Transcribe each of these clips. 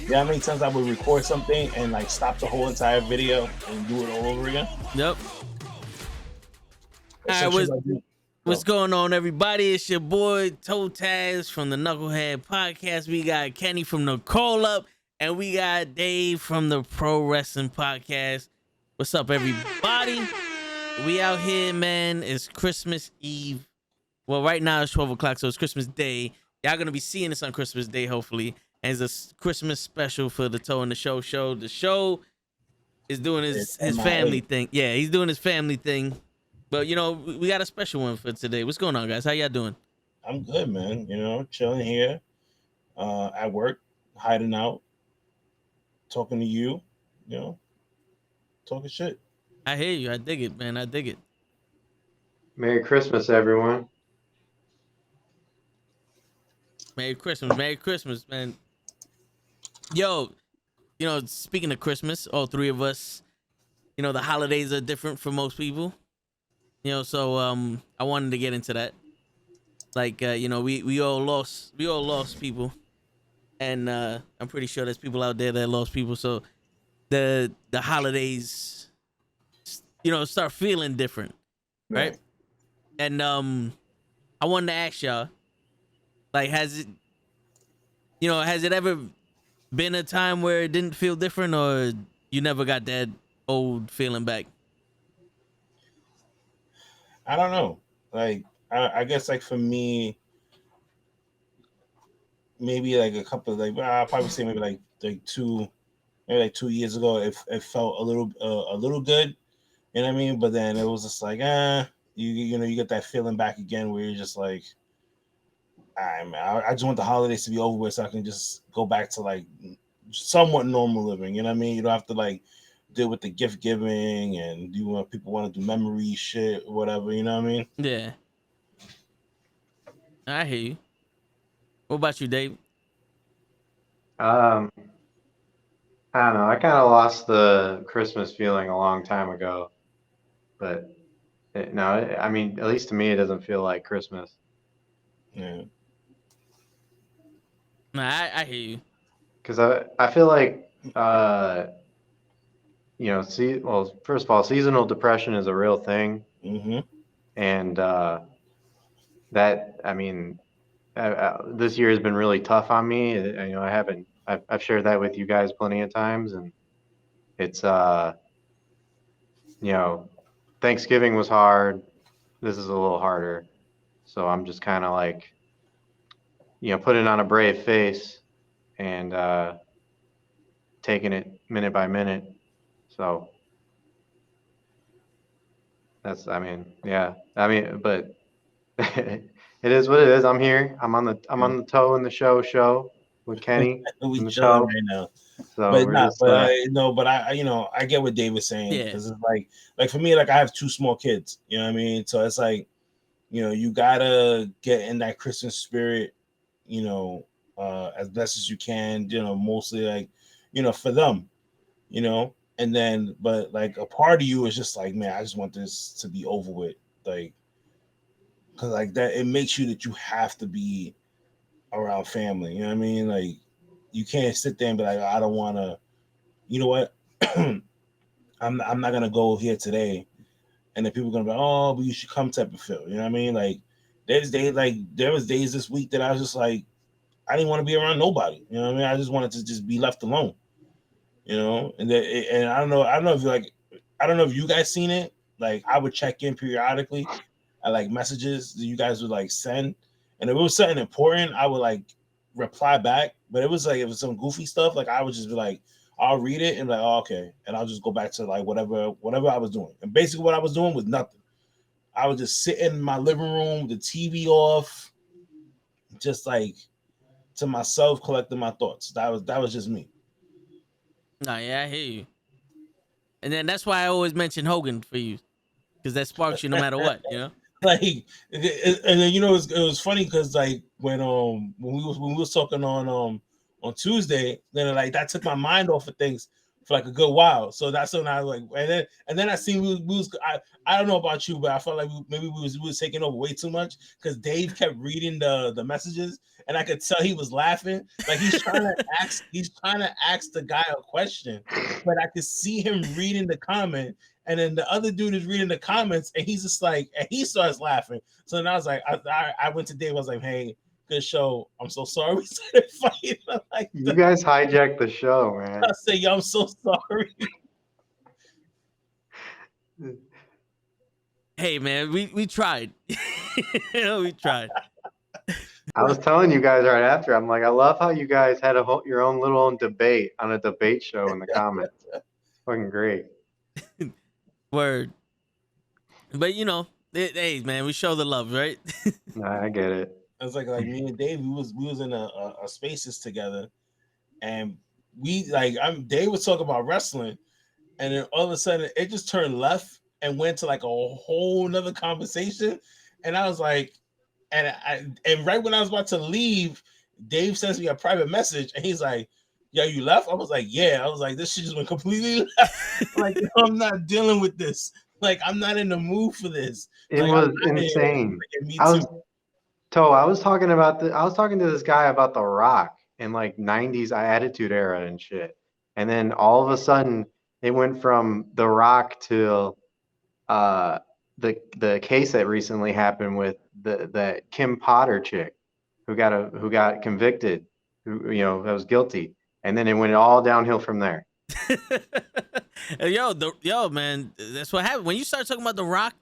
You know how many times I would record something and like stop the whole entire video and do it all over again? Yep. It's All right, some shit like that. what's So, going on, everybody? It's your boy Toe Taz from the Knucklehead Podcast. We got Kenny from the DaCallUp, and we got Dave from the Pro Wrestling Podcast. What's up, everybody? We out here, man. It's Christmas Eve. Well, right now it's 12 o'clock, so it's Christmas Day. Y'all gonna be seeing this on Christmas Day, hopefully. And it's a Christmas special for the Toe and the Show show. The show is doing his family thing. Yeah, he's doing his family thing. But, you know, we got a special one for today. What's going on, guys? How y'all doing? I'm good, man. You know, chilling here at work, hiding out, talking to you, you know, talking shit. I hear you. I dig it, man. I dig it. Merry Christmas, everyone. Merry Christmas. Merry Christmas, man. Yo, you know, speaking of Christmas, all three of us, you know, the holidays are different for most people. You know, so I wanted to get into that. Like, you know, we all lost people, and I'm pretty sure there's people out there that lost people. So the holidays, you know, start feeling different, right? And I wanted to ask y'all, like, has it ever been a time where it didn't feel different, or you never got that old feeling back? I don't know. Like, I guess, like, for me, maybe like a couple of, like, I'll probably say maybe like 2 years ago, it felt a little good. You know what I mean? But then it was just like, you know, you get that feeling back again where you're just like, all right, man, I just want the holidays to be over with so I can just go back to like somewhat normal living. You know what I mean? You don't have to like deal with the gift giving and people want to do memory shit or whatever. You know what I mean? Yeah, I hear you. What about you, Dave? I don't know. I kind of lost the Christmas feeling a long time ago, but I mean, at least to me, it doesn't feel like Christmas. Yeah. Nah, I hear you. Because I feel like, you know, first of all, seasonal depression is a real thing, Mm-hmm. and that, I mean, this year has been really tough on me. You know, I've shared that with you guys plenty of times, and it's you know, Thanksgiving was hard. This is a little harder. So I'm just kind of like, you know, putting on a brave face and taking it minute by minute. So but it is what it is. I'm here. I'm on the Toe in the show with Kenny We in the chilling Toe. right now. So But we're not, just but no, but you know, I get what Dave was saying, Yeah. because it's like for me, like, I have two small kids. You know what I mean? So it's like, you know, you gotta get in that Christmas spirit, you know, as best as you can. You know, mostly like, you know, for them, you know, and then, but like a part of you is just like, man, I just want this to be over with, like, because like that, it makes you that you have to be around family. You know what I mean? Like, you can't sit there and be like, I don't want to. You know what? I'm not gonna go here today, and then people are gonna be, oh, but you should come, type of feel. You know what I mean? Like, there was days this week that I was just like, I didn't want to be around nobody. You know what I mean? I just wanted to just be left alone. You know, and I don't know if I don't know if you guys seen it. Like, I would check in periodically at like messages that you guys would like send, and if it was something important, I would like reply back. But it was like, if it was some goofy stuff, like, I would just be like, I'll read it and be like, oh, okay, and I'll just go back to like whatever I was doing. And basically, what I was doing was nothing. I was just sitting in my living room, the TV off, just like to myself, collecting my thoughts. That was just me. Nah, yeah, I hear you. And then that's why I always mention Hogan for you, because that sparks you no matter what, you know. Like, and then, you know, it was funny because like when we was talking on Tuesday, then like that took my mind off of things for like a good while. So that's when I was like, and then I seen we was I don't know about you, but I felt like maybe we was taking over way too much because Dave kept reading the messages, and I could tell he was laughing, like he's trying to ask the guy a question, but I could see him reading the comment, and then the other dude is reading the comments, and he's just like, and he starts laughing. So then I was like, I went to Dave, I was like, hey, good show. I'm so sorry we started fighting. Like You guys hijacked the show, man. I say, yo, I'm so sorry. Hey man, we tried. We tried. I was telling you guys right after. I'm like, I love how you guys had your own little debate on a debate show in the comments. Fucking great. Word. But you know, hey man, we show the love, right? Nah, I get it. It was like me and Dave, we was in a spaces together, and Dave was talking about wrestling, and then all of a sudden it just turned left and went to like a whole nother conversation, and I was like, and right when I was about to leave, Dave sends me a private message, and he's like, "Yo, you left?" I was like, "Yeah." I was like, "This shit just went completely left." Like, yo, I'm not dealing with this. Like, I'm not in the mood for this. It like, was insane. Like, me I too. was talking to this guy about The Rock in like 90s Attitude Era and shit. And then all of a sudden it went from The Rock to the case that recently happened with the Kim Potter chick who got convicted, that was guilty. And then it went all downhill from there. Yo, man, that's what happened when you start talking about The Rock.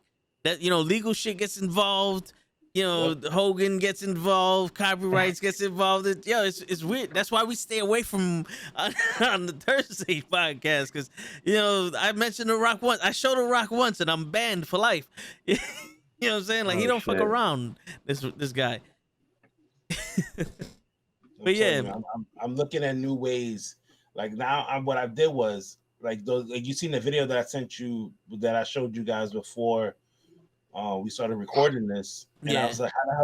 That legal shit gets involved. Hogan gets involved, copyrights gets involved. It's weird. That's why we stay away from on the Thursday podcast because I mentioned The Rock once. I showed The Rock once, and I'm banned for life. You know what I'm saying? Like he don't fuck around. This guy. But yeah, I'm looking at new ways. Like now, what I did was like you seen the video that I sent you that I showed you guys before we started recording this, and I was like, how the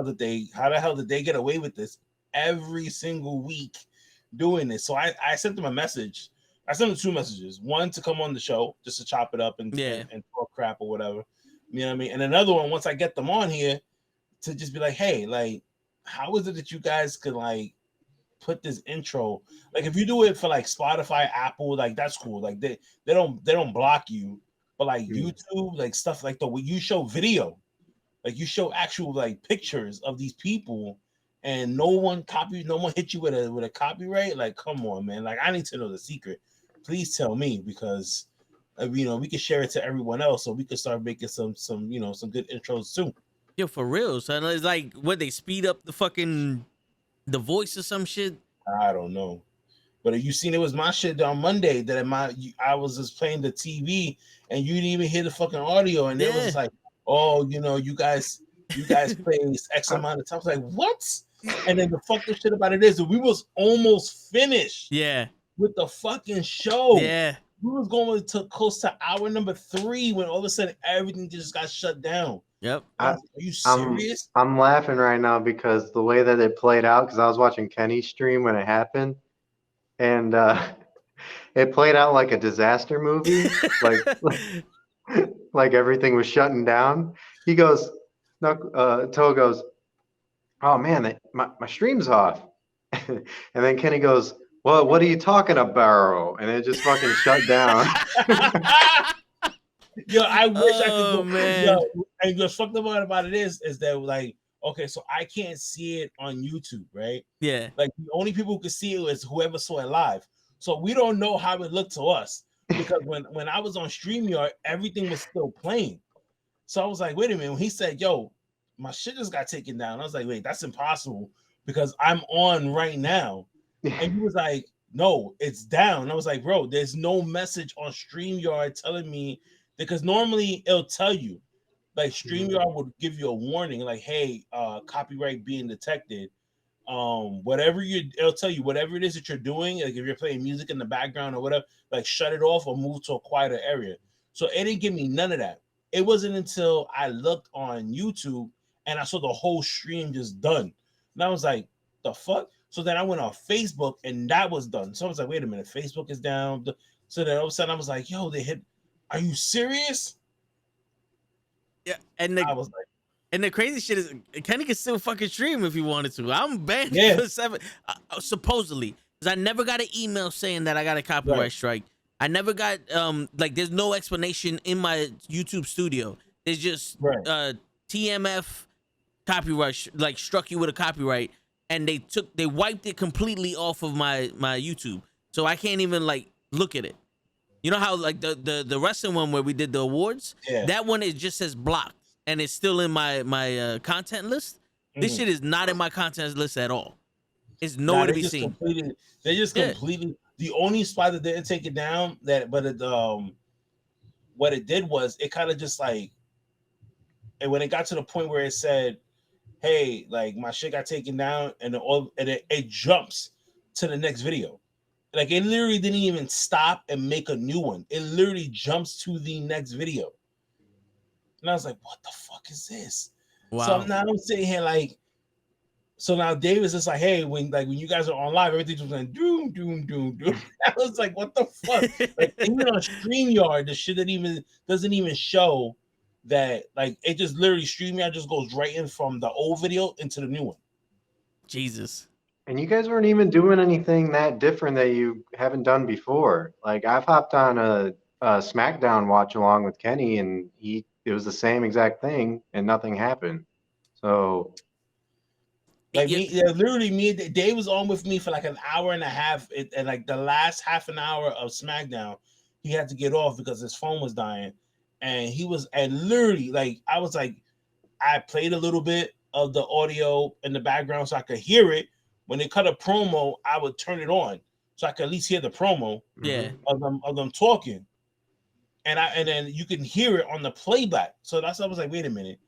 hell did they get away with this every single week doing this? So I sent them a message. I sent them 2 messages. One to come on the show just to chop it up and talk crap or whatever. You know what I mean? And another one once I get them on here to just be like, hey, like, how is it that you guys could like put this intro? Like if you do it for like Spotify, Apple, like that's cool. Like they don't block you. But like YouTube, like stuff like the way you show video, like you show actual like pictures of these people, and no one hit you with a copyright. Like, come on, man. Like, I need to know the secret. Please tell me because we can share it to everyone else, so we can start making some good intros too. Yo, for real, son. It's like what they speed up the voice or some shit. I don't know. But if you seen it was my shit on Monday that I was just playing the TV and you didn't even hear the fucking audio, and it was like, oh, you guys play X amount of time. I was like, what? And then the fucking shit about it is we was almost finished. Yeah. With the fucking show. Yeah. We was going to close to hour number 3 when all of a sudden everything just got shut down. Yep. Are you serious? I'm laughing right now because the way that it played out, because I was watching Kenny's stream when it happened. And it played out like a disaster movie, like everything was shutting down. He goes, Toe goes, oh man, my stream's off. And then Kenny goes, well, what are you talking about? And it just fucking shut down. Yo, I wish I could go. Man. Yo, and the fucked up part about it is that like, okay, so I can't see it on YouTube, right? Yeah. Like the only people who could see it is whoever saw it live. So we don't know how it looked to us because when I was on StreamYard, everything was still playing. So I was like, wait a minute. When he said, yo, my shit just got taken down, I was like, wait, that's impossible because I'm on right now. And he was like, no, it's down. I was like, bro, there's no message on StreamYard telling me, because normally it'll tell you. Like StreamYard would give you a warning, like, hey, copyright being detected. It'll tell you whatever it is that you're doing, like if you're playing music in the background or whatever, like shut it off or move to a quieter area. So it didn't give me none of that. It wasn't until I looked on YouTube and I saw the whole stream just done. And I was like, the fuck? So then I went on Facebook and that was done. So I was like, wait a minute, Facebook is down. So then all of a sudden I was like, yo, they hit. Are you serious? Yeah, and I was like, the crazy shit is Kenny can still fucking stream if he wanted to. I'm banned Yeah. for 7 supposedly, because I never got an email saying that I got a copyright Right. strike. I never got like there's no explanation in my YouTube studio. There's just Right. TMF copyright like struck you with a copyright, and they wiped it completely off of my YouTube, so I can't even like look at it. You know how like the wrestling one where we did the awards, Yeah. that one it just says blocked and it's still in my content list. This Mhm. shit is not in my content list at all. It's Nah, nowhere to they be just seen. completely. They just Yeah. completely. The only spot that didn't take it down, what it did was it kind of just like, and when it got to the point where it said, "Hey, like my shit got taken down," and it jumps to the next video. Like it literally didn't even stop and make a new one. It literally jumps to the next video. And I was like, what the fuck is this? So Wow. now I'm sitting here like, so now Dave is just like, hey, when you guys are on live, everything's just like doom, doom, doom, doom. I was like, what the fuck? Like even on StreamYard, the shit that doesn't even show that, like it just literally StreamYard just goes right in from the old video into the new one. Jesus. And you guys weren't even doing anything that different that you haven't done before. Like I've hopped on a SmackDown watch along with Kenny, and it was the same exact thing, and nothing happened. So Like Yeah. me, yeah, literally me. Dave was on with me for like an hour and a half, and like the last half an hour of SmackDown, he had to get off because his phone was dying, and literally like I was like, I played a little bit of the audio in the background so I could hear it. When they cut a promo, I would turn it on so I could at least hear the promo Yeah. of them talking, and then you can hear it on the playback. So that's I was like, wait a minute.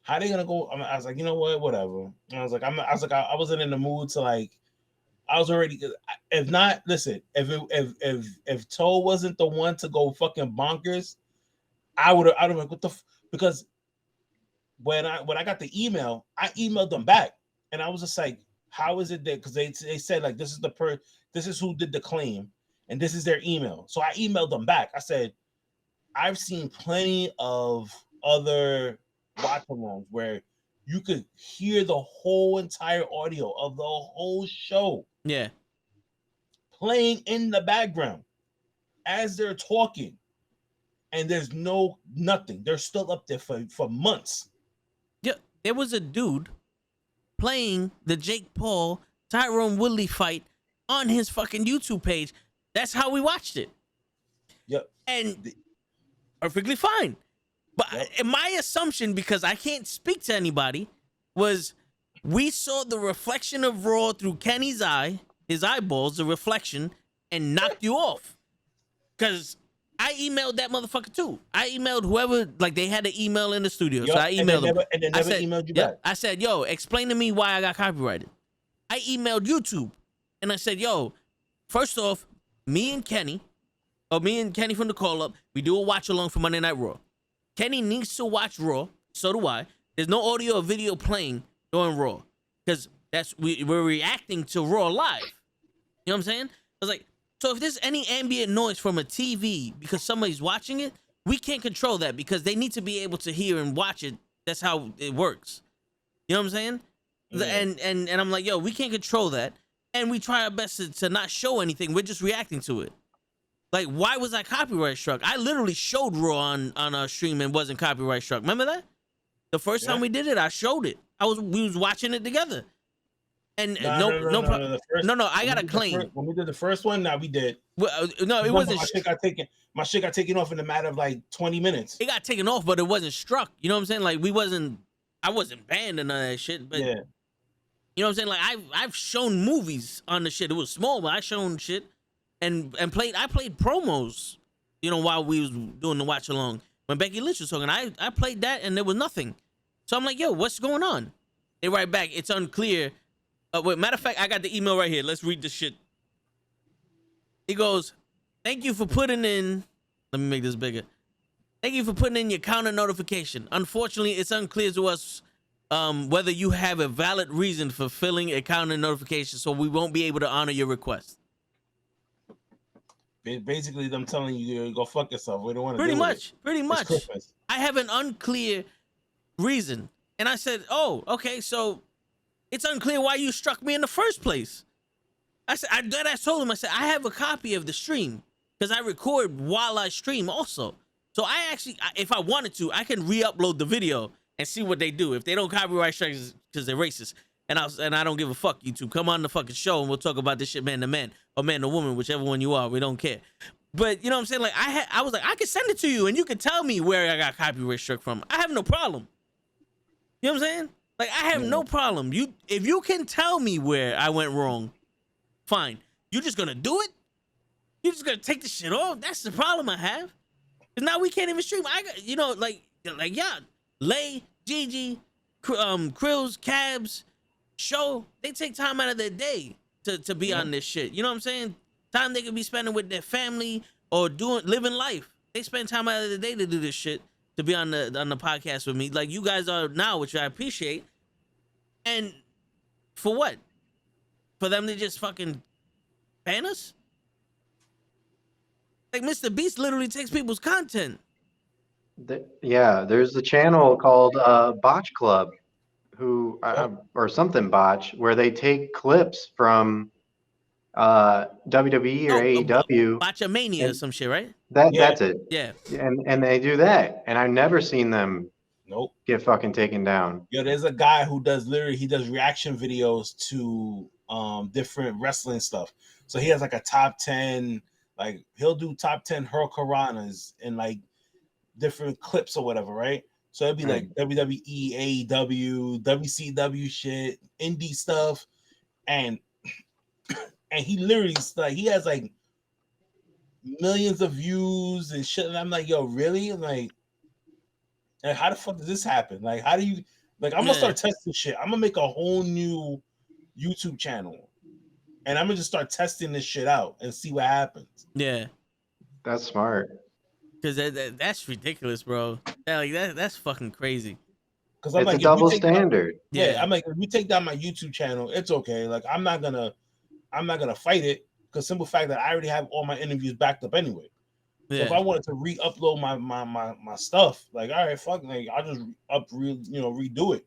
How they gonna go? I was like, you know what, whatever. I was like, I wasn't in the mood to like. I was already. If not, listen. If Toe wasn't the one to go fucking bonkers, I would have. I'd have like, what the? Because when I got the email, I emailed them back, and I was just like, how is it that? Because they said like this is who did the claim, and this is their email. So I emailed them back. I said, I've seen plenty of other watch-alongs where you could hear the whole entire audio of the whole show Yeah. playing in the background as they're talking, and there's nothing. They're still up there for months. Yeah. There was a dude playing the Jake Paul Tyrone Woodley fight on his fucking YouTube page. That's how we watched it. Yep. And perfectly fine. But Yep. my assumption, because I can't speak to anybody, was we saw the reflection of Raw through Kenny's eye, his eyeballs, the reflection, and knocked you off. Because I emailed that motherfucker too. I emailed whoever, like they had an email in the studio. Yep. So I emailed them. And they never emailed you back. I said, yo, explain to me why I got copyrighted. I emailed YouTube and I said, yo, first off, me and Kenny from the Call Up, we do a watch along for Monday Night Raw. Kenny needs to watch Raw. So do I. There's no audio or video playing during Raw because we're reacting to Raw live. You know what I'm saying? I was like, so if there's any ambient noise from a TV because somebody's watching it, we can't control that because they need to be able to hear and watch it. That's how it works. You know what I'm saying? Yeah. And I'm like, yo, we can't control that. And we try our best to not show anything. We're just reacting to it. Like, why was I copyright struck? I literally showed Raw on our stream and wasn't copyright struck. Remember that? The first time we did it, I showed it. We was watching it together. And no, I got a claim. When we did the first one, we did. Well, no, it wasn't. My shit got taken off in a matter of like 20 minutes. It got taken off, but it wasn't struck. You know what I'm saying? Like I wasn't banned and none of that shit. But yeah. You know what I'm saying? Like I've shown movies on the shit. It was small, but I shown shit and I played promos, you know, while we was doing the watch along. When Becky Lynch was talking, I played that and there was nothing. So I'm like, yo, what's going on? They write back, it's unclear. Wait, matter of fact, I got the email right here. Let's read this shit. He goes, thank you for putting in, let me make this bigger. Thank you for putting in your counter notification. Unfortunately, it's unclear to us whether you have a valid reason for filling a counter notification, so we won't be able to honor your request. Basically, them telling you go fuck yourself. We don't want to Pretty deal with much. it. Pretty It's much. Christmas. I have an unclear reason. And I said, oh, okay, so it's unclear why you struck me in the first place. I said, I told him, I said, I have a copy of the stream because I record while I stream also. So I actually, if I wanted to, I can re-upload the video and see what they do. If they don't copyright strike because they're racist, and I don't give a fuck, YouTube. Come on the fucking show and we'll talk about this shit man to man or man to woman, whichever one you are. We don't care. But you know what I'm saying? Like I was like, I can send it to you and you can tell me where I got copyright struck from. I have no problem. You know what I'm saying? Like I have no problem. If you can tell me where I went wrong, fine. You just gonna do it? You just gonna take the shit off? That's the problem I have. Cause now we can't even stream. I got, you know, like yeah, Lay, Gigi, Krills, Cabs, Show. They take time out of their day to be on this shit. You know what I'm saying? Time they could be spending with their family or living life. They spend time out of the day to do this shit, to be on the podcast with me, like you guys are now, which I appreciate. And for what? For them to just fucking ban us? Like Mr. Beast literally takes people's content. Yeah, there's a channel called Botch Club, or something Botch, where they take clips from WWE or AEW. Botchamania or some shit, right? That's it. Yeah. And they do that, and I've never seen them Nope. get fucking taken down. Yo, there's a guy who does reaction videos to different wrestling stuff. So he has like a top 10, like he'll do top 10 Hurricanranas in like different clips or whatever, right? So it'd be like WWE, AEW, WCW shit, indie stuff, and he literally like he has like millions of views and shit. And I'm like, yo, really? I'm like how the fuck does this happen? Like, how do you like? I'm gonna start testing shit. I'm gonna make a whole new YouTube channel, and I'm gonna just start testing this shit out and see what happens. Yeah, that's smart. Because that's ridiculous, bro. Yeah, like that's fucking crazy. Because I'm like, a double standard. I'm like, if you take down my YouTube channel, it's okay. Like, I'm not gonna fight it because simple fact that I already have all my interviews backed up anyway. Yeah. So if I wanted to re-upload my stuff, like, all right, fuck, like I'll just redo it,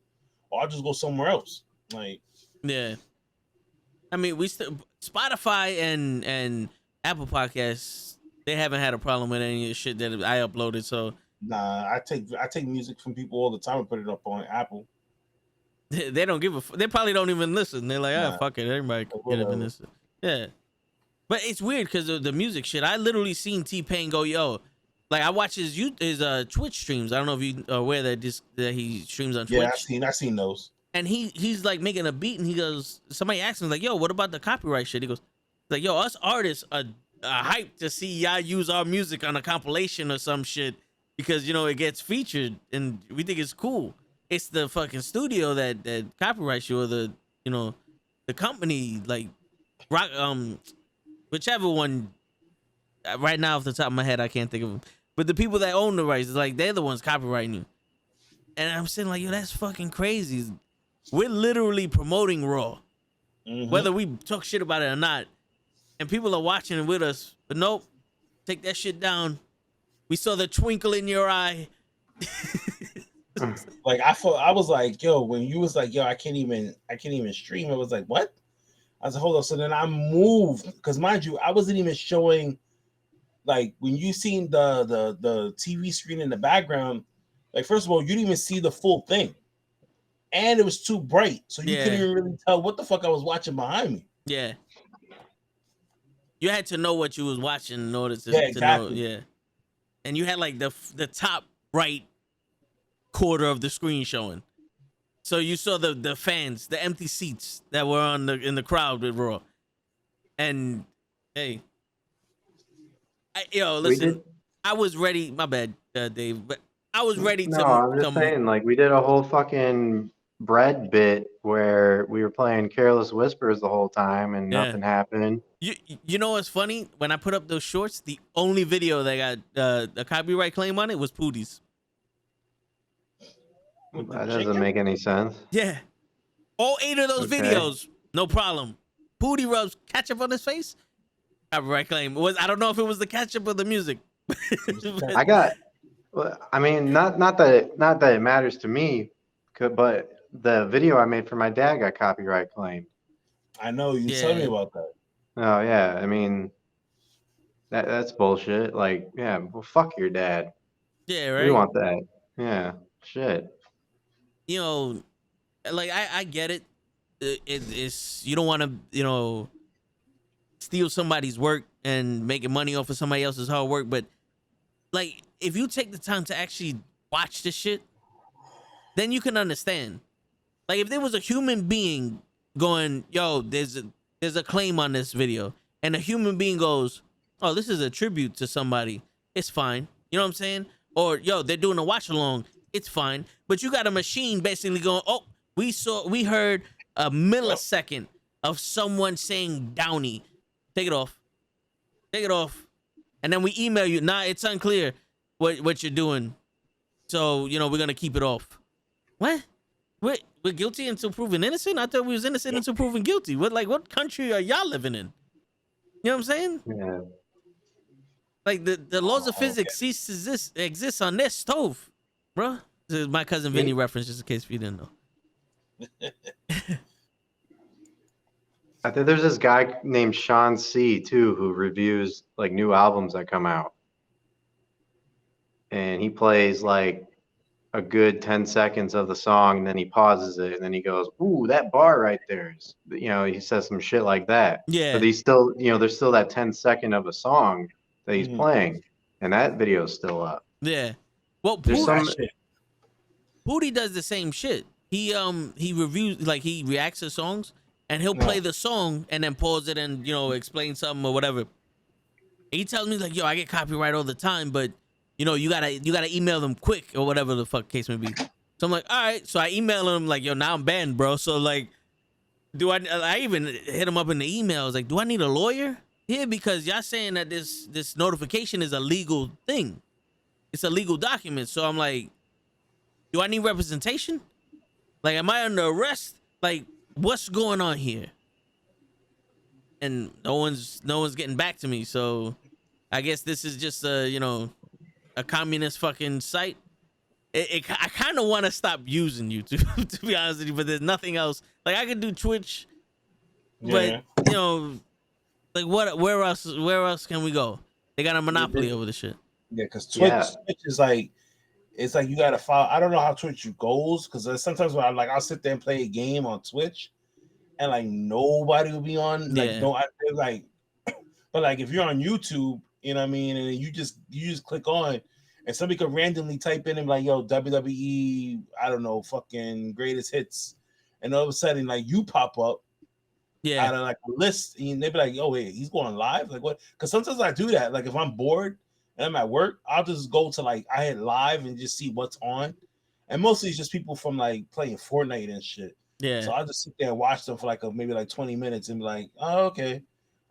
or I'll just go somewhere else. Like, yeah. I mean, Spotify and Apple Podcasts, they haven't had a problem with any of the shit that I uploaded. So nah, I take music from people all the time and put it up on Apple. They don't give a. They probably don't even listen. They're like, oh, fuck it, everybody can get up and listen. Yeah. But it's weird because of the music shit. I literally seen T-Pain go, yo, like I watch his Twitch streams. I don't know if you are aware that he streams on Twitch. Yeah, I've seen those. And he's like making a beat, and he goes, somebody asked him like, yo, what about the copyright shit? He goes, like, yo, us artists are hyped to see y'all use our music on a compilation or some shit because it gets featured and we think it's cool. It's the fucking studio that copyrights you, or the company, like rock whichever one. Right now, off the top of my head, I can't think of them. But the people that own the rights, like they're the ones copyrighting you. And I'm saying like, yo, that's fucking crazy. We're literally promoting Raw, whether we talk shit about it or not, and people are watching it with us. But nope, take that shit down. We saw the twinkle in your eye. Like I was like, yo, when you was like, yo, I can't even stream. I was like, what? I was like, hold on. So then I moved because, mind you, I wasn't even showing. Like when you seen the TV screen in the background, like first of all, you didn't even see the full thing, and it was too bright, so you couldn't even really tell what the fuck I was watching behind me. Yeah, you had to know what you was watching in order to know. Yeah, and you had like the top right quarter of the screen showing, so you saw the fans, the empty seats that were in the crowd with Raw, and hey. Listen, I was ready. My bad, Dave, but I was ready to. No, I'm just saying, like, we did a whole fucking bread bit where we were playing Careless Whispers the whole time and nothing happened. You know what's funny? When I put up those shorts, the only video that got a copyright claim on it was Pootie's. That doesn't make any sense. Yeah. All 8 of those videos, no problem. Pootie rubs ketchup on his face. Copyright claim. I don't know if it was the ketchup or the music. I got. Well, I mean, not that it matters to me, but the video I made for my dad got copyright claimed. I know you tell me about that. Oh yeah, I mean that's bullshit. Like, yeah, well, fuck your dad. Yeah, right. We want that. Yeah, shit. You know, like I get it. It's you don't want to steal somebody's work and making money off of somebody else's hard work, but like if you take the time to actually watch this shit, then you can understand. Like if there was a human being going, yo, there's a claim on this video, and a human being goes, oh, this is a tribute to somebody, it's fine. You know what I'm saying? Or yo, they're doing a watch along, it's fine. But you got a machine basically going, oh, we heard a millisecond of someone saying Downey. Take it off. And then we email you, nah, it's unclear what you're doing. So, we're gonna keep it off. What? We're guilty until proven innocent? I thought we was innocent until proven guilty. What country are y'all living in? You know what I'm saying? Yeah. Like the laws of physics cease to exist on their stove, bro. This is my cousin Vinny reference, just in case you didn't know. I think there's this guy named Sean C too who reviews like new albums that come out, and he plays like a good 10 seconds of the song, and then he pauses it, and then he goes, "Ooh, that bar right there is," he says some shit like that. Yeah. But he's still, there's still that 10-second of a song that he's playing, and that video is still up. Yeah. Well, Pootie does the same shit. He reviews, like he reacts to songs, and he'll play the song and then pause it and explain something or whatever. He tells me like, yo, I get copyright all the time, but you gotta email them quick or whatever the fuck case may be. So I'm like, all right. So I email him like, yo, now I'm banned, bro. So like, I even hit him up in the emails like, do I need a lawyer here? Because y'all saying that this notification is a legal thing. It's a legal document. So I'm like, do I need representation? Like, am I under arrest? Like, what's going on here? And no one's getting back to me. So I guess this is just a communist fucking site. I kind of want to stop using YouTube, to be honest with you, but there's nothing else. Like I could do Twitch, but like where else can we go? They got a monopoly over the shit. Yeah, because Twitch is like, it's like you gotta follow. I don't know how Twitch goes, because sometimes when I'll sit there and play a game on Twitch, and like nobody will be on. Like but like if you're on YouTube, you know what I mean, and you just click on, and somebody could randomly type in and be like, yo, WWE, I don't know, fucking greatest hits, and all of a sudden like you pop up. Yeah, out of like a list, and they'd be like, "Oh wait, he's going live." Like what? Because sometimes I do that. Like if I'm bored and I'm at work, I'll just go to like I hit live and just see what's on, and mostly it's just people from like playing Fortnite and shit. Yeah. So I'll just sit there and watch them for like maybe like 20 minutes and be like, "Oh okay,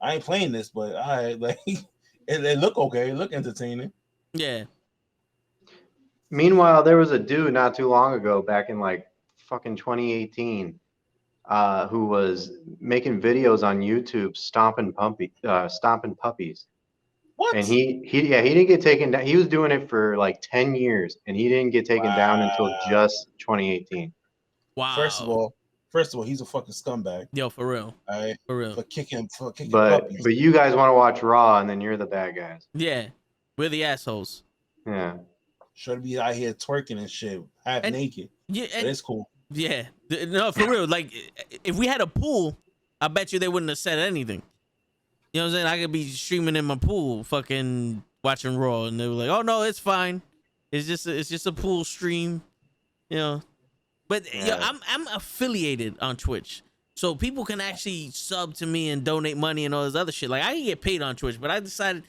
I ain't playing this, but all right, like it look okay, it look entertaining." Yeah. Meanwhile, there was a dude not too long ago, back in like fucking 2018. Who was making videos on YouTube stomping puppies. What? And he didn't get taken down. He was doing it for like 10 years, and he didn't get taken down until just 2018. Wow. First of all, he's a fucking scumbag. Yo, for real. All right, for real. For kicking puppies. But you guys want to watch Raw, and then you're the bad guys. Yeah, we're the assholes. Yeah. Should be out here twerking and shit, half naked. Yeah, it's cool. Yeah, no, for real. Like, if we had a pool, I bet you they wouldn't have said anything. You know what I'm saying? I could be streaming in my pool, fucking watching Raw, and they were like, "Oh no, it's fine. It's just a pool stream." But I'm affiliated on Twitch, so people can actually sub to me and donate money and all this other shit. Like I can get paid on Twitch, but I decided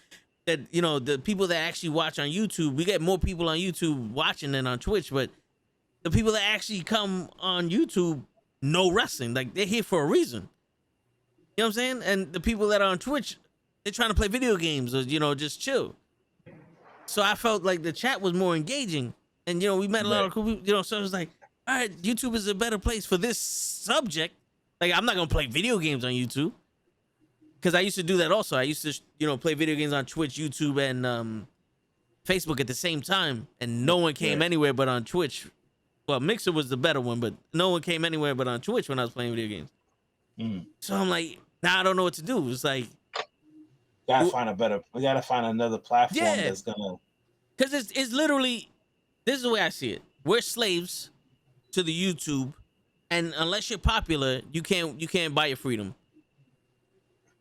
that the people that actually watch on YouTube, we get more people on YouTube watching than on Twitch, but the people that actually come on YouTube know wrestling. Like, they're here for a reason. You know what I'm saying? And the people that are on Twitch, they're trying to play video games or, just chill. So I felt like the chat was more engaging. And, we met a lot of cool people, so it was like, all right, YouTube is a better place for this subject. Like, I'm not going to play video games on YouTube. because I used to do that also. I used to, play video games on Twitch, YouTube, and Facebook at the same time, and no one came anywhere but on Twitch. Well, Mixer was the better one, but no one came anywhere but on Twitch when I was playing video games. So I'm like, now I don't know what to do. It's like, we gotta find another platform that's gonna. Because it's literally, this is the way I see it. We're slaves to the YouTube, and unless you're popular, you can't buy your freedom.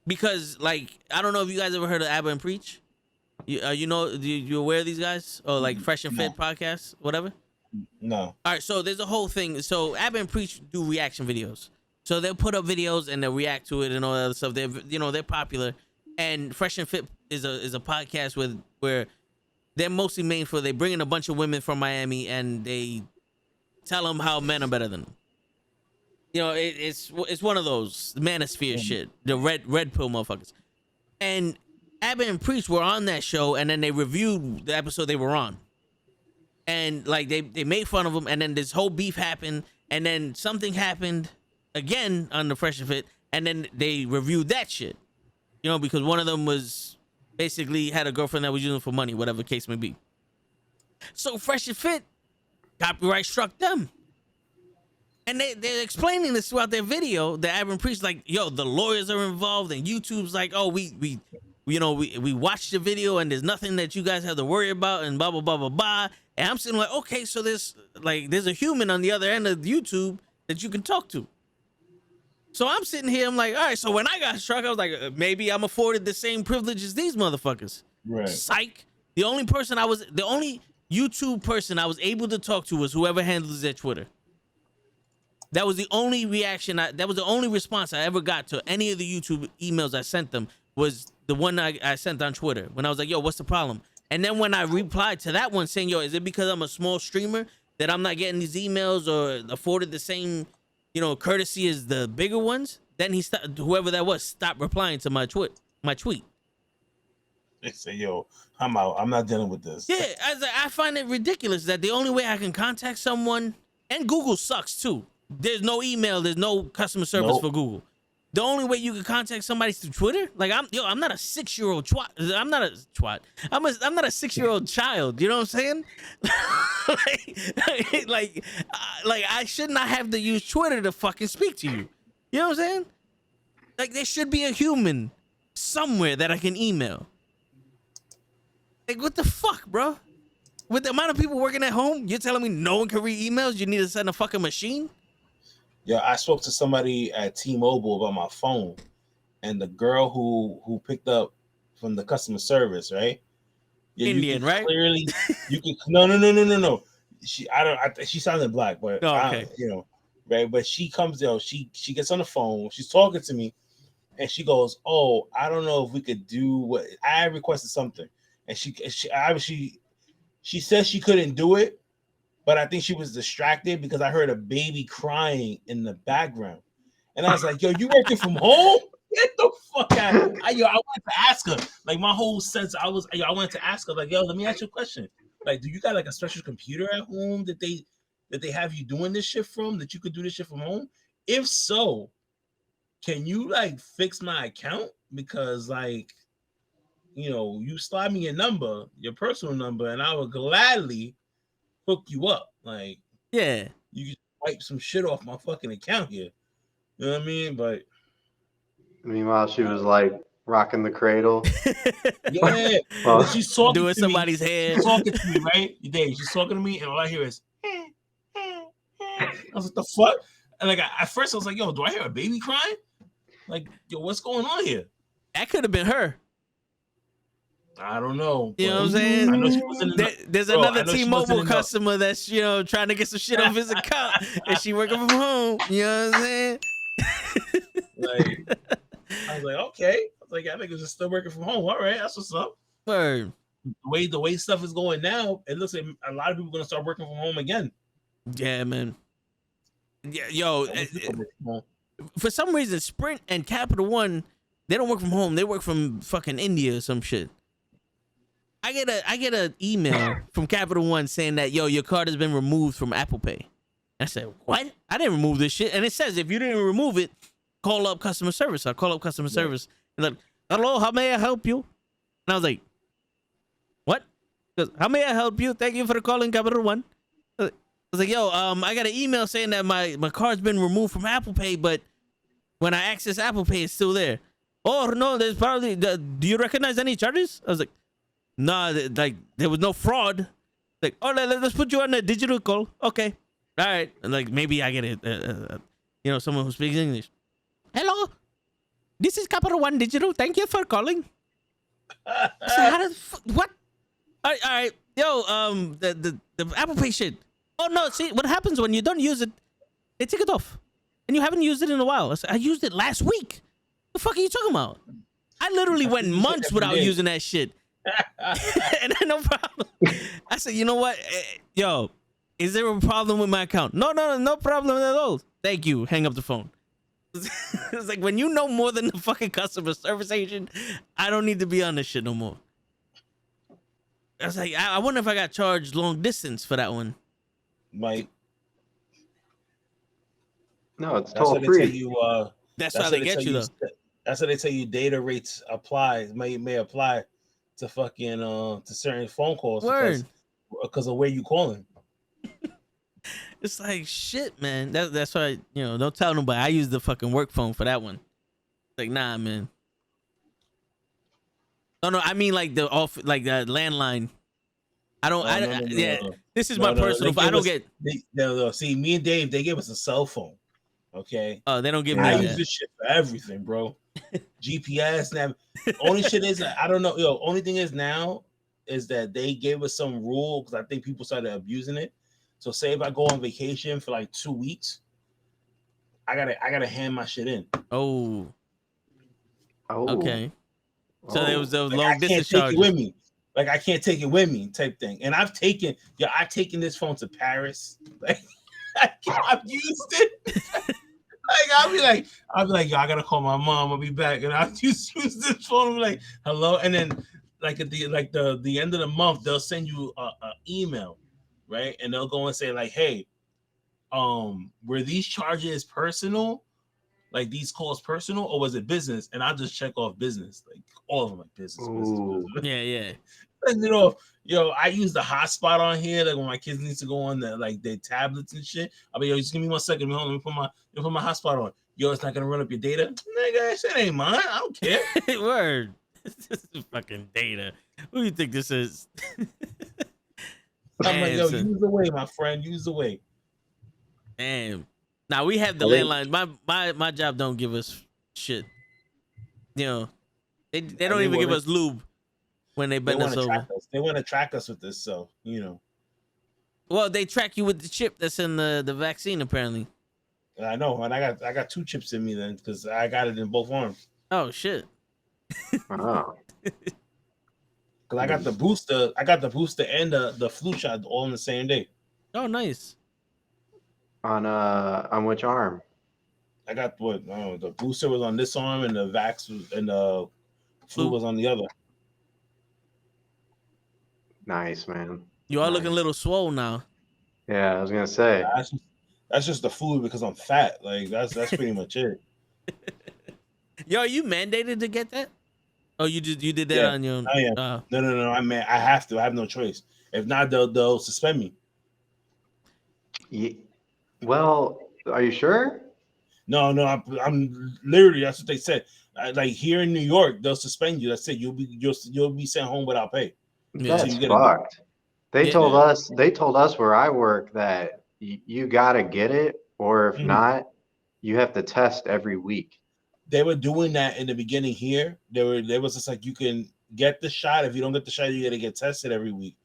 Because like, I don't know if you guys ever heard of Abba and Preach. You aware of these guys? Or like Fresh and Fit podcast, whatever? No. All right, so there's a whole thing. So Abba and Preach do reaction videos. So they'll put up videos and they'll react to it and all that other stuff. They're popular. And Fresh and Fit is a podcast where they're mostly made for, they bring in a bunch of women from Miami and they tell them how men are better than them. It's one of those manosphere shit, the red pill motherfuckers. And Abba and Preach were on that show, and then they reviewed the episode they were on. And like they made fun of them, and then this whole beef happened, and then something happened again on the Fresh and Fit, and then they reviewed that shit. Because one of them was basically had a girlfriend that was using for money, whatever the case may be. So Fresh and Fit, copyright struck them. And they're explaining this throughout their video. The Abba and Preach like, yo, the lawyers are involved, and YouTube's like, oh, we watched the video and there's nothing that you guys have to worry about, and blah blah blah blah blah. And I'm sitting like, okay, so there's a human on the other end of YouTube that you can talk to. So I'm sitting here, I'm like, all right, so when I got struck, I was like, maybe I'm afforded the same privilege as these motherfuckers. Right. Psych. The only YouTube person I was able to talk to was whoever handles their Twitter. That was the only reaction. That was the only response I ever got to any of the YouTube emails I sent them, was the one I sent on Twitter when I was like, yo, what's the problem? And then when I replied to that one saying, yo, is it because I'm a small streamer that I'm not getting these emails or afforded the same, courtesy as the bigger ones? Then whoever that was, stopped replying to my tweet. They say, yo, I'm out. I'm not dealing with this. Yeah, I find it ridiculous that the only way I can contact someone, and Google sucks too. There's no email. There's no customer service for Google. The only way you can contact somebody is through Twitter. Like I'm not a 6-year-old twat. I'm not a twat. I'm not a 6-year-old child. You know what I'm saying? like I should not have to use Twitter to fucking speak to you. You know what I'm saying? Like there should be a human somewhere that I can email. Like what the fuck, bro? With the amount of people working at home, you're telling me no one can read emails? You need to send a fucking machine? Yeah, I spoke to somebody at T-Mobile about my phone, and the girl who picked up from the customer service, right? Yeah, Indian, right? Clearly, you can no. She sounded black, but okay. Right? But she comes there, she gets on the phone, she's talking to me, and she goes, "Oh, I don't know if we could do what I requested something," and she said she couldn't do it. But I think she was distracted because I heard a baby crying in the background. And I was like, yo, you working from home? Get the fuck out. I wanted to ask her. Like my whole sense, I wanted to ask her, like, yo, let me ask you a question. Like, do you got like a special computer at home that they have you doing this shit from, that you could do this shit from home? If so, can you like fix my account? Because like, you slide me your personal number, and I would gladly hook you up. Like, yeah, you can wipe some shit off my fucking account here. You know what I mean? But meanwhile, she was like rocking the cradle. Yeah, well, she's talking doing to somebody's head. She's talking to me, right? She's talking to me, and all I hear is, I was like, the fuck? And like, at first I was like, yo, do I hear a baby crying? Like, yo, what's going on here? That could have been her. I don't know. You know what I'm saying? I know she wasn't there's another T-Mobile customer that's trying to get some shit off his account, and she working from home. You know what I'm saying? Like, I was like, okay. I was like, I think it's just still working from home. All right, that's what's up. Word. The way stuff is going now, it looks like a lot of people are gonna start working from home again. Yeah, man. Yeah, yo. For some reason, Sprint and Capital One, they don't work from home. They work from fucking India or some shit. I get an email from Capital One saying that, yo, your card has been removed from Apple Pay. I said, what? I didn't remove this shit. And it says if you didn't remove it, call up customer service. I call up customer service, And like, hello, how may I help you? And I was like, what? He goes, how may I help you? Thank you for calling Capital One. I was like, yo, I got an email saying that my card's been removed from Apple Pay, but when I access Apple Pay, it's still there. Oh no, there's probably. Do you recognize any charges? I was like, nah, like there was no fraud. Like, oh, let's put you on a digital call. Okay, all right. And like maybe I get it. Someone who speaks English. Hello, this is Capital One Digital. Thank you for calling. I said, how the what? All right, yo, the Apple Pay shit. Oh no, see what happens when you don't use it? They take it off, and you haven't used it in a while. I said, I used it last week. The fuck are you talking about? I literally went months without using that shit. And I no problem. I said, you know what? Yo, is there a problem with my account? No problem at all. Thank you. Hang up the phone. It's like when you know more than the fucking customer service agent, I don't need to be on this shit no more. I was like, I wonder if I got charged long distance for that one. Might. No, it's toll free. That's how they get you though. That's how they tell you data rates may apply to fucking to certain phone calls because of where you calling. It's like shit, man. That's why don't tell nobody. I use the fucking work phone for that one. Like nah, man. No, I mean like the landline. I don't. No. This is my personal. I don't get. No. See, me and Dave, they gave us a cell phone. Okay. Oh, they don't give me. I use this shit for everything, bro. GPS. Only shit is I don't know. Only thing is now is that they gave us some rule because I think people started abusing it. So say if I go on vacation for like 2 weeks, I gotta hand my shit in. Oh. Okay. So there was those long distance charges. I can't take it with me. Like I can't take it with me, type thing. And I've taken this phone to Paris. Like I've used it. I'll be like, yo, I gotta call my mom. I'll be back, and I'll use this phone. I'm like, hello, and then like at the end of the month, they'll send you a email, right? And they'll go and say like, hey, were these charges personal? Like these calls personal, or was it business? And I'll just check off business, like all of them, like business. Yeah. And I use the hotspot on here, like when my kids need to go on their tablets and shit. I'll be, just give me 1 second. Let me put my hotspot on. It's not gonna run up your data, nigga. Shit ain't mine. I don't care. Word. This is fucking data. Who do you think this is? I'm like, use the way, my friend. Use the way. Damn. Now we have the landline. My job don't give us shit. They don't even give us lube when they bend us over. They want to track us with this, so Well, they track you with the chip that's in the vaccine, apparently. I know, and I got 2 chips in me then because I got it in both arms. Oh shit! Wow. Because I got the booster and the flu shot all on the same day. Oh, nice. On which arm? I got the booster was on this arm and the the flu was on the other. Nice, man. You are looking a little swole now. Yeah, I was gonna say. That's just the flu because I'm fat. Like that's pretty much it. Yo, are you mandated to get that? Oh, you did that on your own? I am. No. I have to. I have no choice. If not, they'll suspend me. Yeah. Well, are you sure? No. I'm literally. That's what they said. Like here in New York, they'll suspend you. That's it. You'll be sent home without pay. That's fucked. They told us where I work that you gotta get it, or if not, you have to test every week. They were doing that in the beginning here. There was just like you can get the shot. If you don't get the shot, you gotta get tested every week.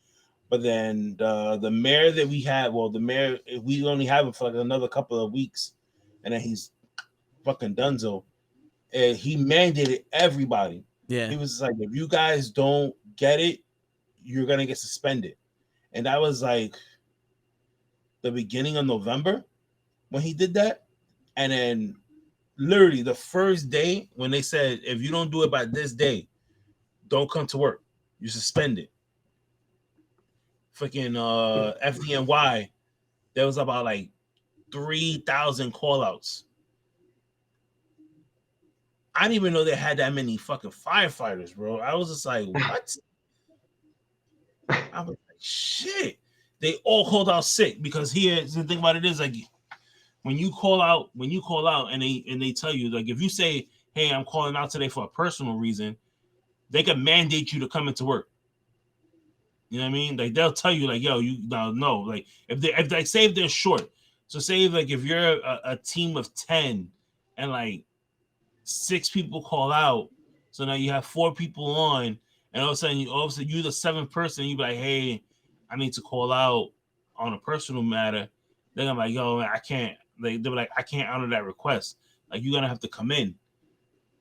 But then the mayor that we had, we only have him for like another couple of weeks, and then he's fucking dunzo. And he mandated everybody. Yeah, he was like, if you guys don't get it, you're gonna get suspended. And that was like the beginning of November when he did that. And then literally the first day when they said, if you don't do it by this day, don't come to work. You're suspended. Freaking FDNY, there was about like 3,000 call outs. I didn't even know they had that many fucking firefighters, bro. I was just like, what? I was like, shit. They all called out sick because here the thing about it is like when you call out and they tell you, like, if you say, hey, I'm calling out today for a personal reason, they can mandate you to come into work. You know what I mean? Like they'll tell you, like, yo, you no, like if they say if they're short. So say like if you're a team of 10 and like 6 people call out, so now you have 4 people on, and all of a sudden you're the 7th person, you be like, hey, I need to call out on a personal matter. Then I'm like, yo, I can't. Like they're like, I can't honor that request. Like you're gonna have to come in,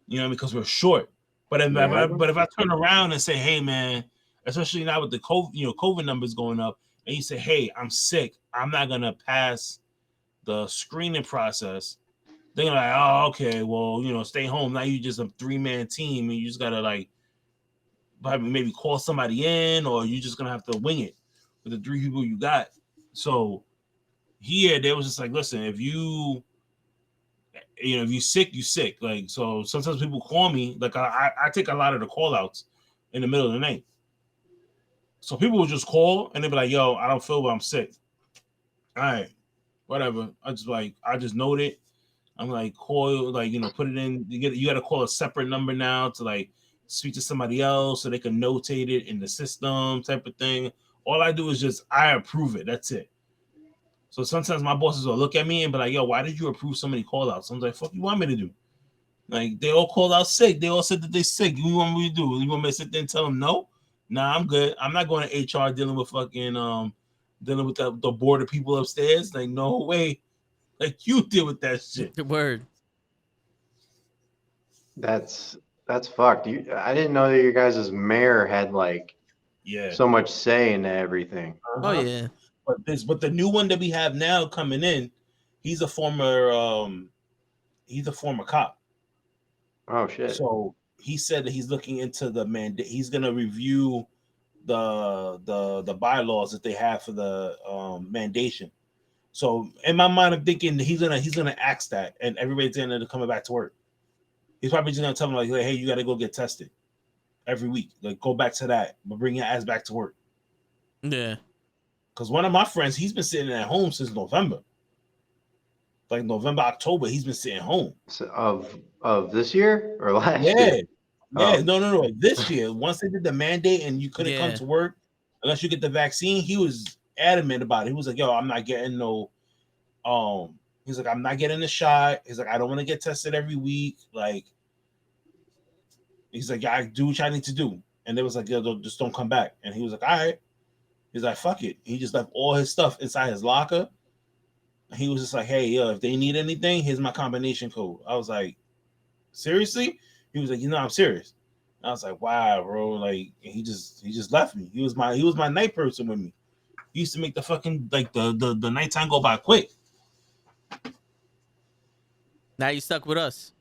you know, because we're short. But if I turn around and say, hey man, especially now with the COVID numbers going up, and you say, hey, I'm sick, I'm not gonna pass the screening process. They're like, oh, okay, well, stay home. Now you just a 3-man team, and you just gotta like probably maybe call somebody in, or you just gonna have to wing it with the 3 people you got. So here they was just like, listen, if you sick, you sick. Like, so sometimes people call me, like I take a lot of the call outs in the middle of the night. So people will just call and they'll be like, yo, I don't feel well, I'm sick. All right, whatever. I just note it. I'm like, call, like, put it in. You got to call a separate number now to like speak to somebody else so they can notate it in the system type of thing. All I do is I approve it. That's it. So sometimes my bosses will look at me and be like, yo, why did you approve so many call outs? I'm like, fuck you want me to do? Like, they all called out sick. They all said that they're sick. What do you want me to do? You want me to sit there and tell them no? Nah, I'm good. I'm not going to HR dealing with the board of people upstairs. Like, no way. Like, you deal with that shit. The word. That's fucked. I didn't know that your guys' mayor had like so much say into everything. Oh yeah. But the new one that we have now coming in, he's a former cop. Oh shit. So he said that he's looking into the mandate. He's gonna review the bylaws that they have for the mandation. So in my mind, I'm thinking he's gonna ask that, and everybody's gonna coming back to work. He's probably just gonna tell them like, hey, you gotta go get tested every week. Like, go back to that, but bring your ass back to work. Yeah. Because one of my friends, he's been sitting at home since November. Like November, October, he's been sitting home. So of this year or last year? Yeah, no. This year, once they did the mandate and you couldn't come to work unless you get the vaccine, he was adamant about it. He was like, yo, I'm not getting no he's like, I'm not getting the shot. He's like, I don't want to get tested every week. Like, he's like, yeah, I do what I need to do. And they was like, yo, just don't come back. And he was like, all right. He's like, fuck it. He just left all his stuff inside his locker. He was just like, hey, yo, if they need anything, here's my combination code. I was like, seriously? He was like, I'm serious. I was like, wow, bro. Like, he just left me. He was my night person with me. He used to make the fucking like the nighttime go by quick. Now you stuck with us.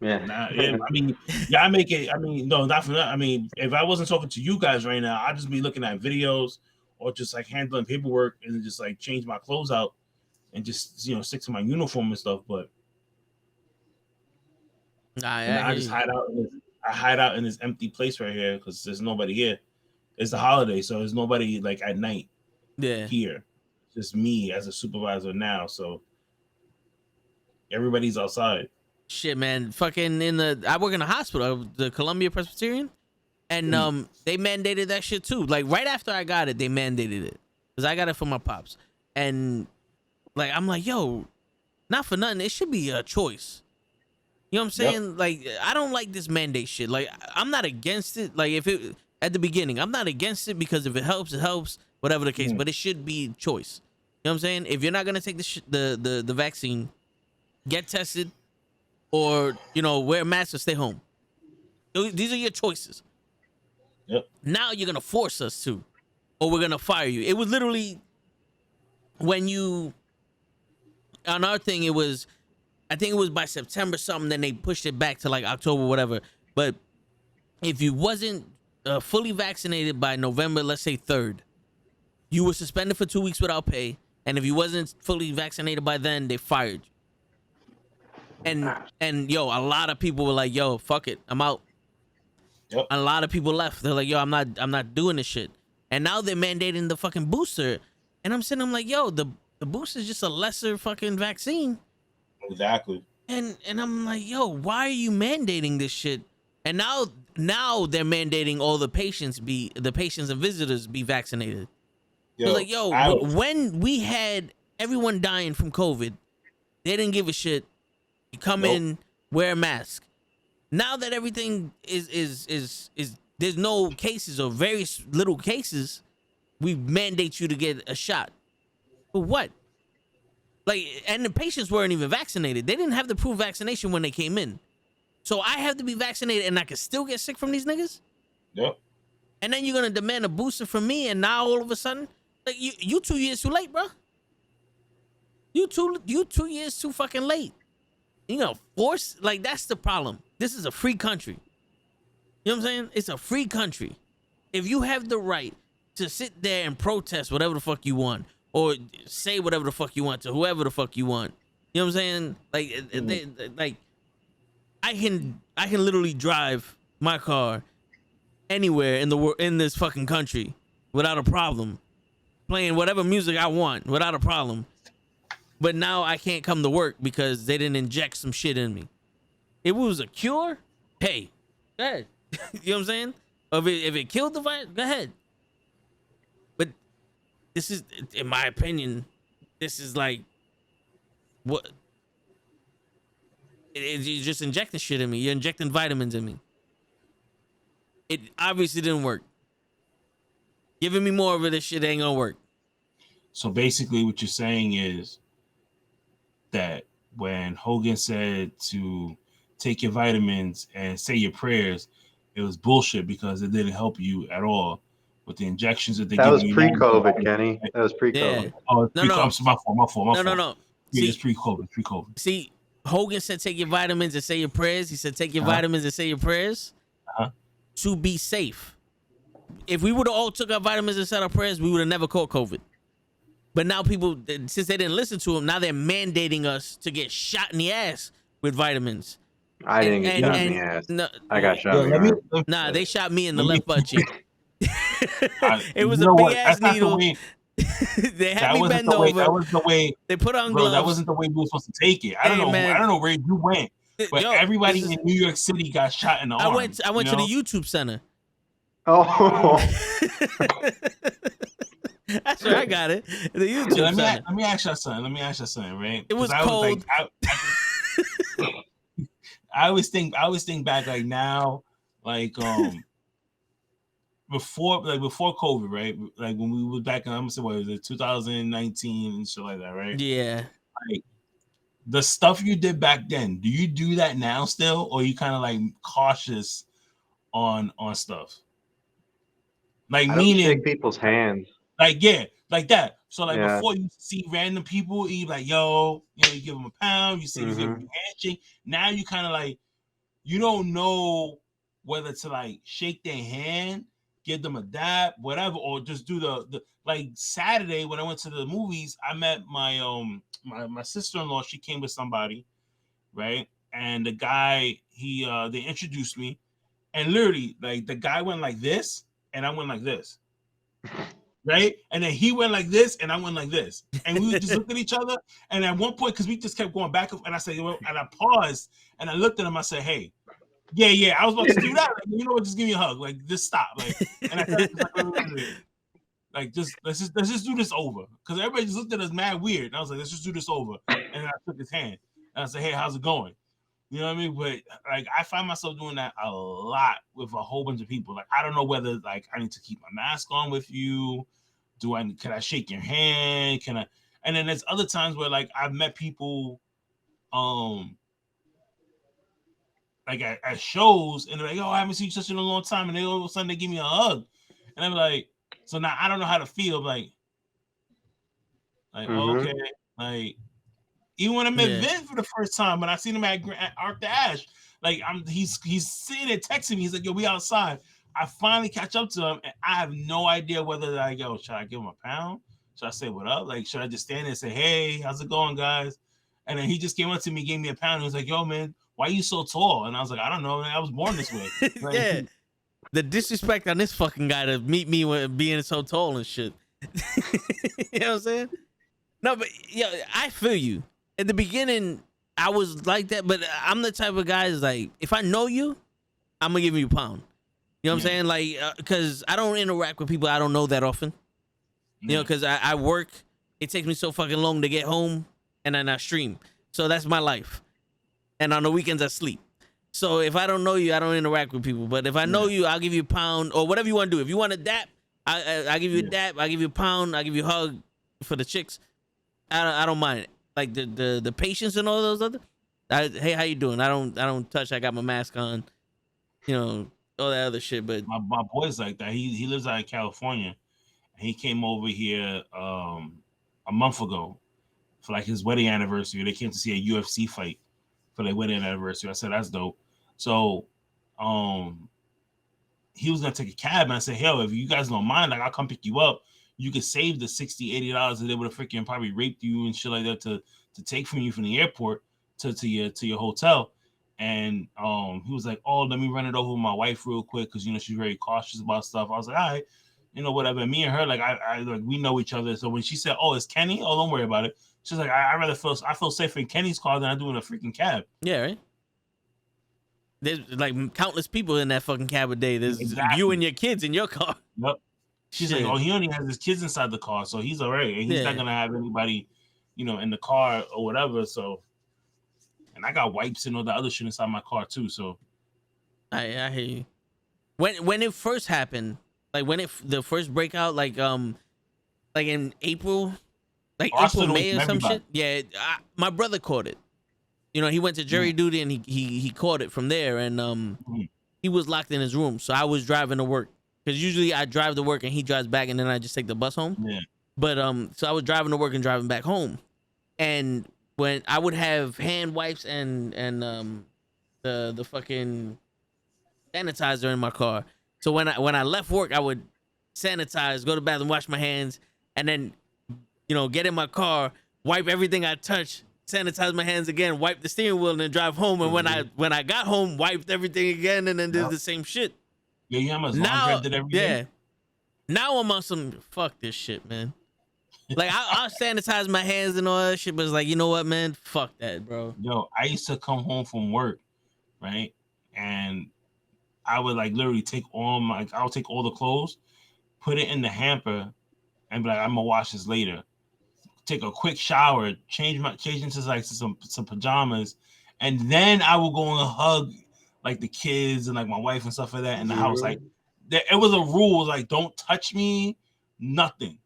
Yeah. I mean, I make it. I mean, no, not for that. I mean, if I wasn't talking to you guys right now, I'd just be looking at videos or just like handling paperwork and just like change my clothes out and just stick to my uniform and stuff. But I just hide out. I hide out in this empty place right here because there's nobody here. It's the holiday, so there's nobody like at night. Yeah. Here, just me as a supervisor now. So everybody's outside. Shit, man. Fucking I work in a hospital, the Columbia Presbyterian, and they mandated that shit too. Like right after I got it, they mandated it because I got it for my pops, and like I'm like, yo, not for nothing, it should be a choice. You know what I'm saying? Yep. Like I don't like this mandate shit. Like I'm not against it. Like if it at the beginning, I'm not against it because if it helps, whatever the case. But it should be choice. You know what I'm saying? If you're not gonna take the vaccine, get tested. Or, wear a mask or stay home. These are your choices. Yep. Now you're going to force us to. Or we're going to fire you. It was literally when on our thing, I think it was by September something, then they pushed it back to like October, whatever. But if you wasn't fully vaccinated by November, let's say 3rd, you were suspended for 2 weeks without pay. And if you wasn't fully vaccinated by then, they fired you. And yo, a lot of people were like, yo, fuck it, I'm out. Yep. A lot of people left. They're like, yo, I'm not doing this shit. And now they're mandating the fucking booster. And I'm like, yo, the booster is just a lesser fucking vaccine. Exactly. And I'm like, yo, why are you mandating this shit? And now they're mandating all the patients and visitors be vaccinated. Yo, So like, yo, when we had everyone dying from COVID, they didn't give a shit. You come in, wear a mask. Now that everything is there's no cases or very little cases, we mandate you to get a shot. For what? Like, and the patients weren't even vaccinated. They didn't have the proof vaccination when they came in. So I have to be vaccinated and I can still get sick from these niggas? Yep. And then you're gonna demand a booster from me, and now all of a sudden, like you 2 years too late, bro. You 2 years too fucking late. You know, force, like, that's the problem. This is a free country. You know what I'm saying? It's a free country. If you have the right to sit there and protest whatever the fuck you want, or say whatever the fuck you want to whoever the fuck you want, you know what I'm saying? Like, I can literally drive my car anywhere in this fucking country without a problem, playing whatever music I want without a problem. But now I can't come to work because they didn't inject some shit in me. If it was a cure, hey, go ahead. You know what I'm saying? If it killed the virus, go ahead. But this is, in my opinion, this is like, what? You're just injecting shit in me. You're injecting vitamins in me. It obviously didn't work. Giving me more of it, this shit ain't gonna work. So basically what you're saying is that when Hogan said to take your vitamins and say your prayers, it was bullshit because it didn't help you at all with the injections that they That give was you. pre-COVID, Kenny. That was pre-COVID. Yeah. Oh, it's No. my fault. No. See, it's pre-COVID. See, Hogan said take your vitamins and say your prayers. He said take your vitamins and say your prayers to be safe. If we would have all took our vitamins and said our prayers, we would have never caught COVID. But now people, since they didn't listen to him, now they're mandating us to get shot in the ass with vitamins. I didn't get shot in the ass. No, I got shot in the arm. Nah, they shot me in the left butt cheek. It was a big ass needle. They had me bend over. That was the way. They put on bro, gloves. That wasn't the way we were supposed to take it. I don't know. Man. I don't know where you went, but everybody in New York City got shot in the arm. I went to the YouTube center. Oh. That's where I got it. The YouTube center. Let me ask you something, right? It was cold. I always think back, like, now, like, before COVID, right? Like when we were back in, I'm gonna say, what was it, 2019 and shit like that, right? Yeah. Like, the stuff you did back then, do you do that now still, or are you kind of like cautious on stuff? Like, I meaning, don't shake people's hands. like, yeah, like that. So like, before, you see random people, you like, yo, you know, you give them a pound, you see you give them a handshake. Now you kind of like, you don't know whether to like shake their hand, give them a dab, whatever, or just do the like Saturday when I went to the movies, I met my my sister-in-law. She came with somebody, right? And the guy, they introduced me, and literally, like, the guy went like this, and I went like this, right? And then he went like this, and I went like this, and we just looked at each other. And at one point, because we just kept going back, and I said, and I paused, and I looked at him. I said, hey. Yeah, I was about to do that. Like, you know what? Just give me a hug. Like, just stop. Like, and I said, like, let's just do this over. Because everybody just looked at us mad weird. And I was like, let's just do this over. And I took his hand. And I said, hey, how's it going? You know what I mean? But like, I find myself doing that a lot with a whole bunch of people. Like, I don't know whether, like, I need to keep my mask on with you. Can I shake your hand? Can I? And then there's other times where, like, I've met people, like at shows, and they're like, oh, I haven't seen you such in a long time, and they all of a sudden they give me a hug, and I'm like, so now I don't know how to feel, like okay, like, even when I met Vin for the first time, when I seen him at Arc the Ash, like, he's sitting there texting me, he's like, yo, we outside. I finally catch up to him, and I have no idea whether, like, yo, should I give him a pound? Should I say what up? Like, should I just stand there and say, hey, how's it going, guys? And then he just came up to me, gave me a pound. He was like, "Yo, man, why are you so tall?" And I was like, "I don't know, man. I was born this way." Like, Yeah, the disrespect on this fucking guy to meet me with being so tall and shit. You know what I'm saying? No, but yo, I feel you. At the beginning, I was like that, but I'm the type of guy is like, if I know you, I'm gonna give you a pound. You know what I'm saying? Like, because I don't interact with people I don't know that often. You know, because I work. It takes me so fucking long to get home, and then I stream. So that's my life. And on the weekends, I sleep. So if I don't know you, I don't interact with people. But if I know you, I'll give you a pound or whatever you want to do. If you want a dap, I give you a dap. I give you a pound. I give you a hug for the chicks. I don't mind it. Like the patience and all those other. Hey, how you doing? I don't touch. I got my mask on. You know, all that other shit. But my boy's like that. He lives out in California. He came over here a month ago for like his wedding anniversary. They came to see a UFC fight for their wedding anniversary. I said, that's dope. So he was gonna take a cab, and I said, hell, if you guys don't mind, like I'll come pick you up. You could save the $60-$80 that they would have freaking probably raped you and shit like that to take from you from the airport to your hotel. And he was like, oh, let me run it over with my wife real quick, because you know she's very cautious about stuff. I was like, all right, you know, whatever. And me and her, like I like we know each other. So when she said, oh, it's Kenny, oh, don't worry about it. She's like, I feel safer in Kenny's car than I do in a freaking cab. Yeah, right. There's like countless people in that fucking cab a day. There's you and your kids in your car. Yep. She's like, oh, he only has his kids inside the car, so he's all right. And he's not gonna have anybody, you know, in the car or whatever. So, and I got wipes and all the other shit inside my car too. So, I hear you. When it first happened, like when the first breakout, like in April, like April, May or some shit. Yeah, my brother caught it. You know, he went to jury duty and he caught it from there, and he was locked in his room. So I was driving to work, because usually I drive to work and he drives back, and then I just take the bus home. Yeah. But so I was driving to work and driving back home, and when I would have hand wipes and the fucking sanitizer in my car. So when I left work, I would sanitize, go to the bathroom, wash my hands, and then, you know, get in my car, wipe everything I touch, sanitize my hands again, wipe the steering wheel, and then drive home. And when I got home, wiped everything again, and then did the same shit. Yeah, you know, now did every day. Now I'm on some fuck this shit, man. Like I'll sanitize my hands and all that shit, but it's like, you know what, man, fuck that, bro. Yo, I used to come home from work, right, and I would like literally take all the clothes, put it in the hamper, and be like, I'm gonna wash this later. Take a quick shower, change into like some pajamas, and then I will go and hug like the kids and like my wife and stuff like that in the house. Like it was a rule, like don't touch me, nothing,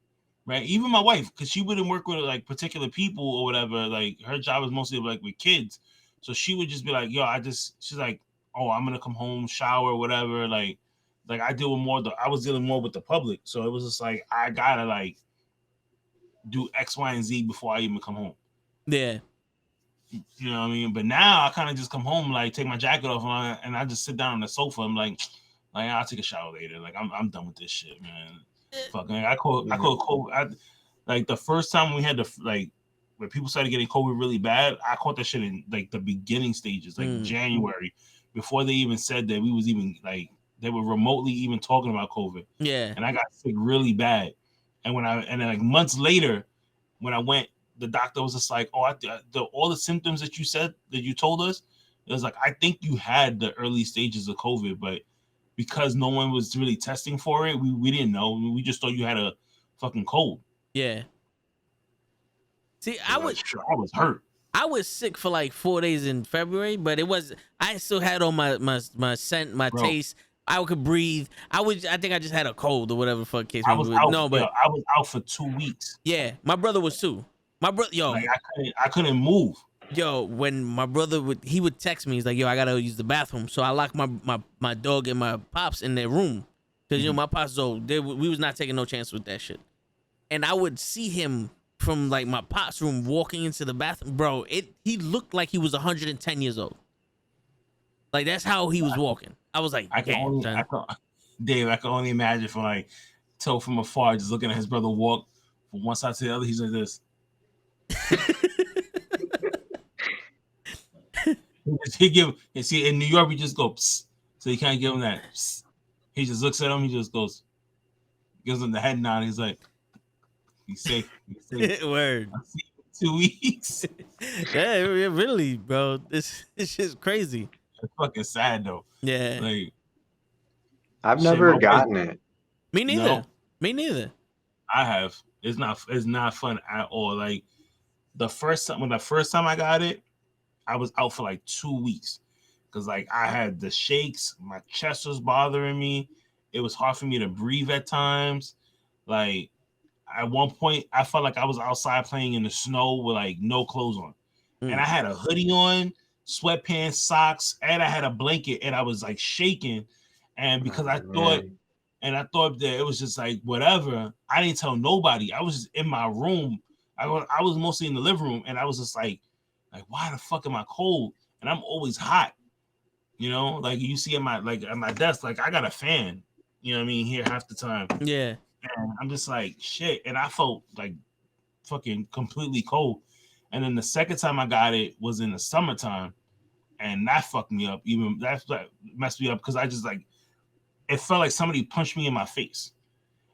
right? Even my wife, because she wouldn't work with like particular people or whatever. Like her job is mostly like with kids, so she would just be like, yo, she's like, oh, I'm gonna come home, shower, whatever. Like I was dealing more with the public, so it was just like I gotta like do X, Y, and Z before I even come home. Yeah. You know what I mean? But now I kind of just come home, like take my jacket off, and I just sit down on the sofa. I'm like I'll take a shower later. Like I'm done with this shit, man. Fucking, I caught COVID. Like the first time we had when people started getting COVID really bad, I caught that shit in like the beginning stages, like January, before they even said that we was even like they were remotely even talking about COVID. Yeah. And I got sick really bad. And then like months later, when I went, the doctor was just like, "Oh, all the symptoms that you said that you told us, it was like I think you had the early stages of COVID, but because no one was really testing for it, we didn't know. We just thought you had a fucking cold." Yeah. See, I was hurt. I was sick for like 4 days in February, but I still had on my scent, my taste. I could breathe. I think I just had a cold or whatever the fuck case. I was out for 2 weeks. Yeah, my brother was too. My brother, yo, like I couldn't move. Yo, when my brother would text me, he's like, yo, I gotta use the bathroom. So I locked my dog and my pops in their room, because you know my pops, we was not taking no chance with that shit. And I would see him from like my pops' room walking into the bathroom, bro. He looked like he was 110 years old. Like that's how he was walking. I was like, Dave, I can only imagine from afar, just looking at his brother walk from one side to the other. He's like this. He give. You see, in New York, we just go. Psst. So you can't give him that. Psst. He just looks at him. He just goes, gives him the head nod. He's like, he's safe. He's safe. Word. I'll see you in 2 weeks. Yeah, really, bro. This shit's crazy. It's fucking sad though. Yeah. Like, I've shit, never my gotten wife- it. Me neither. No. Me neither. I have. It's not fun at all. Like the first time I got it, I was out for like 2 weeks because like I had the shakes, my chest was bothering me. It was hard for me to breathe at times. Like at one point, I felt like I was outside playing in the snow with like no clothes on, and I had a hoodie on, sweatpants, socks, and I had a blanket, and I was like shaking, and because I thought. Man. And I thought that it was just like whatever. I didn't tell nobody. I was just in my room. I was mostly in the living room, and I was just like why the fuck am I cold? And I'm always hot, you know. Like you see at my desk, like I got a fan, you know what I mean, here half the time. Yeah. And I'm just like shit, and I felt like fucking completely cold. And then the second time I got it was in the summertime, and that fucked me up. Even that messed me up because I just like. It felt like somebody punched me in my face.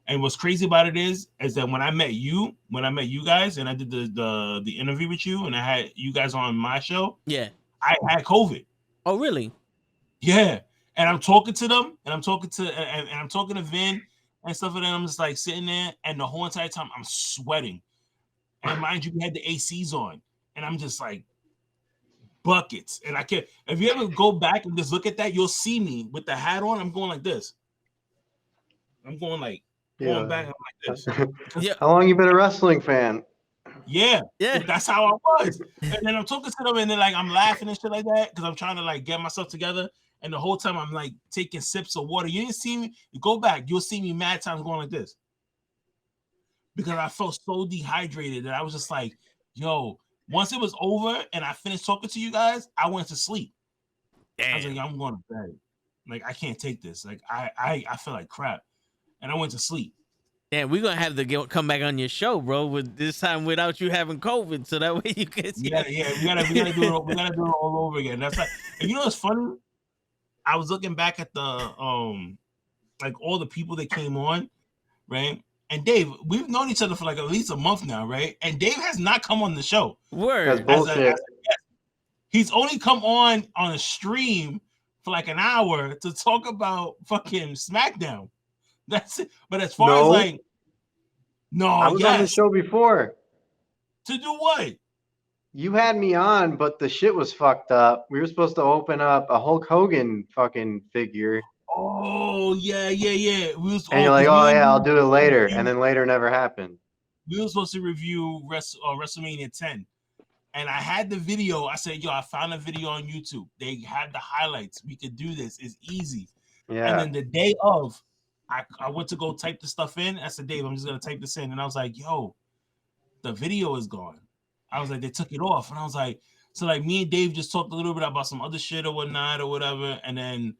And what's crazy about it is that when I met you guys, and I did the interview with you, and I had you guys on my show, Yeah. I had COVID. Oh, really? Yeah. And I'm talking to them, and I'm talking to Vin and stuff, and then I'm just like sitting there, and the whole entire time I'm sweating. And mind you, we had the ACs on, and I'm just like buckets. And I can't. If you ever go back and just look at that, you'll see me with the hat on. I'm going like this. I'm going like going back like this. Yeah. How long you been a wrestling fan? Yeah, Yeah. that's how I was. And then I'm talking to them, and then like I'm laughing and shit like that because I'm trying to like get myself together. And the whole time I'm like taking sips of water. You didn't see me. You go back, you'll see me mad times going like this because I felt so dehydrated that I was just like, yo. Once it was over and I finished talking to you guys, I went to sleep. Damn. I was like, I'm going to bed. Like I can't take this. Like I feel like crap, and I went to sleep. Damn, we're gonna have to come back on your show, bro. With this time without you having COVID, so that way you can. Yeah. We gotta do it. We gotta do it all over again. That's like, and you know what's funny? I was looking back at the like all the people that came on, right? And Dave, we've known each other for like at least a month now, right? And Dave has not come on the show. Word. That's bullshit. He's only come on a stream for like an hour to talk about fucking SmackDown. That's it. But as far as like, no, I was on the show before. To do what? You had me on, but the shit was fucked up. We were supposed to open up a Hulk Hogan fucking figure. Oh yeah. And you're like, oh yeah, I'll do it later, and then later never happened. We were supposed to review WrestleMania 10, and I had the video. I said, yo, I found a video on YouTube. They had the highlights. We could do this. It's easy. Yeah. And then the day of, I went to go type the stuff in. I said, Dave, I'm just gonna type this in, and I was like, yo, the video is gone. I was like, they took it off, and I was like, so like me and Dave just talked a little bit about some other shit or whatnot or whatever, and then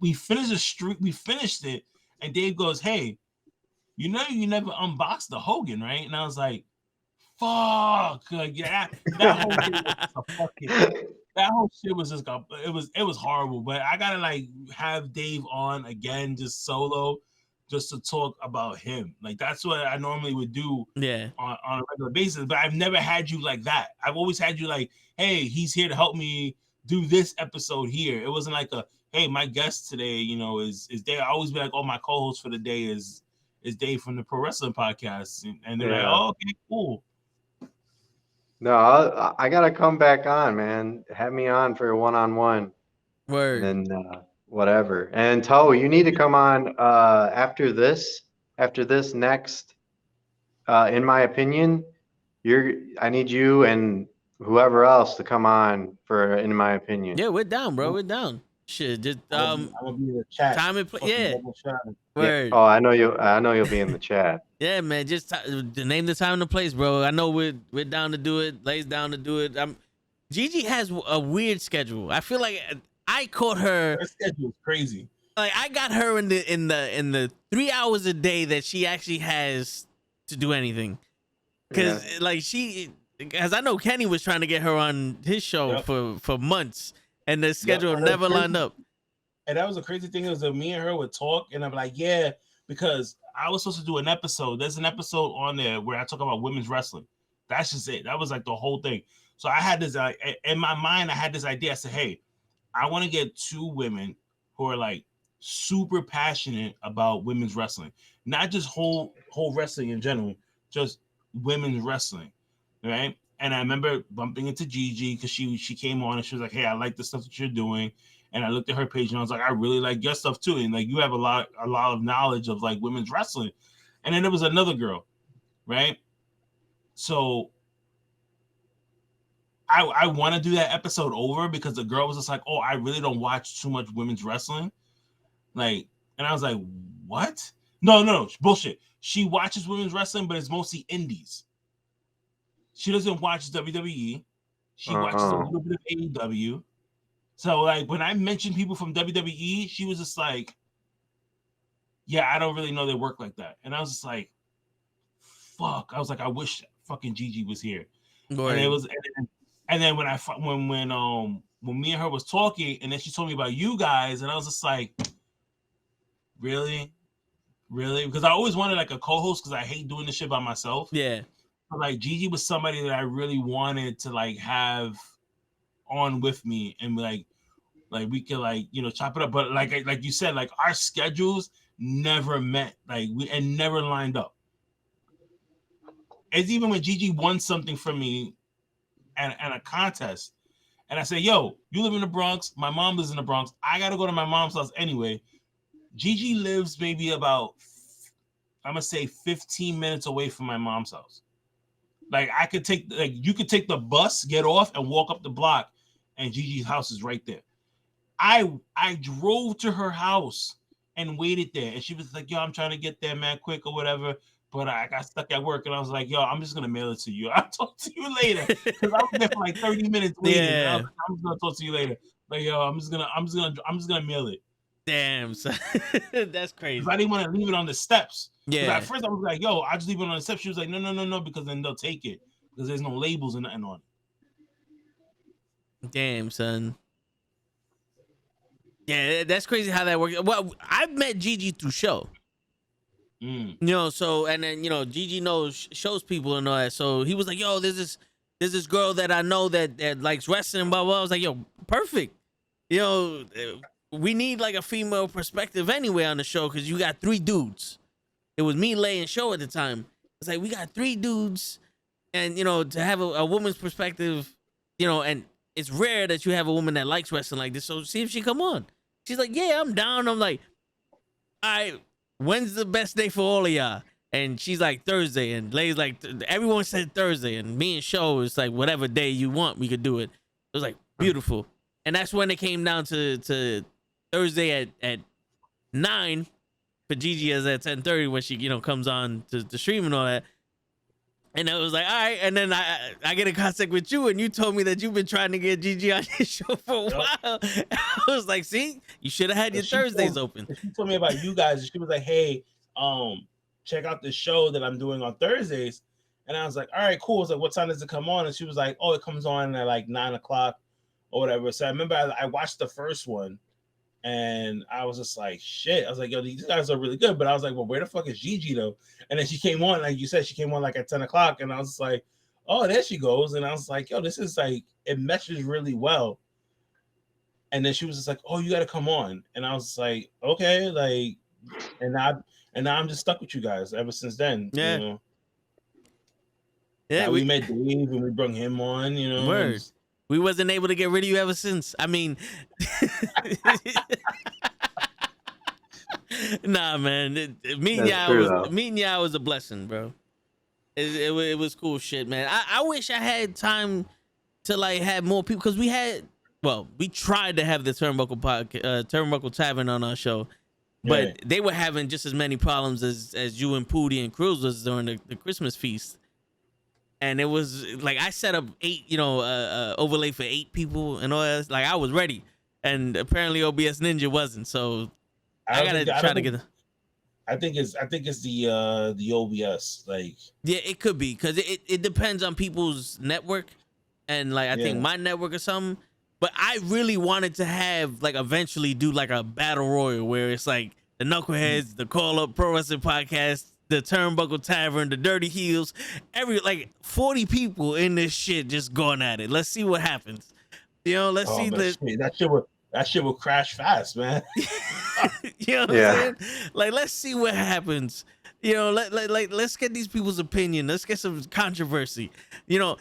we finished the street. We finished it, and Dave goes, "Hey, you know you never unboxed the Hogan, right?" And I was like, "Fuck, yeah." That whole shit was just it was horrible. But I gotta like have Dave on again, just solo, just to talk about him. Like that's what I normally would do. Yeah. On a regular basis. But I've never had you like that. I've always had you like, "Hey, he's here to help me do this episode here." It wasn't like a, "Hey, my guest today, you know, is Dave." I always be like, "Oh, my co-host for the day is Dave from the Pro Wrestling Podcast," and they're like, "Oh, okay, cool." No, I gotta come back on, man. Have me on for a one-on-one. Word. And then whatever. And Toe, you need to come on after this next. In my opinion, I need you and whoever else to come on for in my opinion. Yeah, we're down, bro. We're down. Shit, just I'm gonna be in the chat. time and play. Yeah. Yeah. Oh, I know you'll be in the chat. Yeah, man. Just name the time and the place, bro. I know we're down to do it. Lay's down to do it. Gigi has a weird schedule. I feel like I caught her. Her schedule is crazy. Like I got her in the 3 hours a day that she actually has to do anything. Cause like As I know Kenny was trying to get her on his show for months, and the schedule never lined up. And that was the crazy thing, is that me and her would talk, and I'm like, yeah, because I was supposed to do an episode. There's an episode on there where I talk about women's wrestling. That's just it. That was like the whole thing. So I had this in my mind. I had this idea. I said, hey, I want to get 2 women who are like super passionate about women's wrestling, not just whole wrestling in general, just women's wrestling, right? And I remember bumping into Gigi because she came on and she was like, hey, I like the stuff that you're doing. And I looked at her page and I was like, I really like your stuff too. And like, you have a lot of knowledge of like women's wrestling. And then there was another girl, right? So I want to do that episode over because the girl was just like, oh, I really don't watch too much women's wrestling. Like, and I was like, what? No, bullshit. She watches women's wrestling, but it's mostly indies. She doesn't watch WWE. She watches a little bit of AEW. So, like, when I mentioned people from WWE, she was just like, yeah, I don't really know they work like that. And I was just like, fuck. I was like, I wish fucking Gigi was here. Right. And it was, and then when me and her was talking, and then she told me about you guys, and I was just like, really? Because I always wanted like a co-host because I hate doing this shit by myself. Yeah. But like Gigi was somebody that I really wanted to like have on with me, and like we could like, you know, chop it up. But like you said, like our schedules never met, like and never lined up. It's even when Gigi won something from me and a contest, and I said, yo, you live in the Bronx, my mom lives in the Bronx, I gotta go to my mom's house anyway. Gigi lives maybe about, I'm gonna say 15 minutes away from my mom's house. Like I could take, like you could take the bus, get off, and walk up the block, and Gigi's house is right there. I drove to her house and waited there, and she was like, yo, I'm trying to get there, man, quick or whatever. But I got stuck at work, and I was like, yo, I'm just gonna mail it to you. I'll talk to you later. Because I was there for like 30 minutes waiting. Yeah. I'm just gonna talk to you later. Like, yo, I'm just gonna mail it. Damn, son. That's crazy. I didn't want to leave it on the steps. Yeah. At first I was like, yo, I'll just leave it on the steps. She was like, no, because then they'll take it. Because there's no labels and nothing on it. Damn, son. Yeah, that's crazy how that works. Well, I met Gigi through show. You know, so, and then, you know, Gigi shows people and all that. So he was like, yo, there's this girl that I know that likes wrestling and blah, blah. I was like, yo, perfect. You know, we need like a female perspective anyway on the show because you got 3 dudes. It was me, Lay, and Show at the time. It's like, we got 3 dudes, and, you know, to have a woman's perspective, you know, and it's rare that you have a woman that likes wrestling like this. So see if she come on. She's like, yeah, I'm down. I'm like, all right, when's the best day for all of y'all? And she's like, Thursday. And Lay's like, everyone said Thursday. And me and Show is like, whatever day you want, we could do it. It was like, beautiful. And that's when it came down to Thursday at 9 for Gigi as at 10:30 when she, you know, comes on to stream and all that. And I was like, all right. And then I get in contact with you, and you told me that you've been trying to get Gigi on your show for a while. I was like, see, you should have had your Thursdays open. She told me about you guys. She was like, hey, check out the show that I'm doing on Thursdays. And I was like, all right, cool. I was like, what time does it come on? And she was like, oh, it comes on at like 9 o'clock or whatever. So I remember I watched the first one, and I was just like, shit. I was like, yo, these guys are really good. But I was like, well, where the fuck is Gigi though? And then she came on, like you said, she came on like at 10 o'clock. And I was like, oh, there she goes. And I was like, yo, this is like, it meshes really well. And then she was just like, oh, you got to come on. And I was like, okay, like, and now I'm just stuck with you guys ever since then. Yeah. You know? Yeah. We met Dave and we brought him on, you know. Word. We wasn't able to get rid of you ever since. I mean, nah, man. Meeting y'all was a blessing, bro. It was cool shit, man. I wish I had time to like have more people, because we tried to have the Turnbuckle Tavern on our show, but they were having just as many problems as you and Pootie and Cruz was during the Christmas feast. And it was like, I set up 8, you know, overlay for 8 people and all that. Like, I was ready, and apparently OBS Ninja wasn't. So I gotta try to get. I think it's the OBS. Like, Yeah, it could be because it depends on people's network, and like I think yeah. my network or something. But I really wanted to have like eventually do like a battle royal where it's like the Knuckleheads, the Call Up Pro Wrestling Podcast, the Turnbuckle Tavern, the Dirty Heels, every like 40 people in this shit just going at it. Let's see what happens. You know, let's see But the shit, that shit will crash fast, man. you know what Yeah. I'm saying? Like, let's see what happens. You know, let's get these people's opinion. Let's get some controversy. You know,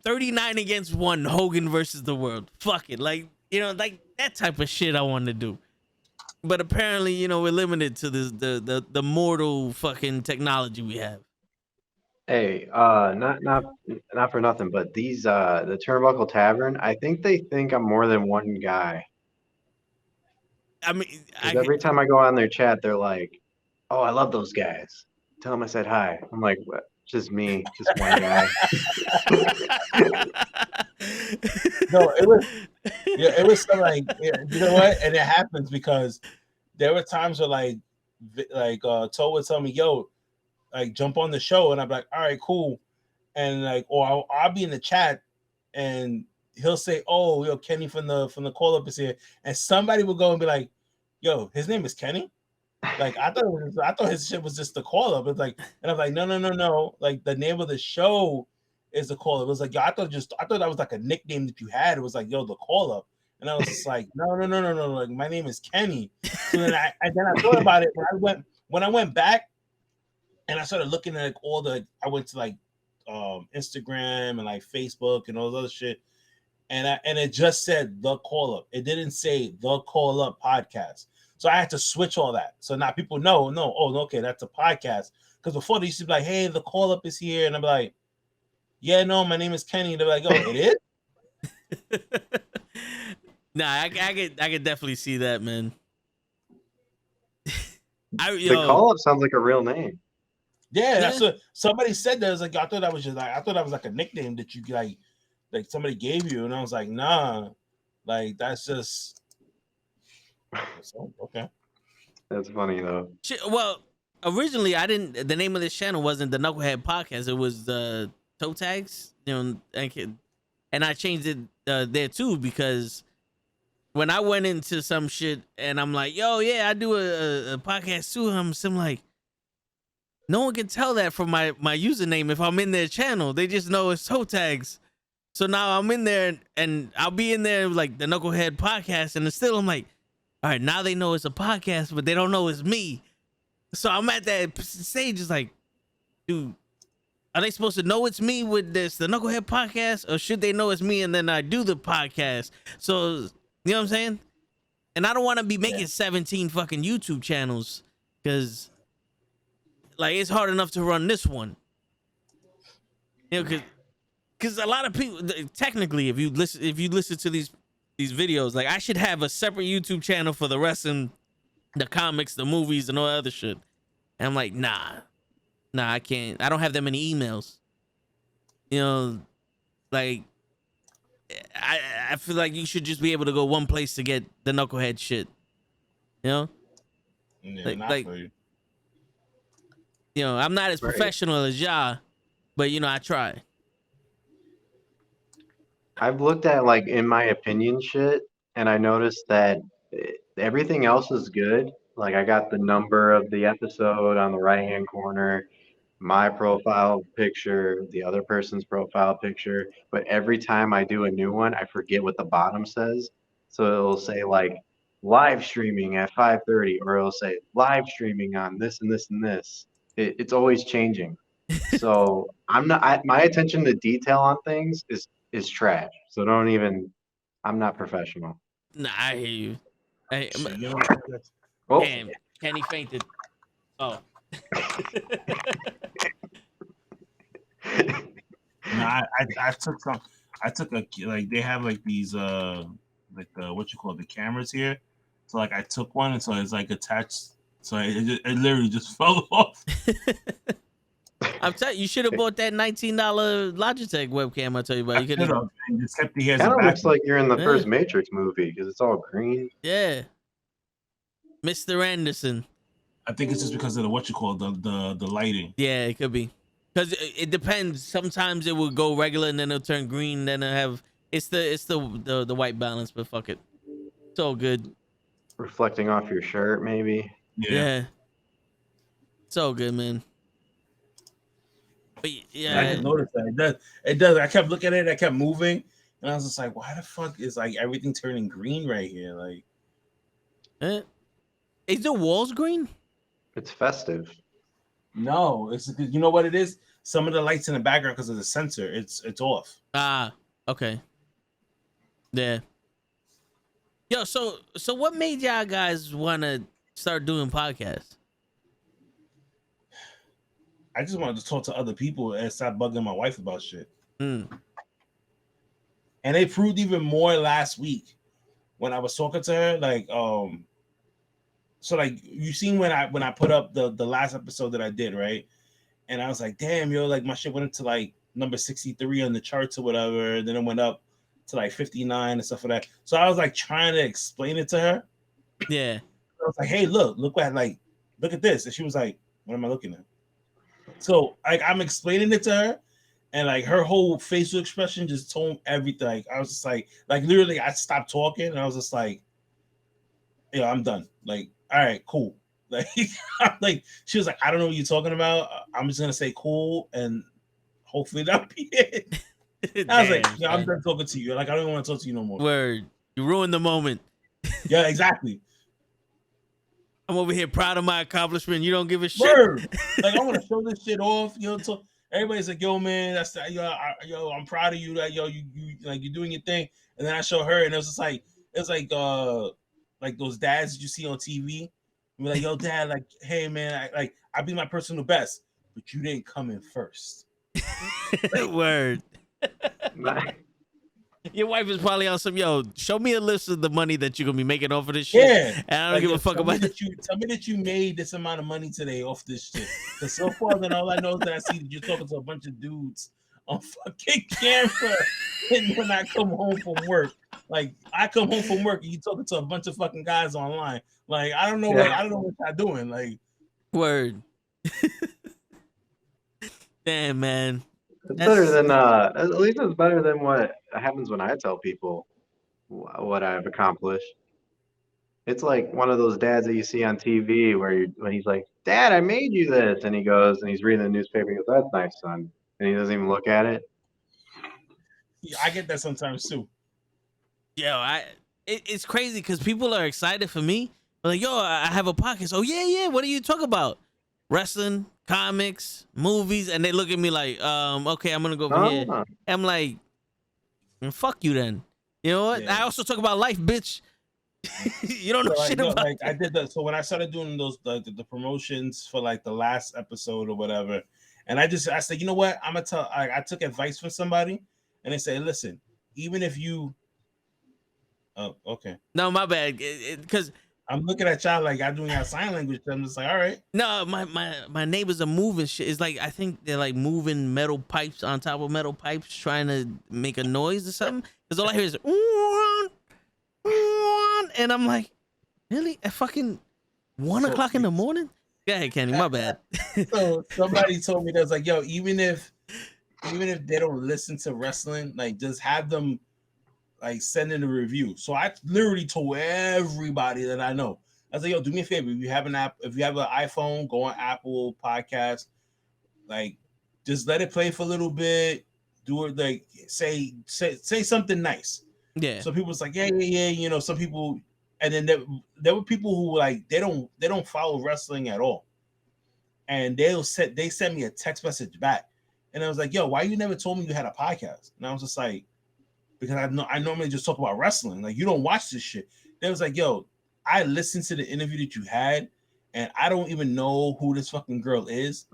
39 against 1, Hogan versus the world. Fuck it. Like, you know, like that type of shit I want to do. But apparently, you know, we're limited to this the mortal fucking technology we have. Hey, not for nothing, but these the Turnbuckle Tavern, I think they think I'm more than one guy. I mean, Because every time I go on their chat, they're like, "Oh, I love those guys. Tell them I said hi." I'm like, "What? Just me, just one guy." No, it was it was something like, you know what? And it happens because there were times where Toe would tell me, "Yo, like jump on the show," and I'm like, "All right, cool," and like, or I'll be in the chat and he'll say, "Oh, yo, Kenny from the call up is here," and somebody will go and be like, "Yo, his name is Kenny." Like I thought his shit was just the call up. It's like, and I'm like, no. Like the name of the show is the call up. It was like, yo, I thought that was like a nickname that you had. It was like, yo, the call up. And I was just like, no. Like my name is Kenny. So then I thought about it when I went back and I started looking at like I went to like Instagram and like Facebook and all this other shit. And it just said the call up. It didn't say the call up podcast. So I had to switch all that. So now people know, okay, that's a podcast. Because before they used to be like, hey, the call up is here. And I'm like, yeah, no, my name is Kenny. And they're like, oh, it is? Nah, I could definitely see that, man. The call up sounds like a real name. Yeah, that's what somebody said. That was like, I thought that was like a nickname that you like somebody gave you, and I was like, nah, like that's just okay. That's funny though. Well, originally the name of this channel wasn't the Knucklehead Podcast. It was Toe Tags, you know, and I changed it there too because when I went into some shit and I'm like, yo, yeah, I do a podcast too. I'm like, no one can tell that from my username if I'm in their channel. They just know it's Toe Tags. So now I'm in there and I'll be in there like the Knucklehead Podcast, and still I'm like, all right, now they know it's a podcast, but they don't know it's me. So I'm at that stage, it's like, dude, are they supposed to know it's me with the Knucklehead Podcast, or should they know it's me and then I do the podcast? So, you know what I'm saying? And I don't want to be making 17 fucking YouTube channels because, like, it's hard enough to run this one. You know, because a lot of people, technically, if you listen to these videos, like I should have a separate YouTube channel for the wrestling, the comics, the movies, and all that other shit. And I'm like, nah, I can't. I don't have that many emails. You know, like I feel like you should just be able to go one place to get the Knucklehead shit. You know, Yeah, you know, I'm not as professional as y'all, but you know, I try. I've looked at like in my opinion shit, and I noticed that everything else is good. Like I got the number of the episode on the right hand corner, my profile picture, the other person's profile picture. But every time I do a new one, I forget what the bottom says. So it'll say like live streaming at 5:30, or it'll say live streaming on this and this and this. It's always changing. So my attention to detail on things is trash. So don't even. I'm not professional. Nah, I hear you. Oh, damn, Kenny fainted. Oh. No, I took some. I took like they have like these like what you call the cameras here. So like I took one, and so it's like attached. So it literally just fell off. I'm telling you, should have bought that $19 Logitech webcam. I tell you about. You could have just kept the hairs. Kind of looks like you're in the first Matrix movie because it's all green. Yeah, Mr. Anderson. I think it's just because of the lighting. Yeah, it could be. Because it depends. Sometimes it will go regular and then it'll turn green. Then it'll have the white balance. But fuck it, it's all good. Reflecting off your shirt, maybe. Yeah, it's all good, man. But And I just noticed that it does. It does. I kept looking at it. I kept moving, and I was just like, "Why the fuck is like everything turning green right here?" Like, is the walls green? It's festive. no, it's you know what it is. Some of the lights in the background because of the sensor, it's off. Ah, okay. Yeah. Yo, so what made y'all guys want to start doing podcasts? I just wanted to talk to other people and stop bugging my wife about shit. Mm. And they proved even more last week when I was talking to her. Like, so like you seen when I put up the last episode that I did, right? And I was like, damn, yo, like my shit went into like number 63 on the charts or whatever. Then it went up to like 59 and stuff like that. So I was like trying to explain it to her. Yeah. I was like, hey, look at this. And she was like, what am I looking at? So like I'm explaining it to her, and like her whole facial expression just told everything. Like, I was just like literally I stopped talking and I was just like, yeah, I'm done. Like, all right, cool. Like, like she was like, I don't know what you're talking about. I'm just gonna say cool and hopefully that'll be it. I was like, yeah, I'm done talking to you. Like, I don't even want to talk to you no more. Word. You ruined the moment. Yeah, exactly. I'm over here proud of my accomplishment. You don't give a shit. Word. Like, I want to show this shit off. You know, everybody's like, yo, man, that's yo, I'm proud of you. That yo, you like you're doing your thing. And then I show her, and it was just like like those dads that you see on TV. Be like, yo, dad, like, hey, man, I be my personal best, but you didn't come in first. Word. Your wife is probably on some, yo, show me a list of the money that you're gonna be making off of this shit. Yeah. And I don't give a fuck about it. Tell me that you made this amount of money today off this shit. Because so far, then all I know is that I see that you're talking to a bunch of dudes on fucking camera. And when I come home from work, like I come home from work and you talking to a bunch of fucking guys online. Like, I don't know what y'all doing. Like, word. Damn, man. It's better than at least it's better than what happens when I tell people what I've accomplished. It's like one of those dads that you see on TV when he's like, "Dad, I made you this," and he goes and he's reading the newspaper. He goes, "That's nice, son," and he doesn't even look at it. yeah, I get that sometimes too. Yo, it's crazy because people are excited for me. They're like, yo, I have a podcast. Oh yeah. What do you talk about? Wrestling, comics, movies, and they look at me like, okay, I'm gonna go over here. I'm like, fuck you then. You know what? Yeah. I also talk about life, bitch. You don't know shit about like I did that. So when I started doing those the promotions for like the last episode or whatever, and I said, you know what? I'm gonna tell. I took advice from somebody, and they said, listen, even if you, oh, okay, no, my bad, because. I'm looking at y'all like I'm doing our sign language. I'm just like, all right. No, my neighbors are moving shit. It's like I think they're like moving metal pipes on top of metal pipes, trying to make a noise or something. Because all I hear is, and I'm like, really? At fucking 1 o'clock in the morning? Go ahead, Kenny. My bad. So somebody told me that was like, yo, even if they don't listen to wrestling, like just have them. Like sending a review. So I literally told everybody that I know. I was like, yo, do me a favor. If you have an iPhone, go on Apple Podcast. Like, just let it play for a little bit. Do it like say something nice. Yeah. So people was like, yeah. You know, some people, and then there were people who like they don't follow wrestling at all. And they sent me a text message back. And I was like, yo, why you never told me you had a podcast? And I was just like, because I normally just talk about wrestling. Like, you don't watch this shit. They was like, yo, I listened to the interview that you had, and I don't even know who this fucking girl is.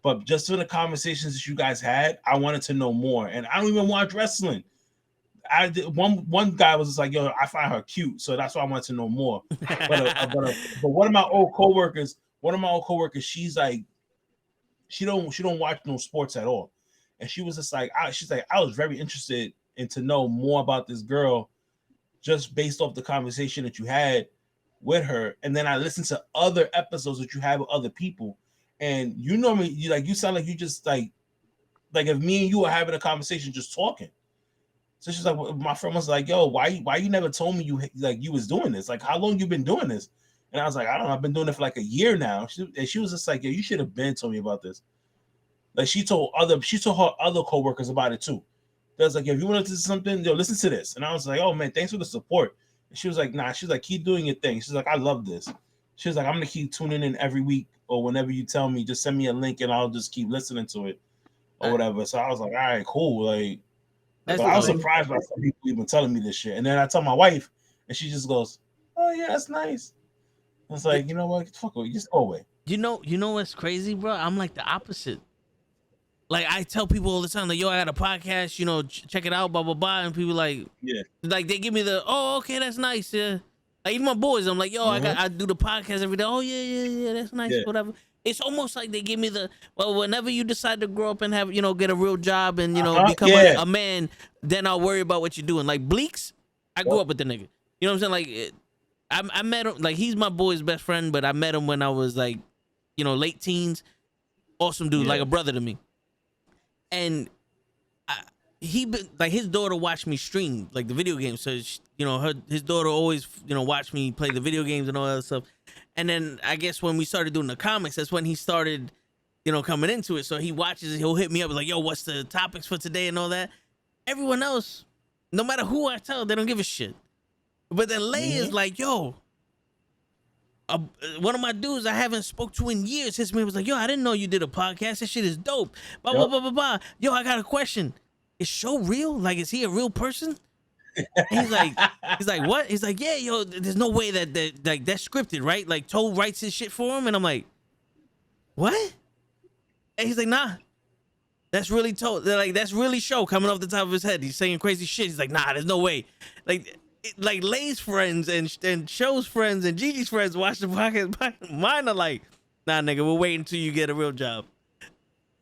But just for the conversations that you guys had, I wanted to know more. And I don't even watch wrestling. One guy was just like, yo, I find her cute. So that's why I wanted to know more. But one of my old coworkers, she's like, she don't watch no sports at all. And she was just like, she's like, I was very interested and to know more about this girl just based off the conversation that you had. with her, and then I listen to other episodes that you have with other people, and you normally you sound like you just like if me and you are having a conversation just talking. So she's like, my friend was like, yo, why you never told me you was doing this? Like, how long you been doing this? And I was like, I don't know, I've been doing it for like a year now. She was just like, yeah, you should have been told me about this. Like she told her other coworkers about it too. They was like, if you want to listen to something, yo, listen to this. And I was like, oh man, thanks for the support. And she was like, nah, she's like, keep doing your thing. She's like, I love this. She was like, I'm gonna keep tuning in every week, or whenever you tell me, just send me a link and I'll just keep listening to it or whatever. So I was like, all right, cool. Like, but I was surprised by some people even telling me this shit. And then I tell my wife, and she just goes, oh yeah, that's nice. It's like, you know what? Fuck it, just go away. You know what's crazy, bro? I'm like the opposite. Like I tell people all the time, like, yo, I got a podcast, you know, check it out, blah blah blah, and people like they give me the, oh, okay, that's nice, yeah. Like even my boys, I'm like, yo, I do the podcast every day. Oh yeah, that's nice, whatever. It's almost like they give me the, well, whenever you decide to grow up and have, you know, get a real job and, you know, become a man, then I'll worry about what you're doing. Like Bleaks, I grew up with the nigga. You know what I'm saying? Like I met him, like he's my boy's best friend, but I met him when I was like, you know, late teens. Awesome dude, like a brother to me. And his daughter watched me stream like the video games. So you know, his daughter always, you know, watched me play the video games and all that stuff. And then I guess when we started doing the comics, that's when he started, you know, coming into it. So he watches it, he'll hit me up like, yo, what's the topics for today and all that. Everyone else, no matter who I tell, they don't give a shit. But then Lay is like, yo, one of my dudes I haven't spoke to in years hits me, was like, yo, I didn't know you did a podcast. That shit is dope. Blah, blah, blah, blah, blah. Yo, I got a question. Is Show real? Like, is he a real person? And he's like, what? He's like, yeah, yo, there's no way that that's scripted, right? Like, Toe writes his shit for him. And I'm like, what? And he's like, nah, that's really Toe. Like, that's really Show coming off the top of his head. He's saying crazy shit. He's like, nah, there's no way. Like Lay's friends and Show's friends and Gigi's friends watch the podcast. Mine are like, nah, nigga, we're waiting until you get a real job.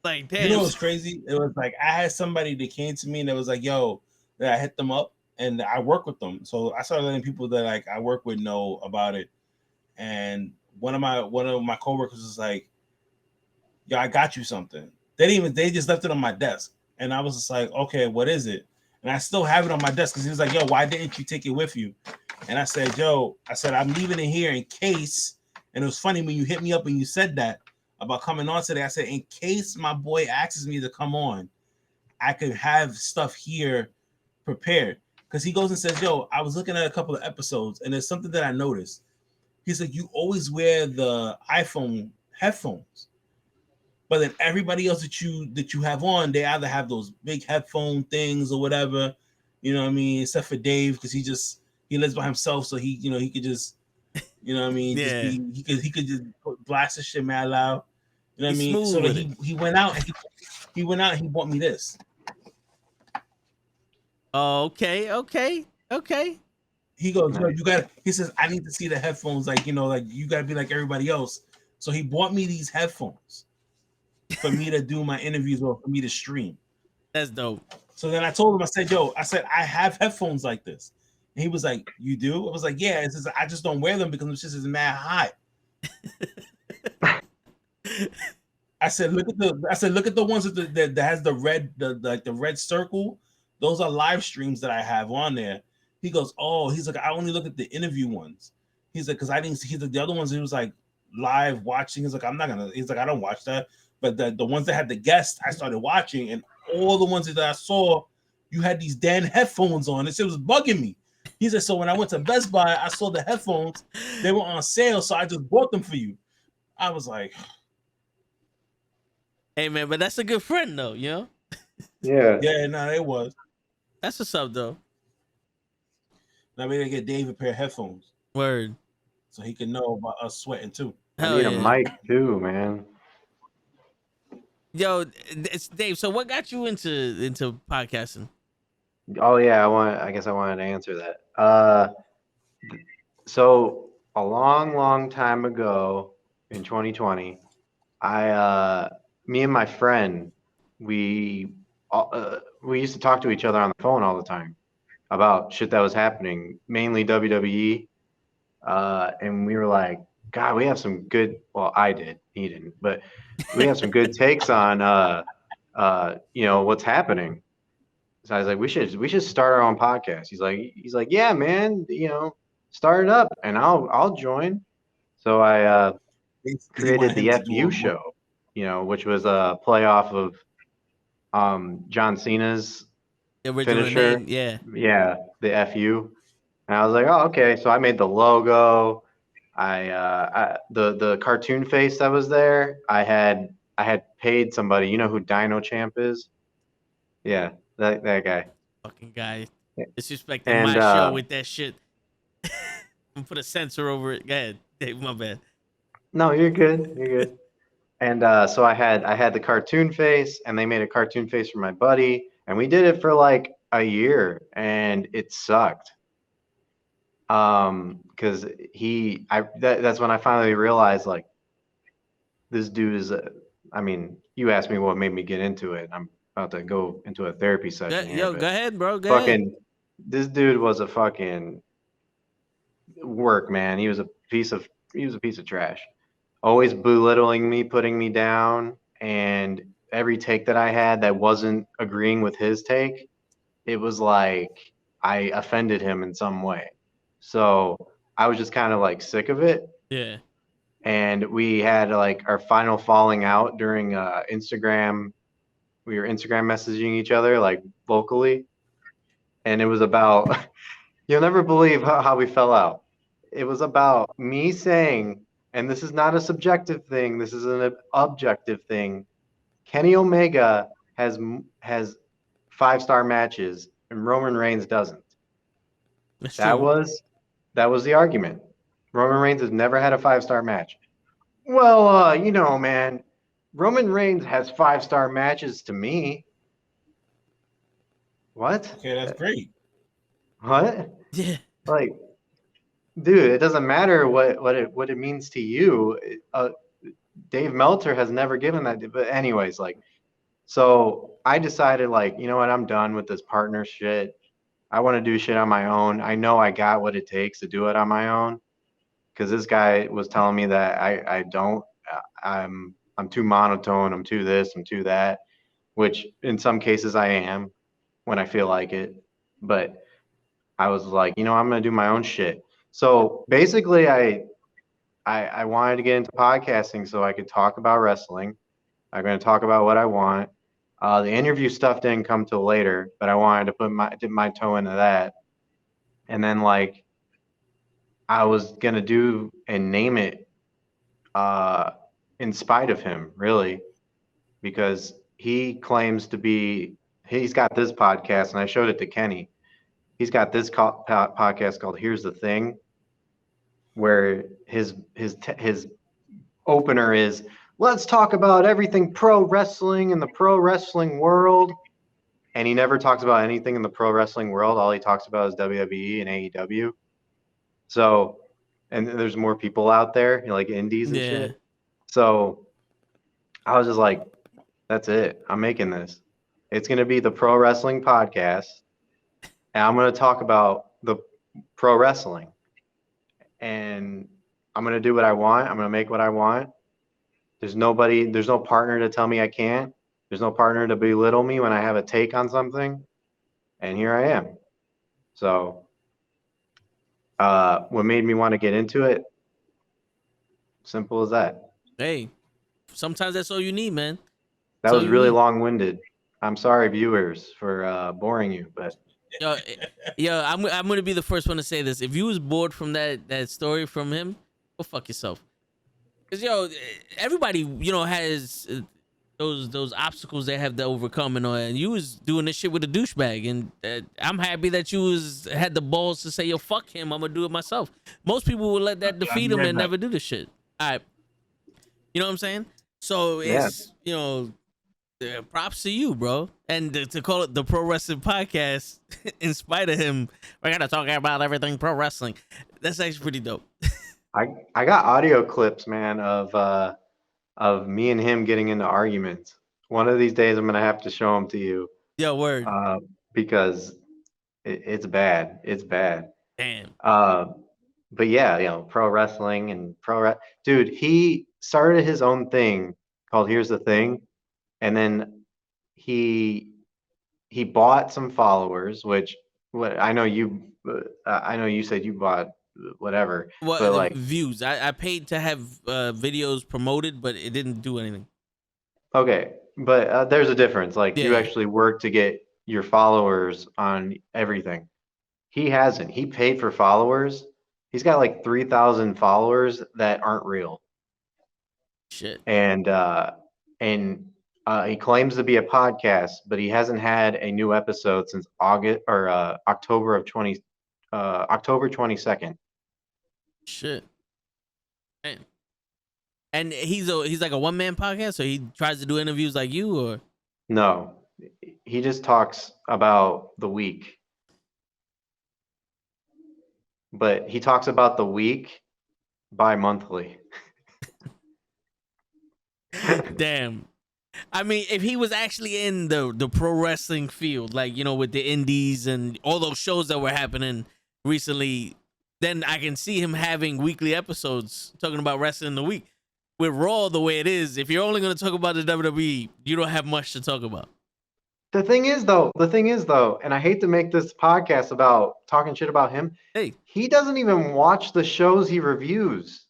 Like, damn. You know what's crazy? It was like I had somebody that came to me and it was like, yo, that I hit them up and I work with them. So I started letting people that like I work with know about it. And one of my coworkers was like, yo, I got you something. They just left it on my desk. And I was just like, okay, what is it? And I still have it on my desk because he was like, yo, why didn't you take it with you? And I said, I'm leaving it here in case. And it was funny when you hit me up and you said that about coming on today. I said, in case my boy asks me to come on, I could have stuff here prepared. Because he goes and says, yo, I was looking at a couple of episodes and there's something that I noticed. He's like, you always wear the iPhone headphones. But then everybody else that you have on, they either have those big headphone things or whatever, you know what I mean? Except for Dave, because he lives by himself, so he could just, you know what I mean? Yeah. He could just blast his shit mad loud. You know what I mean? So he went out and he bought me this. Okay. He goes, he says, I need to see the headphones, like, you know, like you gotta be like everybody else. So he bought me these headphones for me to do my interviews or for me to stream. That's dope. So then I told him, I said, I have headphones like this. And he was like, you do? I was like, yeah. It says, I just don't wear them because it's just mad hot. I said, look at the ones that has the red, the red circle. Those are live streams that I have on there. He goes, oh, he's like, I only look at the interview ones. He's like, because I didn't see the other ones. He was like live watching. He's like, he's like, I don't watch that. But the ones that had the guests, I started watching, and all the ones that I saw, you had these damn headphones on. It was bugging me. He said, so when I went to Best Buy, I saw the headphones. They were on sale, so I just bought them for you. I was like, hey, man, but that's a good friend, though, you know? Yeah. Yeah, no, it was. That's what's up, though. Now we're going to get Dave a pair of headphones. Word. So he can know about us sweating, too. I need a mic, too, man. Yo, it's Dave. So what got you into podcasting? Oh yeah, I guess I wanted to answer that. So a long time ago in 2020, me and my friend, we used to talk to each other on the phone all the time about shit that was happening, mainly WWE. and we were like, God, we have some good. Well, I did. He didn't, but we have some good takes on what's happening. So I was like, we should start our own podcast. He's like, yeah, man, start it up, and I'll join. So I Basically, he created wanted him the to do FU show, which was a playoff of John Cena's The original finisher. name, yeah. Yeah, the FU. And I was like, oh, okay. So I made the logo. The cartoon face that was there. I had paid somebody. You know who Dino Champ is? Yeah, that guy. Fucking guy disrespecting And my show with that shit. I'm put a censor over it. Go ahead, Dave. My bad. no, you're good. You're good. And so I had the cartoon face, and they made a cartoon face for my buddy, and we did it for like a year, and it sucked. Because that's when I finally realized, like, this dude is I mean, you asked me what made me get into it. I'm about to go into a therapy session here, Yo, but go ahead, bro. Go ahead. fucking this dude was a fucking work, man. He was a piece of trash. Always belittling me, putting me down, and every take that I had that wasn't agreeing with his take, it was like I offended him in some way. So I was just kind of like sick of it. Yeah. And we had like our final falling out during Instagram. We were Instagram messaging each other like vocally, and it was about you'll never believe how we fell out. It was about me saying, and this is not a subjective thing, this is an objective thing. Kenny Omega has 5-star matches and Roman Reigns doesn't. That's That true. was the argument. Roman Reigns has never had a 5-star match. Well, man, Roman Reigns has 5-star matches to me. What? Okay, that's great. What? Yeah. Like, dude, it doesn't matter what it means to you. Dave Meltzer has never given that. But anyways, like, so I decided, like, you know what? I'm done with this partner shit. I want to do shit on my own. I know I got what it takes to do it on my own. Because this guy was telling me that I don't. I'm too monotone. I'm too this. I'm too that. Which in some cases I am when I feel like it. But I was like, I'm gonna do my own shit. So basically, I wanted to get into podcasting so I could talk about wrestling. I'm gonna talk about what I want. The interview stuff didn't come till later, but I wanted to dip my toe into that. And then, like, I was gonna do and name it uh, in spite of him, really, because he claims to be. He's got this podcast, and I showed it to Kenny. He's got this podcast called "Here's the Thing," where his opener is, "Let's talk about everything pro wrestling in the pro wrestling world," and he never talks about anything in the pro wrestling world. All he talks about is WWE and AEW. So, and there's more people out there, like indies and Yeah. shit. So I was just like, that's it. I'm making this. It's going to be the pro wrestling podcast. And I'm going to talk about the pro wrestling. And I'm going to do what I want. I'm going to make what I want. There's no partner to tell me I can't. There's no partner to belittle me when I have a take on something. And here I am. So what made me want to get into it? Simple as that. Hey, sometimes that's all you need, man. That That's all was you really need. long-winded. I'm sorry, viewers, for boring you, but Yo, yo, I'm gonna be the first one to say this. If you was bored from that story from him, go fuck yourself. Cause yo, everybody has those obstacles they have to overcome and you was doing this shit with a douchebag, and I'm happy that you had the balls to say, yo, fuck him, I'm gonna do it myself. Most people would let that I'll defeat be them right and back. never do the shit. All right, you know what I'm saying? So yeah. it's props to you, bro. And to call it the pro wrestling podcast, in spite of him, we're gonna talk about everything pro wrestling. That's actually pretty dope. I got audio clips, man, of me and him getting into arguments. One of these days, I'm gonna have to show them to you, Yo, word. because it's bad. It's bad. Damn. Uh, but yeah, pro wrestling and dude, he started his own thing called Here's the Thing, and then he he bought some followers, which what I know you said you bought whatever, Well, but the like views. I paid to have videos promoted, but it didn't do anything. okay, but there's a difference. Like you Yeah. actually work to get your followers on everything. He hasn't. He paid for followers. He's got like 3,000 followers that aren't real. Shit. And he claims to be a podcast, but he hasn't had a new episode since August or October 22nd. Shit. Man. And he's like a one man podcast, so he tries to do interviews like you, or No, he just talks about the week, but he talks about the week bi-monthly. damn. I mean, if he was actually in the pro wrestling field, like with the indies and all those shows that were happening recently, then I can see him having weekly episodes talking about wrestling in the week. With Raw the way it is, if you're only going to talk about the WWE, you don't have much to talk about. The thing is though, and I hate to make this podcast about talking shit about him, Hey, he doesn't even watch the shows he reviews.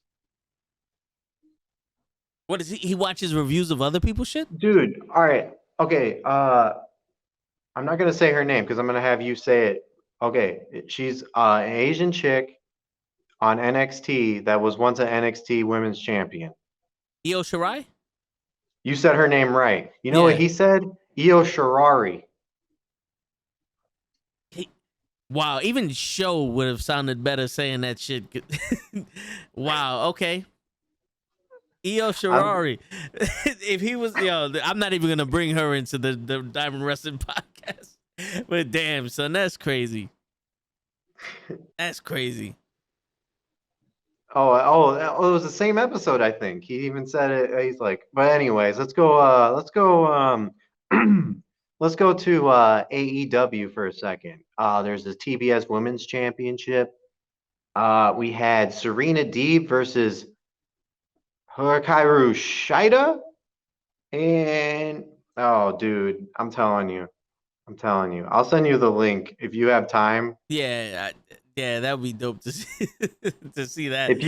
what is he? He watches reviews of other people's shit? Dude, all right. Okay, I'm not gonna say her name because I'm gonna have you say it. Okay, she's an Asian chick on NXT that was once an NXT Women's Champion. Io Shirai? You said her name right. You know what Yeah. he said? Io Shirai. Wow, even Show would have sounded better saying that shit. Wow, okay. Io Shirai. If he was, I'm not even gonna bring her into the Diamond Wrestling podcast. But damn, son, that's crazy. That's crazy. Oh, it was the same episode, I think. He even said it. He's like, but anyways, let's go let's go to AEW for a second. There's the TBS Women's Championship. We had Serena Deeb versus Hikaru Shida. And oh, dude, I'm telling you. I'll send you the link if you have time. Yeah, that would be dope to see, to see that. If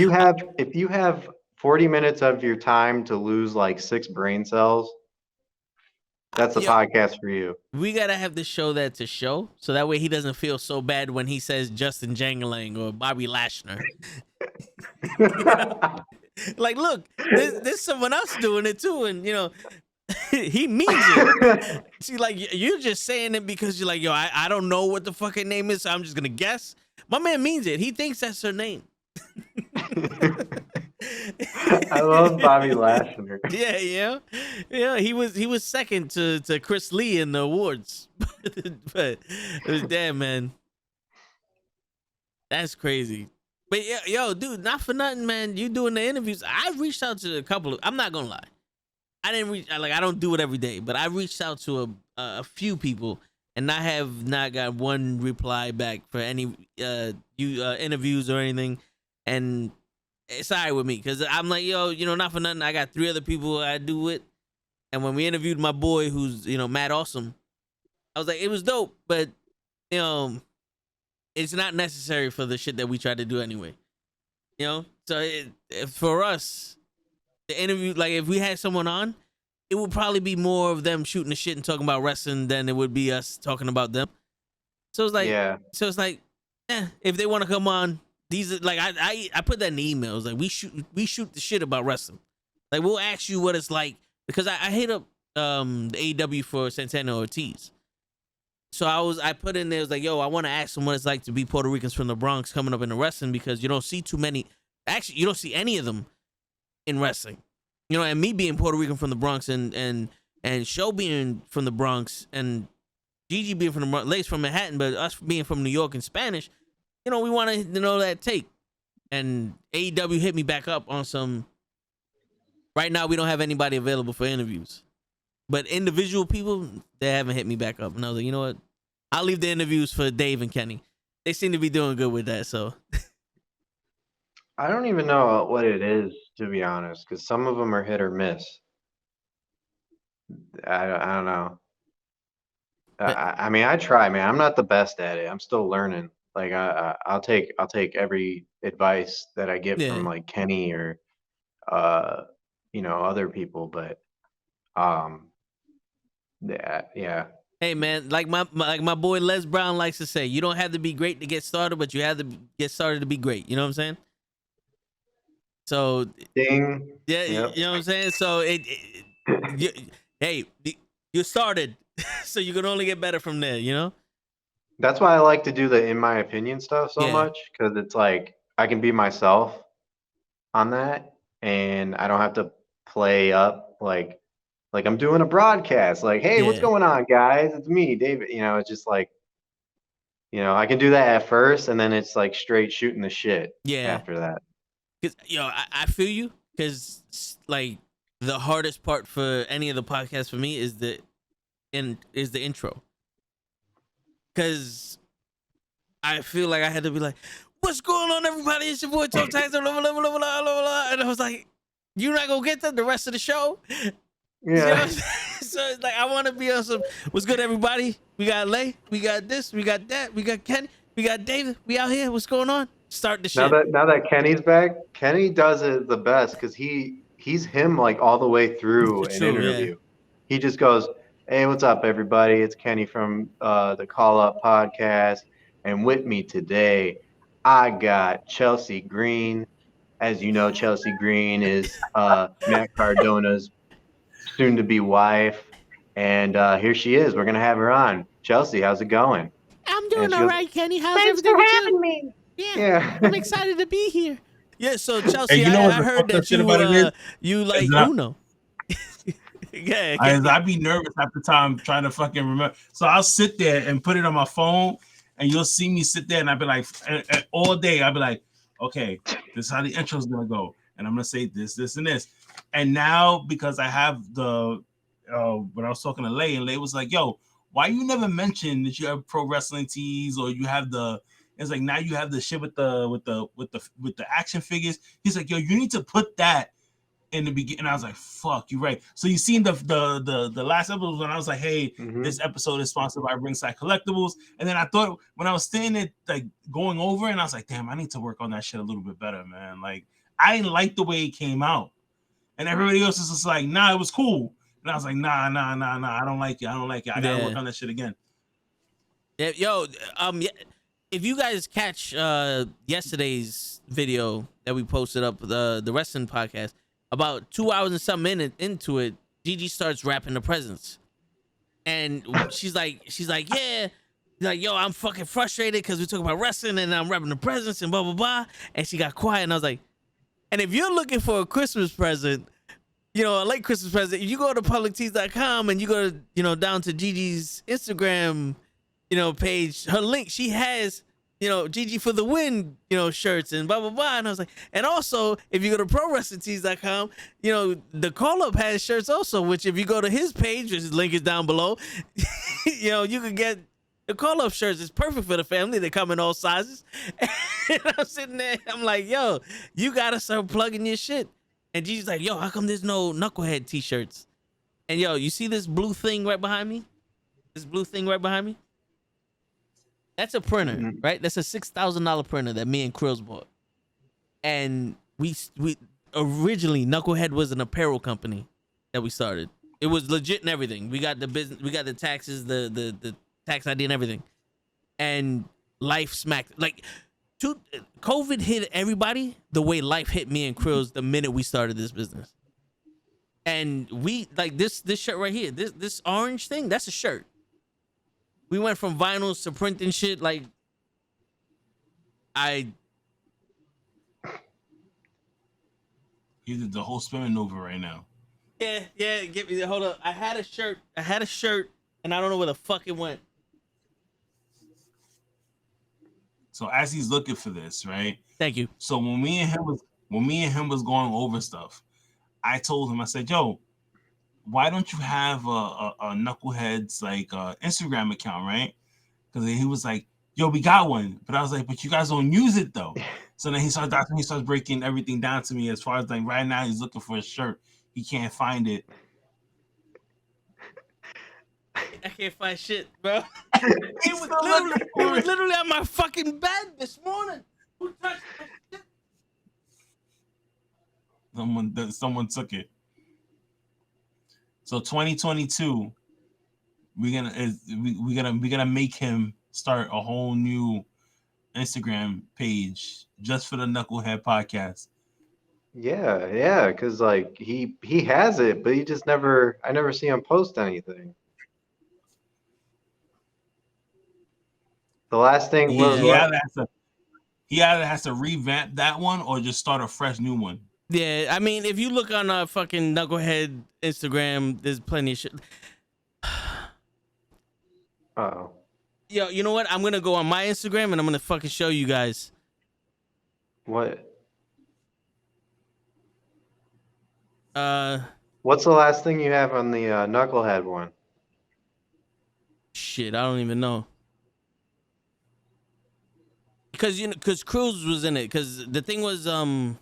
you have 40 minutes of your time to lose like 6 brain cells, that's a podcast for you. We gotta have to show that to Show, so that way he doesn't feel so bad when he says Justin Jangling or Bobby Lashner. Like, look, there's someone else doing it too, and he means it. See, like, you're just saying it because you're like, yo, I don't know what the fucking name is, so I'm just gonna guess. My man means it. He thinks that's her name. I love Bobby Lashner. Yeah. He was second to Chris Lee in the awards, but it was damn, man. That's crazy. But yo, dude, not for nothing, man. You doing the interviews? I reached out to a couple of. I'm not gonna lie. I didn't reach. I don't do it every day, but I reached out to a few people, and I have not got one reply back for any interviews or anything. And it's all right with me because I'm like, yo, not for nothing. I got 3 other people I do it, and when we interviewed my boy, who's Matt Awesome, I was like, it was dope, but it's not necessary for the shit that we try to do anyway. So for us, the interview, like if we had someone on, it would probably be more of them shooting the shit and talking about wrestling than it would be us talking about them. So it's like, if they want to come on, these are like I put that in the emails. Like we shoot the shit about wrestling. Like we'll ask you what it's like because I hit up the AEW for Santana Ortiz. So I put in there, was like, yo, I want to ask them what it's like to be Puerto Ricans from the Bronx coming up in the wrestling because you don't see too many. Actually, you don't see any of them in wrestling. And me being Puerto Rican from the Bronx and Show being from the Bronx and Gigi being from the Bronx, Lace from Manhattan, but us being from New York and Spanish, we want to know that take. And AEW hit me back up on some. Right now, we don't have anybody available for interviews. But individual people, they haven't hit me back up. And I was like, you know what? I'll leave the interviews for Dave and Kenny. They seem to be doing good with that, so. I don't even know what it is, to be honest, because some of them are hit or miss. I don't know. But I mean, I try, man. I'm not the best at it. I'm still learning. Like I'll take every advice that I get yeah. from like Kenny or uh other people, but um yeah. Hey man, like my boy Les Brown likes to say, you don't have to be great to get started, but you have to get started to be great. You know what I'm saying? So Ding. yeah, Yep. you know what I'm saying. So you, hey, you started, so you can only get better from there. You know? That's why I like to do the in my opinion stuff so Yeah, much, because it's like I can be myself on that, and I don't have to play up like I'm doing a broadcast. Like, hey, what's yeah, going on, guys? It's me, David. It's just like, I can do that at first, and then it's like straight shooting the shit yeah. after that. Cause I feel you. Cause like the hardest part for any of the podcasts for me is the intro. Cause I feel like I had to be like, "What's going on, everybody? It's your boy Toe Tags." And I was like, "You're not gonna get the rest of the show." You know what I'm Yeah. saying? So it's like I want to be on some. What's good, everybody? We got Lay, we got this, we got that, we got Kenny, we got David. We out here. What's going on? Start the Now shit. that Kenny's back, Kenny does it the best because he's him like all the way through an True. Yeah. interview. He just goes, "Hey, what's up, everybody? It's Kenny from the Call Up podcast, and with me today, I got Chelsea Green. As you know, Chelsea Green is Matt Cardona's soon-to-be wife, and here she is. We're gonna have her on. Chelsea, how's it going?" I'm And doing she all goes, right, Kenny. How's "Thanks for everything with you? having me." Yeah, I'm Yeah. excited to be here. Yeah. So And Chelsea, you know what's I the heard fucked up that shit about it is? you Is like that Uno. Yeah. I be nervous half the time trying to fucking remember. So I'll sit there and put it on my phone, and you'll see me sit there, and I'll be like, all day, I'll be like, okay, this is how the intro is gonna go, and I'm gonna say this, this, and this. And now because I have the, when I was talking to Lay, and Lay was like, yo, why you never mentioned that you have pro wrestling tees or you have the. It's like now you have the shit with the action figures. He's like, yo, you need to put that in the beginning. I was like, fuck, you're right. So you seen the last episode when I was like, hey, Hmm. this episode is sponsored by Ringside Collectibles. And then I thought when I was standing there like going over and I was like, damn, I need to work on that shit a little bit better, man. Like I didn't like the way it came out. And everybody else is just like, nah, it was cool. And I was like, nah, I don't like it. I don't like it. I gotta work Yeah. on that shit again. Yeah. Yo. If you guys catch yesterday's video that we posted up, the wrestling podcast, about 2 hours and some minutes into it, Gigi starts rapping the presents, and she's like, yeah, like, yo, I'm fucking frustrated because we talk about wrestling and I'm rapping the presents and blah blah blah, and she got quiet, and I was like, and if you're looking for a Christmas present, a late Christmas present, if you go to publictees.com and you go to, down to Gigi's Instagram, page, her link, she has, Gigi for the win, shirts and blah, blah, blah. And I was like, and also, if you go to prowrestlingtees.com, the call up has shirts also, which if you go to his page, which his link is down below, you can get the call up shirts. It's perfect for the family. They come in all sizes. And I'm sitting there, I'm like, yo, you got to start plugging your shit. And Gigi's like, yo, how come there's no Knucklehead t-shirts? And yo, you see this blue thing right behind me? This blue thing right behind me? That's a printer, right? That's a $6,000 printer that me and Krills bought. And we originally, Knucklehead was an apparel company that we started. It was legit and everything. We got the business, we got the taxes, the tax ID and everything. And life smacked, like, COVID hit everybody the way life hit me and Krills the minute we started this business. And we, like, this shirt right here, this orange thing, that's a shirt. We went from vinyls to printing shit. Like, You did the whole spinning over right now. yeah, give me, hold up. I had a shirt, and I don't know where the fuck it went. So as he's looking for this, right? Thank you. So when me and him was going over stuff, I told him, I said, yo, why don't you have a Knuckleheads like Instagram account, right? Because he was like, yo, we got one. But I was like, but you guys don't use it though. So then that's when he starts breaking everything down to me as far as like right now he's looking for a shirt. He can't find it. I can't find shit, bro. It was literally on my fucking bed this morning. Who touched my shit? Someone took it. So 2022, we're gonna make him start a whole new Instagram page just for the Knucklehead podcast. Yeah, because like he has it, but I never see him post anything. The last thing was he either has to revamp that one or just start a fresh new one. Yeah, I mean, if you look on fucking Knucklehead Instagram, there's plenty of shit. Uh-oh. Yo, you know what? I'm gonna go on my Instagram and I'm gonna fucking show you guys. What? What's the last thing you have on the Knucklehead one? Shit, I don't even know. Because Cruz was in it. Because the thing was All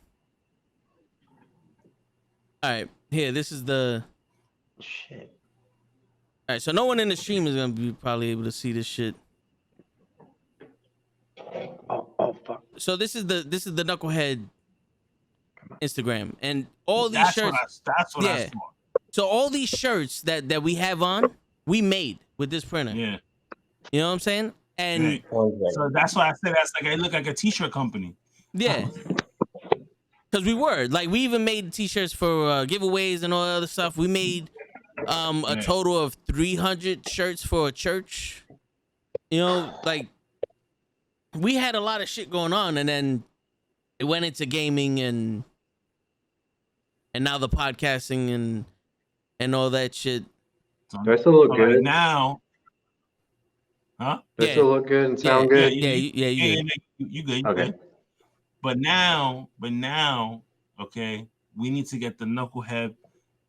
right, here. This is the. Shit. All right, so no one in the stream is gonna be probably able to see this shit. Oh fuck. So this is the Knucklehead Instagram, and all these shirts. That's what I saw. So all these shirts that we have on, we made with this printer. Yeah. You know what I'm saying? And so that's why I said that's like I look like a t-shirt company. Yeah. Because we even made t-shirts for giveaways and all that other stuff. We made a total of 300 shirts for a church. You know, like we had a lot of shit going on, and then it went into gaming and now the podcasting and all that shit. Do I still look good right now? Huh? Do I still look good and sound good? You good. Okay. But now, okay, we need to get the Knucklehead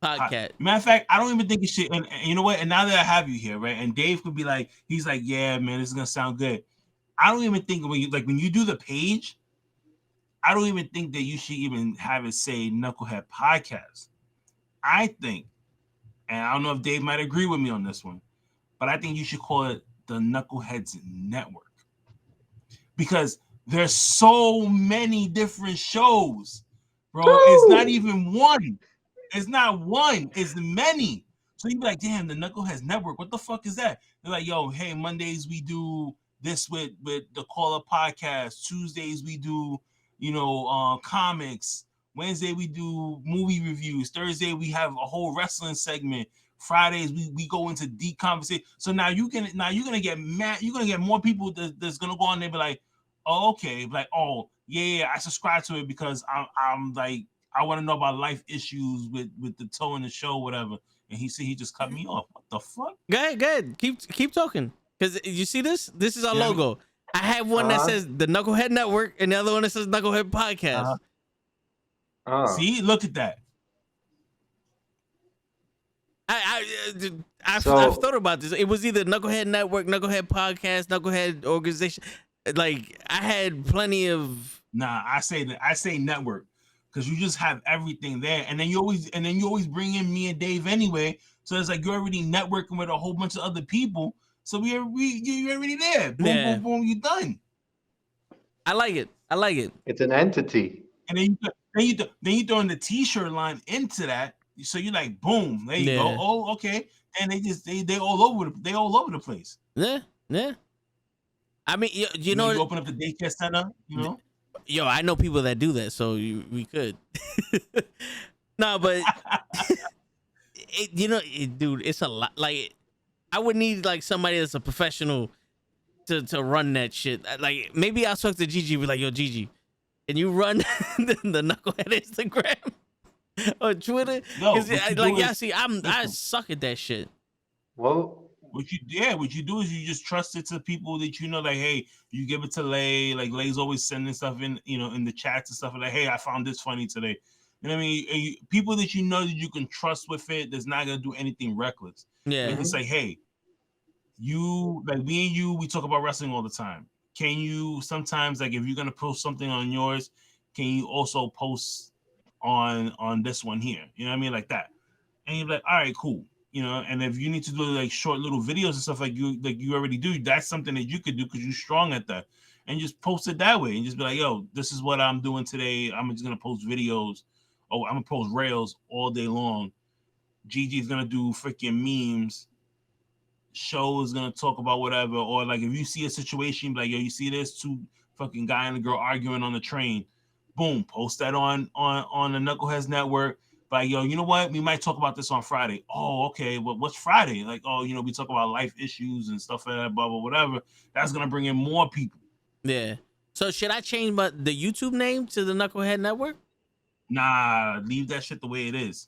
podcast. Matter of fact, I don't even think it should. And you know what? And now that I have you here, right? And Dave could be like, he's like, yeah, man, this is gonna sound good. I don't even think when you do the page, I don't even think that you should even have it say Knucklehead Podcast. I think, and I don't know if Dave might agree with me on this one, but I think you should call it the Knuckleheads Network, because there's so many different shows, bro. Woo! It's not even one. It's not one. It's many. So you'd be like, damn, the Knuckleheads Network. What the fuck is that? They're like, yo, hey, Mondays we do this with the DaCallUp podcast. Tuesdays we do, comics. Wednesday we do movie reviews. Thursday we have a whole wrestling segment. Fridays we go into deep conversation. So now you're gonna get mad. You're gonna get more people that's gonna go on there and be like, oh, okay, like, oh yeah, I subscribe to it because I'm like, I want to know about life issues with the toe in the show, whatever. And he just cut me off. What the fuck? Go ahead. Keep talking. Because you see this? This is our logo. I have one that says the Knucklehead Network and the other one that says Knucklehead Podcast. See, look at that. I've thought about this. It was either Knucklehead Network, Knucklehead Podcast, Knucklehead Organization. Like I had plenty of. Nah, I say network because you just have everything there, and then you always bring in me and Dave anyway. So it's like you're already networking with a whole bunch of other people. So you're already there. Boom, boom, boom. You're done. I like it. It's an entity. And then you throw in the t-shirt line into that. So you're like, boom, there you go. Oh, okay. And they all over the place. Yeah. I mean, you know, you open up the daycare center, Yo, I know people that do that, so we could. No, but dude, it's a lot. Like, I would need like somebody that's a professional to run that shit. Like, maybe I'll talk to Gigi, be like, yo, Gigi, can you run the Knucklehead Instagram or Twitter? No, I suck at that shit. Well, what you do is you just trust it to people that like, hey, you give it to Lay. Like Lay's always sending stuff in, in the chats and stuff like, hey, I found this funny today. You know what I mean? People that that you can trust with it, that's not gonna do anything reckless. Yeah, and it's like, hey, you like me and you, we talk about wrestling all the time. can you sometimes, like, if you're gonna post something on yours, can you also post on this one here? You know what I mean, like that. And you're like, all right, cool. You know, and if you need to do like short little videos and stuff like you already do, that's something that you could do because you're strong at that. And just post it that way and just be like, yo, this is what I'm doing today. I'm just gonna post videos. Oh, I'm gonna post rails all day long. Gigi's gonna do freaking memes. Show is gonna talk about whatever. Or like if you see a situation, like, yo, you see this two fucking guy and a girl arguing on the train, boom, post that on the Knuckleheads Network. Like, yo, you know what? We might talk about this on Friday. Oh, okay. Well, what's Friday? Like, oh, you know, we talk about life issues and stuff like that, blah, blah, whatever. That's gonna bring in more people. Yeah. So should I change the YouTube name to the Knucklehead Network? Nah, leave that shit the way it is.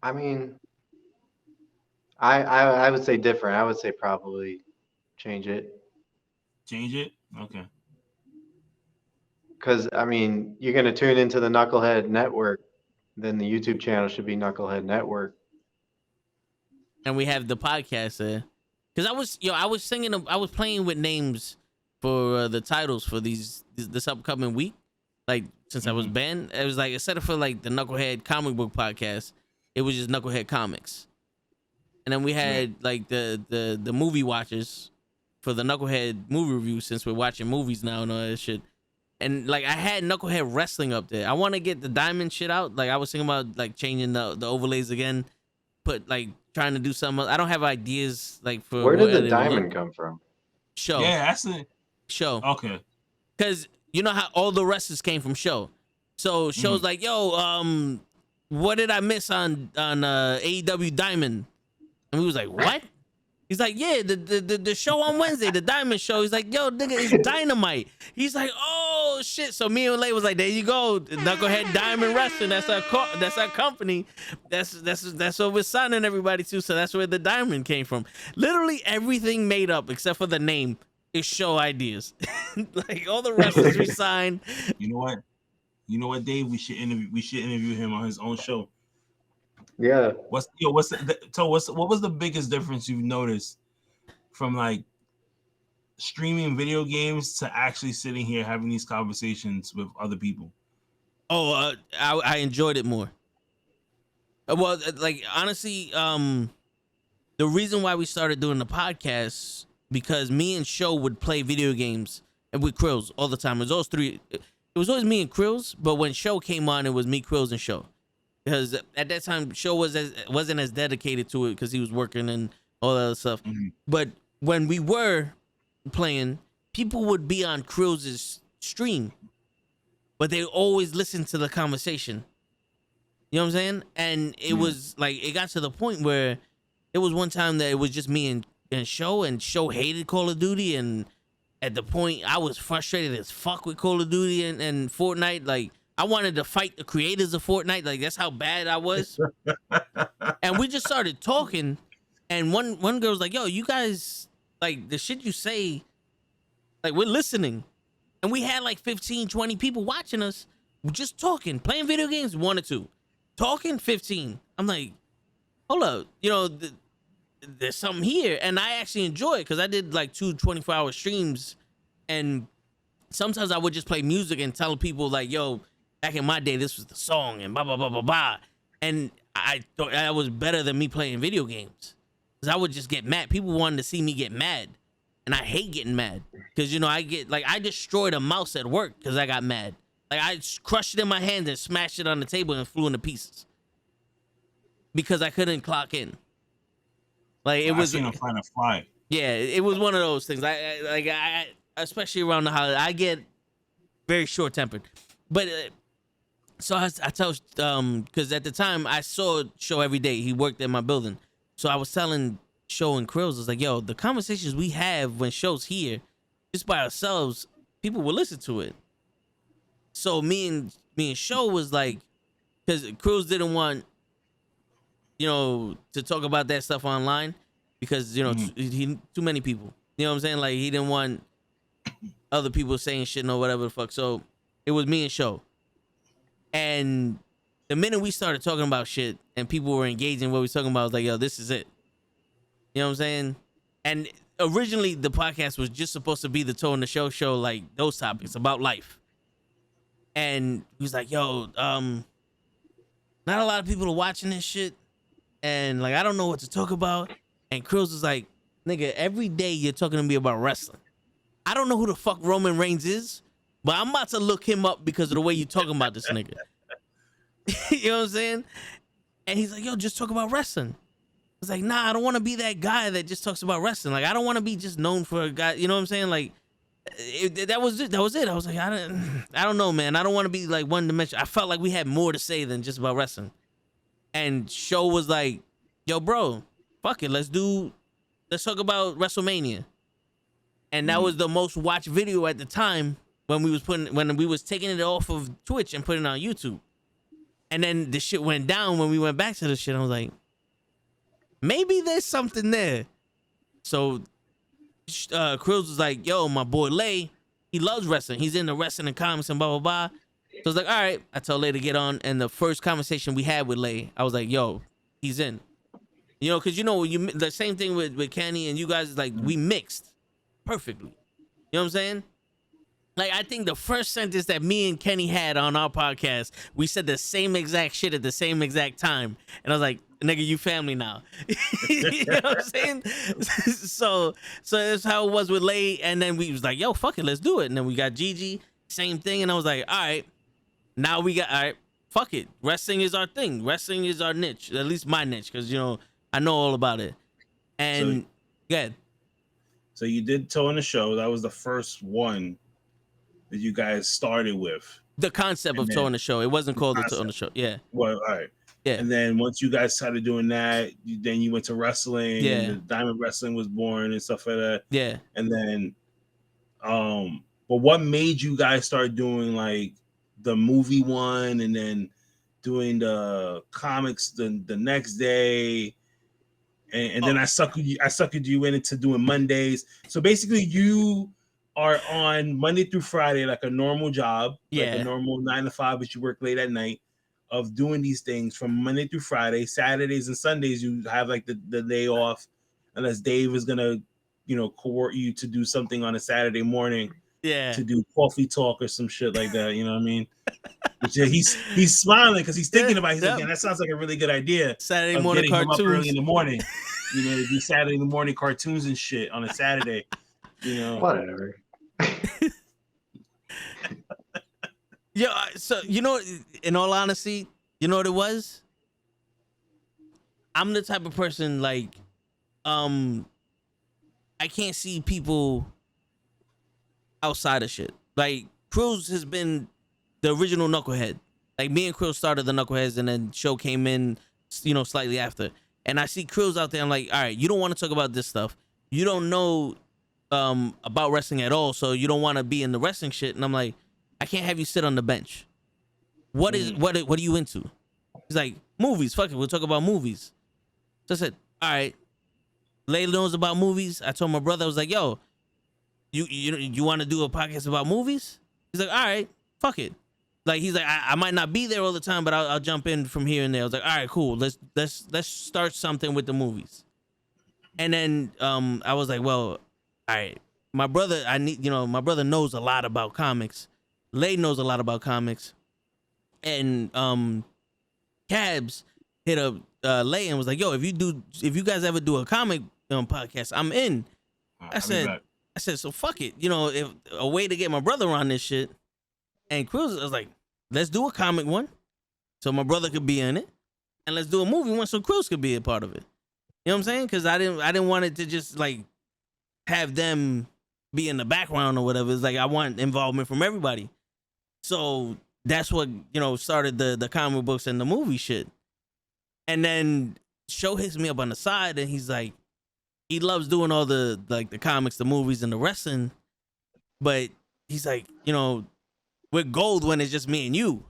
I mean, I would say different. I would say probably change it. Change it? Okay. Because, I mean, you're going to tune into the Knucklehead Network, then the YouTube channel should be Knucklehead Network. And we have the podcast there. Because I was playing with names for the titles for this upcoming week. Like, since I was banned, it was like, instead of for like the Knucklehead comic book podcast, it was just Knucklehead Comics. And then we had like the movie watchers for the Knucklehead movie review, since we're watching movies now and all that shit. And like I had Knucklehead Wrestling up there. I want to get the diamond shit out. Like I was thinking about like changing the overlays again, trying to do something else. I don't have ideas like for where did the diamond come from? Show. Yeah, that's it. Show. Okay. Because you know how all the wrestlers came from Show. So Show's like, yo, what did I miss on AEW Diamond? And we was like, what? He's like, yeah, the show on Wednesday, the Diamond Show. He's like, yo, nigga, it's Dynamite. He's like, oh shit. So me and Lay was like, there you go, Knucklehead Diamond Wrestling. That's our company. That's what we're signing everybody to. So that's where the diamond came from. Literally everything made up except for the name is Show ideas. Like all the wrestlers we signed. You know what, Dave? We should interview him on his own show. Yeah. What was the biggest difference you've noticed from like streaming video games to actually sitting here having these conversations with other people? Oh, I enjoyed it more. Well, like honestly, the reason why we started doing the podcast, because me and Show would play video games and with Krills all the time. It was always three. It was always me and Krills, but when Show came on, it was me, Krills, and Show. Because at that time, Show wasn't as dedicated to it because he was working and all that other stuff. Mm-hmm. But when we were playing, people would be on Krill's stream, but they always listen to the conversation. You know what I'm saying? And it was like, it got to the point where it was one time that it was just me and Show hated Call of Duty. And at the point, I was frustrated as fuck with Call of Duty and Fortnite. Like, I wanted to fight the creators of Fortnite. Like, that's how bad I was. And we just started talking. And one girl was like, yo, you guys, like, the shit you say, like, we're listening. And we had like 15, 20 people watching us, just talking, playing video games, 1 or 2. Talking, 15. I'm like, hold up. You know, there's something here. And I actually enjoy it because I did like 2 24-hour streams. And sometimes I would just play music and tell people like, yo, back in my day, this was the song and blah, blah, blah, blah, blah. And I thought that was better than me playing video games. Because I would just get mad. People wanted to see me get mad. And I hate getting mad. Because, you know, I destroyed a mouse at work because I got mad. Like, I crushed it in my hand and smashed it on the table and flew into pieces. Because I couldn't clock in. Like, it was... I find a fly. Yeah, it was one of those things. I especially around the holiday, I get very short-tempered. But... So I tell, because at the time I saw Show every day. He worked at my building. So I was telling Show and Krills, I was like, yo, the conversations we have when Show's here, just by ourselves, people will listen to it. So me and Show was like, because Krills didn't want, you know, to talk about that stuff online because, you know, too many people. You know what I'm saying? Like, he didn't want other people saying shit or whatever the fuck. So it was me and Show. And the minute we started talking about shit and people were engaging what we were talking about, I was like, yo, this is it. You know what I'm saying? And originally the podcast was just supposed to be the Toe in the Show, like those topics about life. And he was like, yo, not a lot of people are watching this shit. And like, I don't know what to talk about. And Krills was like, nigga, every day you're talking to me about wrestling. I don't know who the fuck Roman Reigns is, but I'm about to look him up because of the way you talking about this nigga. You know what I'm saying? And he's like, yo, just talk about wrestling. I was like, nah, I don't want to be that guy that just talks about wrestling. Like, I don't want to be just known for a guy. You know what I'm saying? Like, that was it. That was it. I was like, I don't know, man. I don't want to be like one dimension. I felt like we had more to say than just about wrestling. And Show was like, yo, bro, fuck it. Let's talk about WrestleMania. And that was the most watched video at the time when we was taking it off of Twitch and putting it on YouTube. And then the shit went down when we went back to the shit. I was like, maybe there's something there. So Krills was like, yo, my boy Lay, he loves wrestling. He's into wrestling and comics and blah, blah, blah. So I was like, all right. I told Lay to get on. And the first conversation we had with Lay, I was like, yo, he's in. You know, because, you know, the same thing with Kenny and you guys, like, we mixed perfectly. You know what I'm saying? Like, I think the first sentence that me and Kenny had on our podcast, we said the same exact shit at the same exact time. And I was like, nigga, you family now. You know what I'm saying? So that's how it was with Lay. And then we was like, yo, fuck it, let's do it. And then we got Gigi, same thing. And I was like, all right, now we got, all right, fuck it. Wrestling is our thing. Wrestling is our niche, at least my niche, because, you know, I know all about it. And good. So you did Toe in the Show. That was the first one that you guys started with. The concept of Toe in the Show. It wasn't called the Toe in the Show. Yeah. Well, all right. Yeah. And then once you guys started doing that, then you went to wrestling. Yeah. And the Diamond Wrestling was born and stuff like that. Yeah. And then, but what made you guys start doing like the movie one and then doing the comics the next day? And then I suckered you into doing Mondays. So basically you are on Monday through Friday like a normal job, like a normal 9 to 5, but you work late at night, of doing these things from Monday through Friday. Saturdays and Sundays you have like the day off, unless Dave is gonna, you know, cohort you to do something on a Saturday morning. Yeah. To do coffee talk or some shit like that. You know what I mean? Which, he's smiling because he's thinking about it. He's like, yeah, that sounds like a really good idea. Saturday morning cartoons. Him up early in the morning. You know, to do Saturday in the morning cartoons and shit on a Saturday. You know. Whatever. Yeah, so you know, in all honesty, you know what it was? I'm the type of person like, I can't see people outside of shit. Like, Krills has been the original Knucklehead. Like, me and Krills started the Knuckleheads, and then Show came in, you know, slightly after. And I see Krills out there, I'm like, all right, you don't want to talk about this stuff. You don't know about wrestling at all, so you don't want to be in the wrestling shit. And I'm like, I can't have you sit on the bench. What are you into? He's like, movies. Fuck it, we'll talk about movies. So I said, all right. Layla knows about movies. I told my brother, I was like, yo, you want to do a podcast about movies? He's like, all right, fuck it. Like, he's like, I might not be there all the time, but I'll jump in from here and there. I was like, all right, cool. Let's start something with the movies. And then I was like, well, all right, my brother, my brother knows a lot about comics. Lay knows a lot about comics. And Cabs hit up Lay and was like, yo, if you guys ever do a comic podcast, I'm in. I said, so fuck it. You know, if a way to get my brother on this shit. And Krills, I was like, let's do a comic one so my brother could be in it. And let's do a movie one so Krills could be a part of it. You know what I'm saying? Because I didn't want it to just like have them be in the background or whatever. It's like I want involvement from everybody. So that's what, you know, started the comic books and the movie shit. And then Show hits me up on the side and he's like, he loves doing all the like the comics, the movies, and the wrestling. But he's like, you know, we're gold when it's just me and you.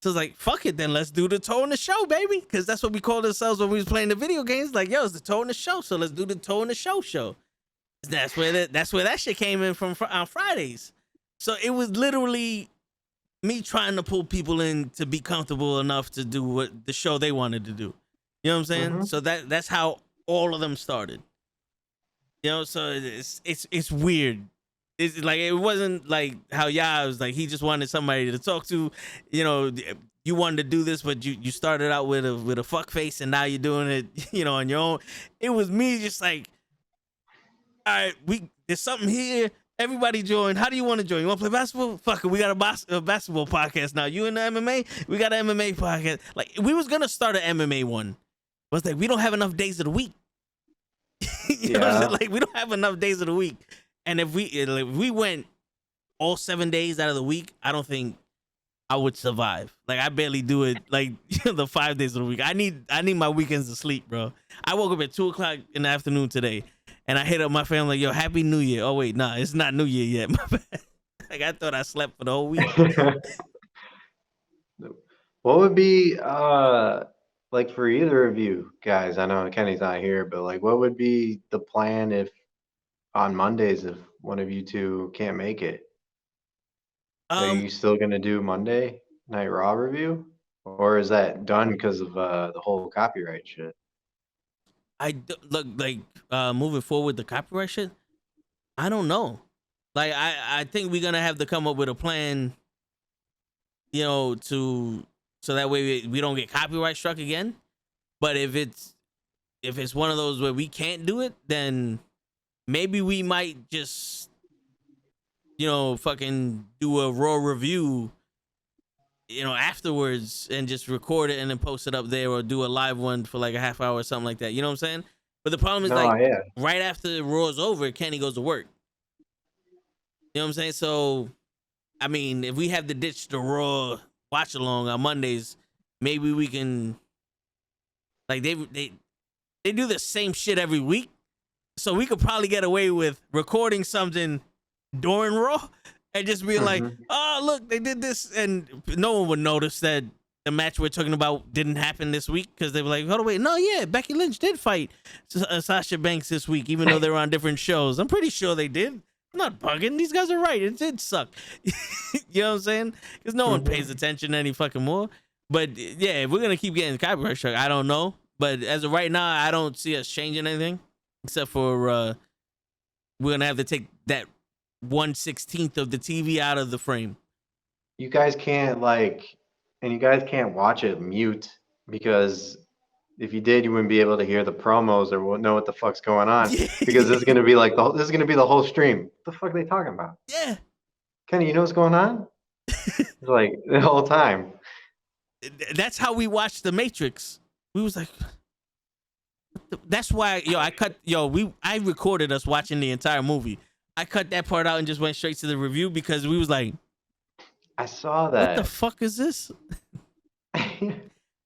So it's like, fuck it, then let's do the Toe in the Show, baby. Because that's what we called ourselves when we was playing the video games. Like, yo, it's the Toe in the Show. So let's do the Toe in the Show. That's where that shit came in from on Fridays. So it was literally me trying to pull people in to be comfortable enough to do what the show they wanted to do. You know what I'm saying? Mm-hmm. So that's how all of them started. You know, so it's weird. It's like it wasn't like how Yah was like he just wanted somebody to talk to. You know, you wanted to do this, but you started out with a fuck face, and now you're doing it, you know, on your own. It was me just like, all right, there's something here. Everybody join. How do you want to join? You want to play basketball? Fuck it, we got a basketball podcast now. You in the MMA? We got an MMA podcast. Like we was gonna start an MMA one, but it's like we don't have enough days of the week. You know what I'm saying? Like we don't have enough days of the week, and if we went all 7 days out of the week, I don't think I would survive. Like I barely do it like the 5 days of the week. I need my weekends to sleep, bro. I woke up at 2:00 in the afternoon today, and I hit up my family, yo, Happy New Year. Oh wait, nah, it's not New Year yet. My bad. Like I thought I slept for the whole week. What would be like for either of you guys? I know Kenny's not here, but like, what would be the plan if on Mondays if one of you two can't make it? Are you still gonna do Monday Night Raw review, or is that done because of the whole copyright shit? Look like moving forward the copyright shit. I don't know. Like I think we're gonna have to come up with a plan, you know, so that way we don't get copyright struck again. But if it's one of those where we can't do it, then maybe we might just, you know, fucking do a Raw review, you know, afterwards and just record it and then post it up there, or do a live one for like a half hour or something like that. You know what I'm saying? But the problem is right after Raw's over, Kenny goes to work. You know what I'm saying? So, I mean, if we have to ditch the Raw watch along on Mondays, maybe we can, like they do the same shit every week, so we could probably get away with recording something during Raw and just being like, oh look, they did this, and no one would notice that the match we're talking about didn't happen this week, because they were like, hold on, wait, no, yeah, Becky Lynch did fight Sasha Banks this week, even though they were on different shows. I'm pretty sure they did. I'm not bugging. These guys are right. It did suck. You know what I'm saying? Because no one pays attention any fucking more. But yeah, if we're gonna keep getting copyright struck, I don't know. But as of right now, I don't see us changing anything, except for we're gonna have to take that 1/16 of the TV out of the frame. You guys can't you guys can't watch it mute, because if you did, you wouldn't be able to hear the promos or know what the fuck's going on, because this is gonna be like this is gonna be the whole stream. What the fuck are they talking about? Yeah, Kenny, you know what's going on? It's like the whole time. That's how we watched The Matrix. We was like, that's why, I recorded us watching the entire movie. I cut that part out and just went straight to the review, because we was like, I saw that. what the fuck is this?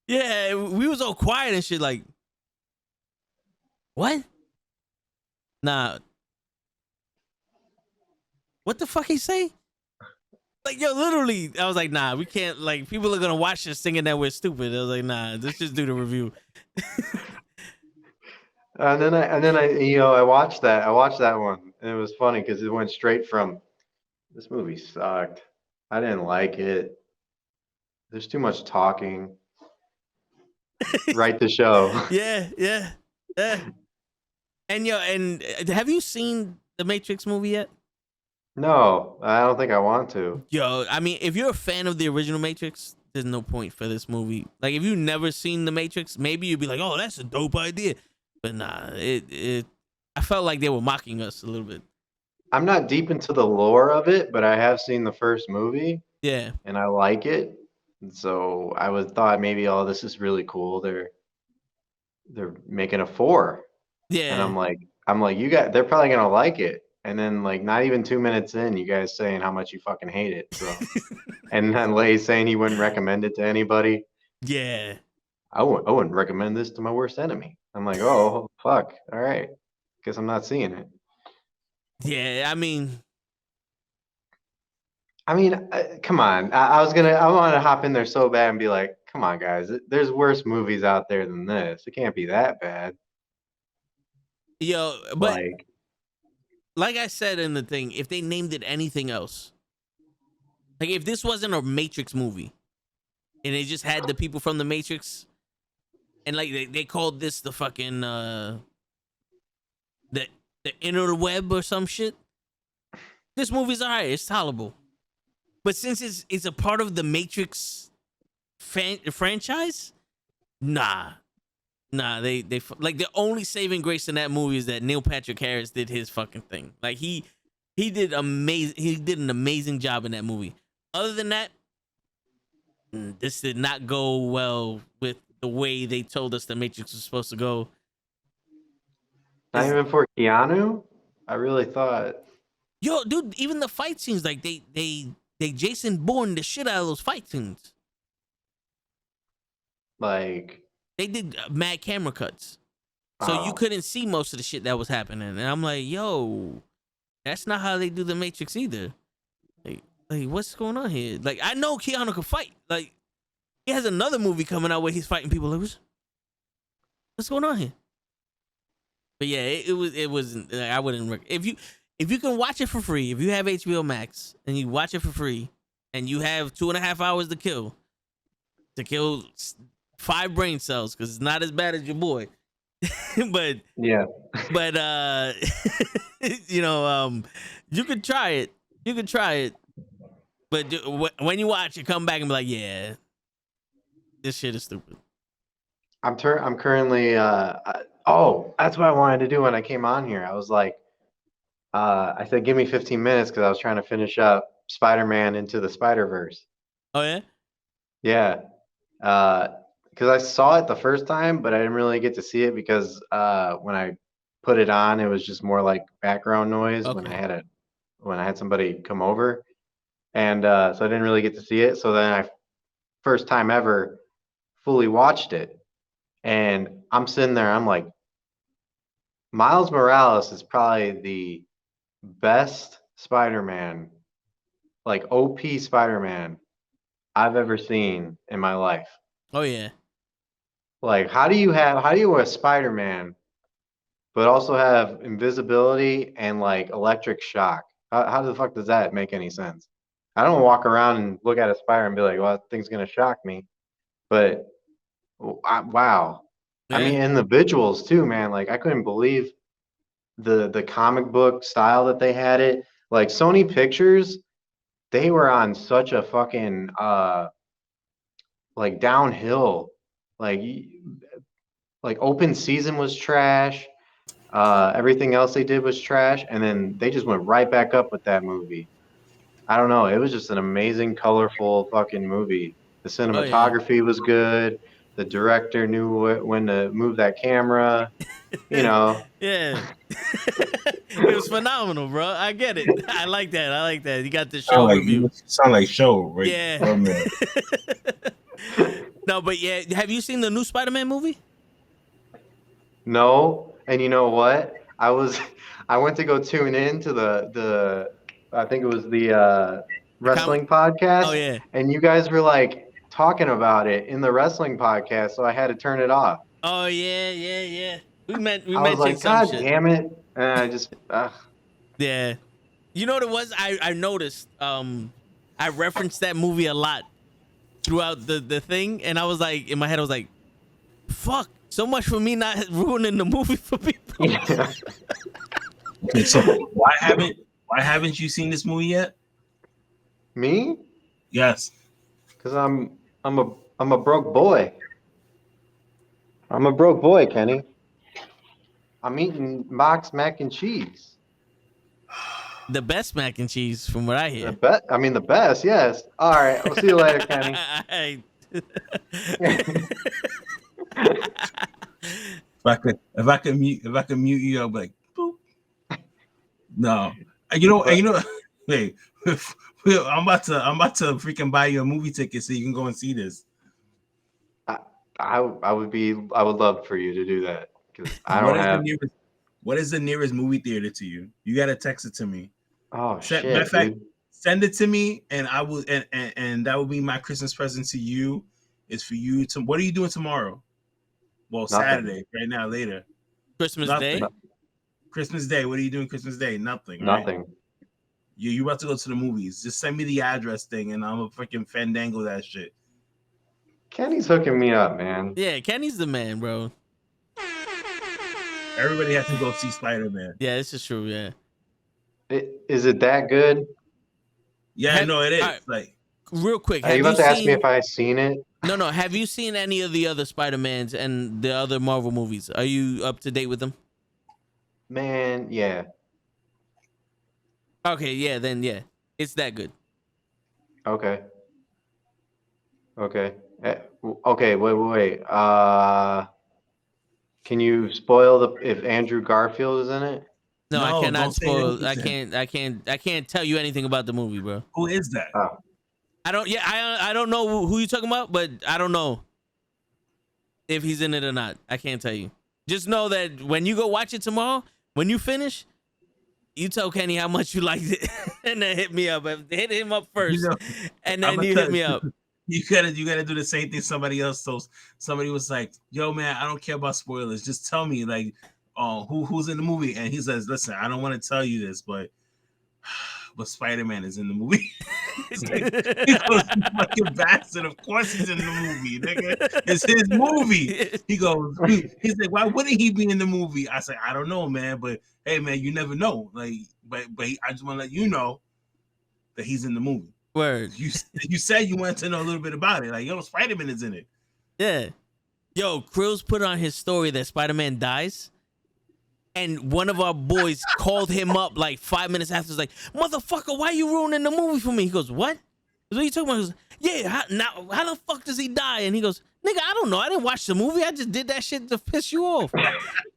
Yeah, we was all quiet and shit, like, what? Nah. What the fuck he say? Like, yo, literally, I was like, nah, we can't, like, people are gonna watch this thinking that we're stupid. I was like, nah, let's just do the review. And then I watched that one, and it was funny because it went straight from, this movie sucked, I didn't like it, there's too much talking, right to show. Yeah. And have you seen the Matrix movie yet? No, I don't think I want to. Yo, I mean, if you're a fan of the original Matrix, there's no point for this movie. Like, if you've never seen the Matrix, maybe you'd be like, oh, that's a dope idea. But nah, I felt like they were mocking us a little bit. I'm not deep into the lore of it, but I have seen the first movie. Yeah. And I like it. And so I thought maybe, oh, this is really cool. They're making a 4. Yeah. And I'm like, you guys, they're probably gonna like it. And then, like, not even 2 minutes in, you guys saying how much you fucking hate it. So, and then Lay saying he wouldn't recommend it to anybody. Yeah. I wouldn't recommend this to my worst enemy. I'm like, oh fuck, all right, guess I'm not seeing it. Yeah, I mean, come on. I want to hop in there so bad and be like, come on, guys, there's worse movies out there than this. It can't be that bad. Yo, but like I said in the thing, if they named it anything else, like if this wasn't a Matrix movie and they just had the people from the Matrix, and like they called this the fucking the the interweb or some shit. This movie's alright. It's tolerable. But since it's a part of the Matrix franchise, nah. They like the only saving grace in that movie is that Neil Patrick Harris did his fucking thing. Like he did amazing. He did an amazing job in that movie. Other than that, this did not go well with the way they told us the Matrix was supposed to go. Not even for Keanu? I really thought. Yo, dude, even the fight scenes, like they Jason Bourne the shit out of those fight scenes. Like They did mad camera cuts, so you couldn't see most of the shit that was happening. And I'm like, yo, that's not how they do the Matrix either. Like what's going on here? Like, I know Keanu can fight. Like, he has another movie coming out where he's fighting people. Like, what's going on here? But yeah, it was. Like, I wouldn't. If you can watch it for free, if you have HBO Max and you watch it for free, and you have 2.5 hours to kill 5 brain cells, because it's not as bad as your boy. but yeah. But you know, you could try it. You could try it. But when you watch it, come back and be like, yeah, this shit is stupid. I'm currently that's what I wanted to do when I came on here. I was like, I said, give me 15 minutes because I was trying to finish up Spider-Man Into the Spider-Verse. Oh yeah? Yeah. Because I saw it the first time, but I didn't really get to see it because when I put it on, it was just more like background noise when I had somebody come over. And so I didn't really get to see it. So then I first time ever fully watched it. And I'm sitting there, I'm like, Miles Morales is probably the best Spider-Man, like OP Spider-Man I've ever seen in my life. Oh yeah. Like, how do you a Spider-Man, but also have invisibility and like electric shock? How the fuck does that make any sense? I don't walk around and look at a spider and be like, well, that thing's gonna shock me. But wow. Yeah. I mean, and the visuals too, man. Like, I couldn't believe the comic book style that they had it. Like, Sony Pictures, they were on such a fucking like downhill. Like open season was trash. Everything else they did was trash, and then they just went right back up with that movie. I don't know. It was just an amazing, colorful fucking movie. The cinematography was good. The director knew when to move that camera. You know. Yeah. It was phenomenal, bro. I get it. I like that. You got the show review. You sound like show, right? Yeah. No, but yeah. Have you seen the new Spider-Man movie? No. And you know what? I went to go tune in to the I think it was the wrestling podcast. Oh yeah. And you guys were like talking about it in the wrestling podcast, so I had to turn it off. Oh yeah. We mentioned was like, God damn it. And I just Yeah. You know what it was? I noticed I referenced that movie a lot throughout the thing, and I was like, in my head I was like, fuck, so much for me not ruining the movie for people. Yeah. Okay, so why haven't you seen this movie yet? Me? Yes. Because I'm a broke boy. I'm a broke boy, Kenny. I'm eating Mox mac and cheese. The best mac and cheese, from what I hear. The best, yes. All right, we'll see you later, Kenny. If I could mute you, I'll be like, boop. No, you know. Hey, I'm about to freaking buy you a movie ticket so you can go and see this. I would love for you to do that because I don't have. What is the nearest movie theater to you? You gotta text it to me. Oh shit! Matter of fact, send it to me, and I will, and that will be my Christmas present to you. Is for you to. What are you doing tomorrow? Well, nothing. Saturday, right now, later. Christmas Day. Christmas Day. What are you doing Christmas Day? Nothing. Nothing. Right? You about to go to the movies? Just send me the address thing, and I'm a freaking fandango that shit. Kenny's hooking me up, man. Yeah, Kenny's the man, bro. Everybody has to go see Spider-Man. Yeah, this is true. Yeah. Is it that good? Yeah, no, it is. All right, Like, real quick, Are you have about you to ask me seen? if I've seen it? No. Have you seen any of the other Spider-Mans and the other Marvel movies? Are you up to date with them? Man, yeah. Okay, yeah, then yeah, it's that good. Okay. Okay. Okay, wait. Can you spoil if Andrew Garfield is in it? No, I no, cannot don't say spoil. anything. I can't tell you anything about the movie, bro. Who is that? Oh, I don't. Yeah, I don't know who you're talking about, but I don't know if he's in it or not. I can't tell you. Just know that when you go watch it tomorrow, when you finish, you tell Kenny how much you liked it, and then hit me up. Hit him up first, You know, and I'm then gonna you tell hit me up. You gotta do the same thing somebody else told. Somebody was like, "Yo, man, I don't care about spoilers. Just tell me, like, who's in the movie." And he says, "Listen, I don't want to tell you this, but Spider-Man is in the movie." He's like, he goes, "You fucking bastard! Of course he's in the movie, nigga. It's his movie." He goes, he's like, "Why wouldn't he be in the movie?" I said, "I don't know, man, but hey, man, you never know. Like, but I just want to let you know that he's in the movie." Word. You said you wanted to know a little bit about it. Like, yo, Spider-Man is in it. Yeah. Yo, Krill's put on his story that Spider-Man dies. And one of our boys called him up like 5 minutes after. Was like, "Motherfucker, why you ruining the movie for me?" He goes, "What? What are you talking about?" He goes, "Yeah, how the fuck does he die?" And he goes, "Nigga, I don't know. I didn't watch the movie. I just did that shit to piss you off."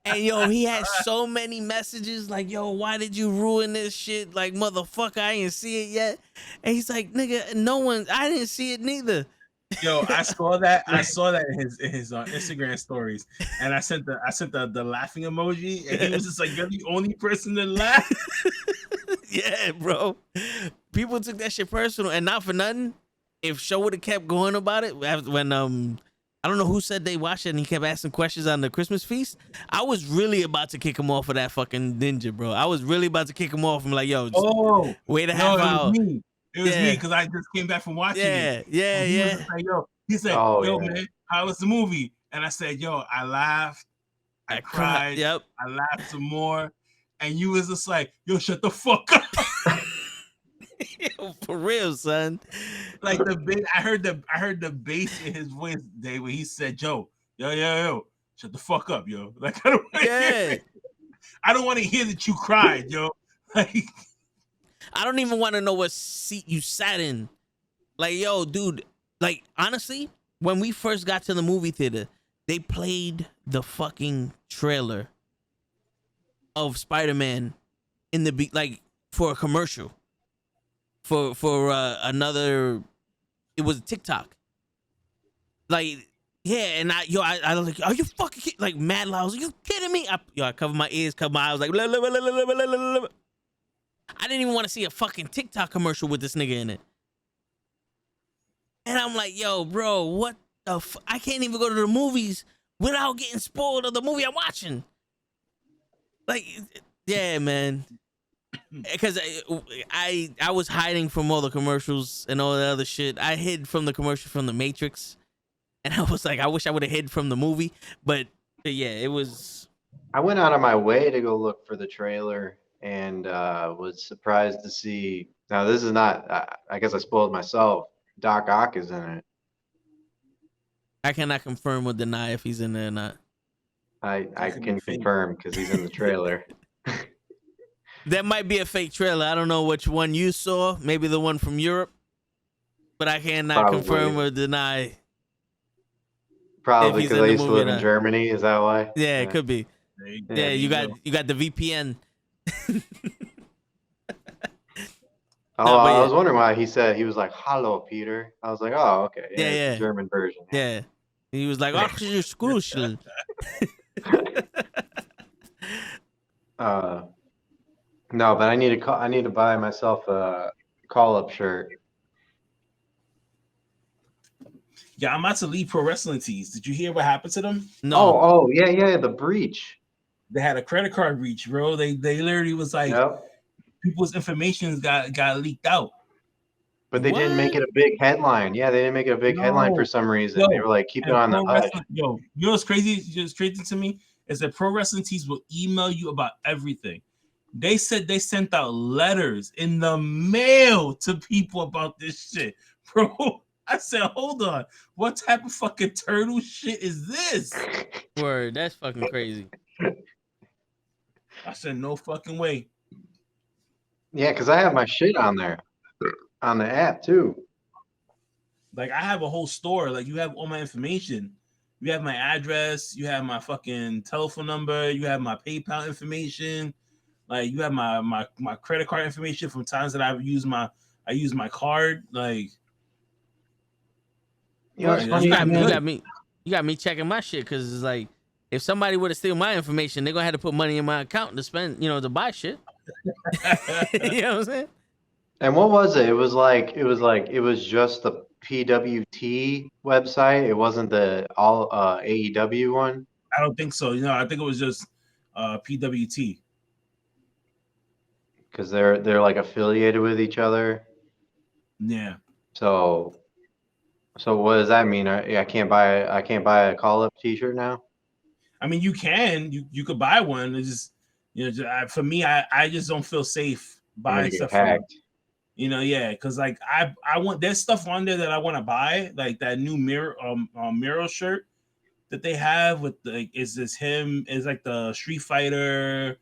And yo, he had so many messages like, "Yo, why did you ruin this shit? Like, motherfucker, I didn't see it yet." And he's like, "Nigga, I didn't see it neither." Yo, I saw that. I saw that in his Instagram stories, and I sent the laughing emoji, and he was just like, "You're the only person to laugh." Yeah, bro. People took that shit personal, and not for nothing. If show would have kept going about it, when I don't know who said they watched it and he kept asking questions on the Christmas feast, I was really about to kick him off of that fucking ninja, bro. I was really about to kick him off and like, yo, just wait a half hour. It was me because I just came back from watching it. Yeah. He was like, yo, he said, man, how was the movie? And I said, yo, I laughed, I cried, yep, I laughed some more, and you was just like, yo, shut the fuck up. Yo, for real, son. Like I heard the bass in his voice day when he said, "Joe, yo, shut the fuck up, yo." Like I don't want to hear that you cried, yo. Like I don't even want to know what seat you sat in. Like, yo, dude. Like, honestly, when we first got to the movie theater, they played the fucking trailer of Spider-Man in the like for a commercial. For another, it was TikTok. Like, yeah, and I was like, "Are you fucking kidding?" Like mad loud. I was like, "You kidding me?" I covered my ears, covered my eyes, like, blah, blah, blah, blah, blah, blah, blah, blah. I didn't even want to see a fucking TikTok commercial with this nigga in it. And I'm like, yo, bro, what the I can't even go to the movies without getting spoiled of the movie I'm watching. Like, yeah, man. Because I was hiding from all the commercials and all the other shit. I hid from the commercial from The Matrix. And I was like, I wish I would have hid from the movie. But yeah, it was... I went out of my way to go look for the trailer and was surprised to see... Now, this is not... I guess I spoiled myself. Doc Ock is in it. I cannot confirm or deny if he's in there or not. I can confirm because he's in the trailer. That might be a fake trailer. I don't know which one you saw. Maybe the one from Europe. But I cannot confirm or deny. Probably because I used to live in Germany. Is that why? Yeah, it could be. Yeah, you got the VPN. I was wondering why he was like, "Hello, Peter." I was like, "Oh, okay." Yeah. The German version. Yeah. He was like, "Oh, you're crucial." No, but I need to buy myself a call-up shirt. Yeah, I'm about to leave pro wrestling tees. Did you hear what happened to them? No. Oh, yeah, the breach. They had a credit card breach, bro. They literally was like, people's information got leaked out. But they didn't make it a big headline. Yeah, they didn't make it a big headline for some reason. They were like, keep it on the hush. Yo, you know what's crazy? Just crazy to me It said pro wrestling tees will email you about everything. They said they sent out letters in the mail to people about this shit, bro. I said, hold on, what type of fucking turtle shit is this? Word, that's fucking crazy. I said, no fucking way. Yeah, because I have my shit on there, on the app too. Like, I have a whole store. Like, you have all my information. You have my address. You have my fucking telephone number. You have my PayPal information. Like, you have my credit card information from times that I've used my card. Like, You know, it's Right, funny. You got me checking my shit because it's like if somebody were to steal my information, they're gonna have to put money in my account to spend, to buy shit. You know what I'm saying? And what was it? It was just the PWT website. It wasn't the all AEW one. I don't think so. I think it was just PWT. Because they're like affiliated with each other. Yeah. So what does that mean? I can't buy a call up T-shirt now. I mean, you can. You could buy one. It's just for me, I just don't feel safe buying stuff. Yeah, because like I want there's stuff on there that I want to buy, like that new Miro shirt that they have with is like the Street Fighter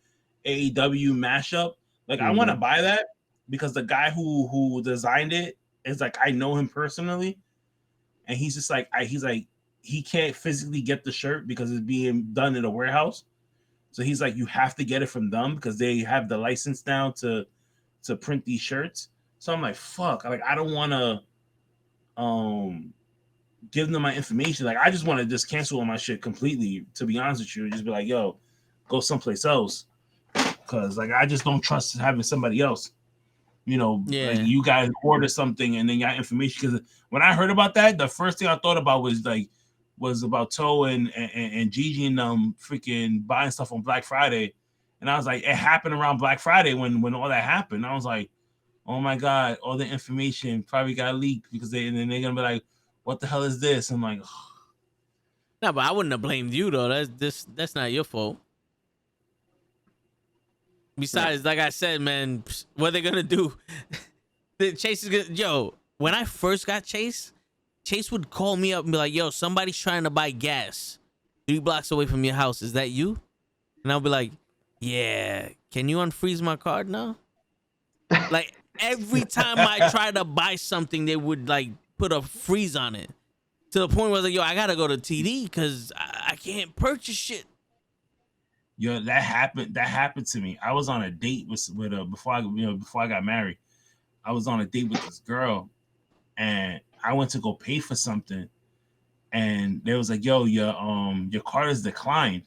AEW mashup. Like I want to buy that because the guy who designed it is like I know him personally, and he's just like he can't physically get the shirt because it's being done in a warehouse. So he's like, you have to get it from them because they have the license now to print these shirts. So I'm like, fuck, like I don't want to give them my information. Like I just want to just cancel all my shit completely, to be honest with you. Just be like, yo, go someplace else. Cause like I just don't trust having somebody else. Like you guys order something and then got information. Because when I heard about that, the first thing I thought about was about Toe and Gigi and freaking buying stuff on Black Friday. And I was like, it happened around Black Friday when all that happened. I was like, oh my God, all the information probably got leaked because they're gonna be like, what the hell is this? I'm like, oh. No, but I wouldn't have blamed you though. That's not your fault. Besides, like I said, man, what they're gonna do? Chase is gonna when I first got Chase would call me up and be like, yo, somebody's trying to buy gas 3 blocks away from your house. Is that you? And I'll be like, yeah, can you unfreeze my card now? Like every time I try to buy something, they would like put a freeze on it to the point where I was like, yo, I gotta go to TD because I can't purchase shit. Yo, that happened to me. I was on a date with before I got married. I was on a date with this girl, and I went to go pay for something, and they was like, "Yo, your card is declined,"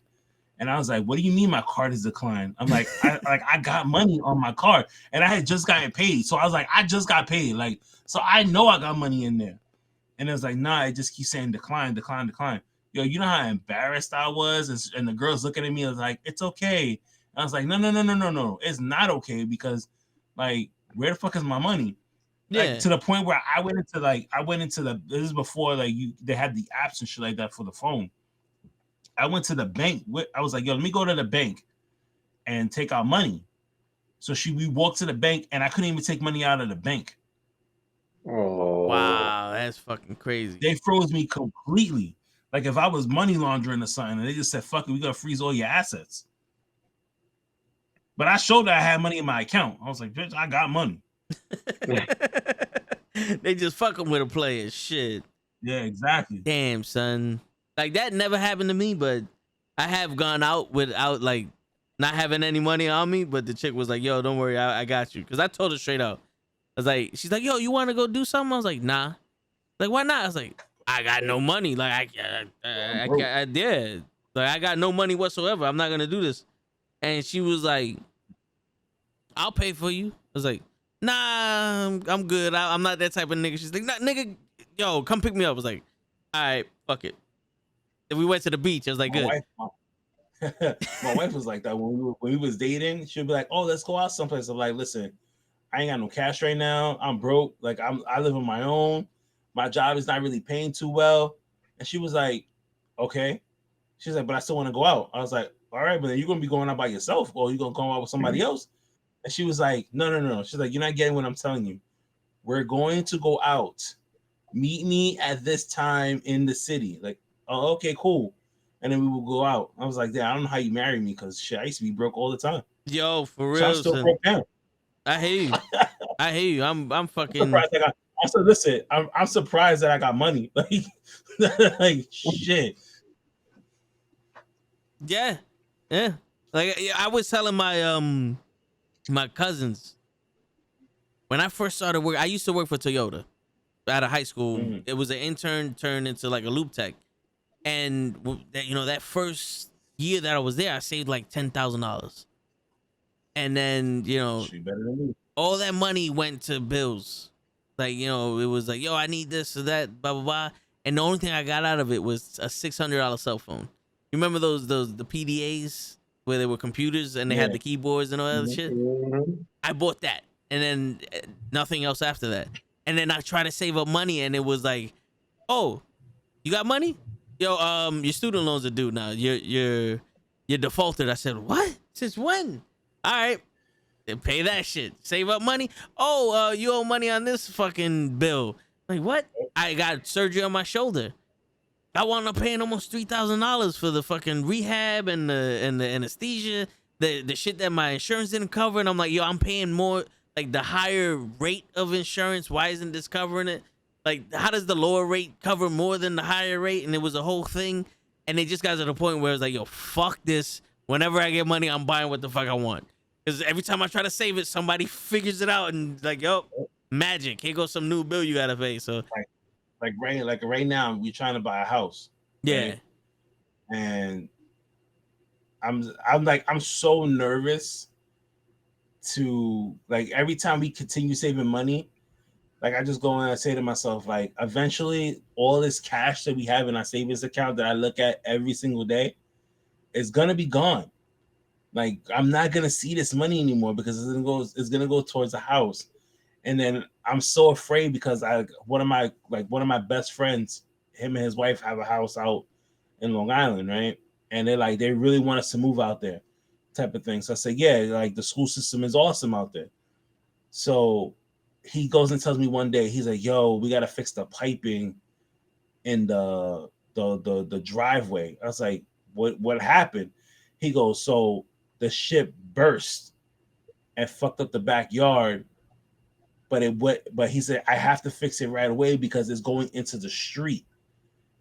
and I was like, "What do you mean my card is declined?" I'm like, I got money on my card, and I had just gotten paid, so I was like, I just got paid, like, so I know I got money in there, and it was like, nah, it just keeps saying decline. Yo, you know how embarrassed I was, and the girls looking at me, I was like, it's okay. And I was like, no, it's not okay because, like, where the fuck is my money? Yeah. Like, to the point where I went into the this is before like they had the apps and shit like that for the phone. I went to the bank. I was like, yo, let me go to the bank and take out money. So we walked to the bank and I couldn't even take money out of the bank. Oh wow, that's fucking crazy. They froze me completely. Like if I was money laundering or something, and they just said, fuck it, we gotta freeze all your assets. But I showed that I had money in my account. I was like, bitch, I got money. They just fucking with a player. Shit. Yeah, exactly. Damn, son. Like that never happened to me, but I have gone out without like not having any money on me. But the chick was like, yo, don't worry, I got you. Cause I told her straight out. I was like, she's like, yo, you want to go do something? I was like, nah. Like, why not? I was like, I got no money. Like, I did. Like, I got no money whatsoever. I'm not gonna do this. And she was like, I'll pay for you. I was like, nah, I'm good. I'm not that type of nigga. She's like, nah, nigga, yo, come pick me up. I was like, all right, fuck it. And we went to the beach. I was like, good. My wife was like that when we was dating. She'd be like, oh, let's go out someplace. I'm like, listen, I ain't got no cash right now. I'm broke. Like I live on my own. My job is not really paying too well. And she was like, okay. She's like, but I still want to go out. I was like, all right, but then you're gonna be going out by yourself, or you gonna go out with somebody else? And she was like, no. She's like, you're not getting what I'm telling you. We're going to go out. Meet me at this time in the city. Like, oh, okay, cool. And then we will go out. I was like, yeah, I don't know how you marry me, because shit, I used to be broke all the time. Yo, for So I'm real, still son. broke now. I hear you. I hear you. I'm fucking. Surprised I got. I said, listen, I'm surprised that I got money. Like, like shit. Yeah. Like I was telling my my cousins when I first started work. I used to work for Toyota out of high school. Mhm. It was an intern turned into like a loop tech, and that first year that I was there, I saved like $10,000, and then She better than me. all that money went to bills. Like, it was like, yo, I need this or that, blah blah blah. And the only thing I got out of it was a $600 cell phone. You remember the PDAs where they were computers and they had Yeah. the keyboards and all that other shit? Mhm. I bought that, and then nothing else after that. And then I tried to save up money, and it was like, oh, you got money? Yo, your student loans are due now. You're defaulted. I said, what? Since when? All right. Then pay that shit. Save up money. Oh, you owe money on this fucking bill. Like, what? I got surgery on my shoulder. I wound up paying almost $3,000 for the fucking rehab and the anesthesia, the shit that my insurance didn't cover. And I'm like, yo, I'm paying more, like the higher rate of insurance. Why isn't this covering it? Like, how does the lower rate cover more than the higher rate? And it was a whole thing. And it just got to the point where it's like, yo, fuck this. Whenever I get money, I'm buying what the fuck I want. Because every time I try to save it, somebody figures it out and like, yo, magic. Here goes some new bill you gotta pay. So Like right now, we're trying to buy a house. yeah. Right? And I'm so nervous to, like, every time we continue saving money, like I just go and I say to myself, like, eventually all this cash that we have in our savings account that I look at every single day is gonna be gone. Like, I'm not gonna see this money anymore because it's gonna go towards the house. And then I'm so afraid because one of my best friends, him and his wife have a house out in Long Island, right? And they really want us to move out there, type of thing. So I say, yeah, like the school system is awesome out there. So he goes and tells me one day, he's like, yo, we gotta fix the piping in the driveway. I was like, what happened? He goes, so the ship burst and fucked up the backyard, but he said I have to fix it right away because it's going into the street.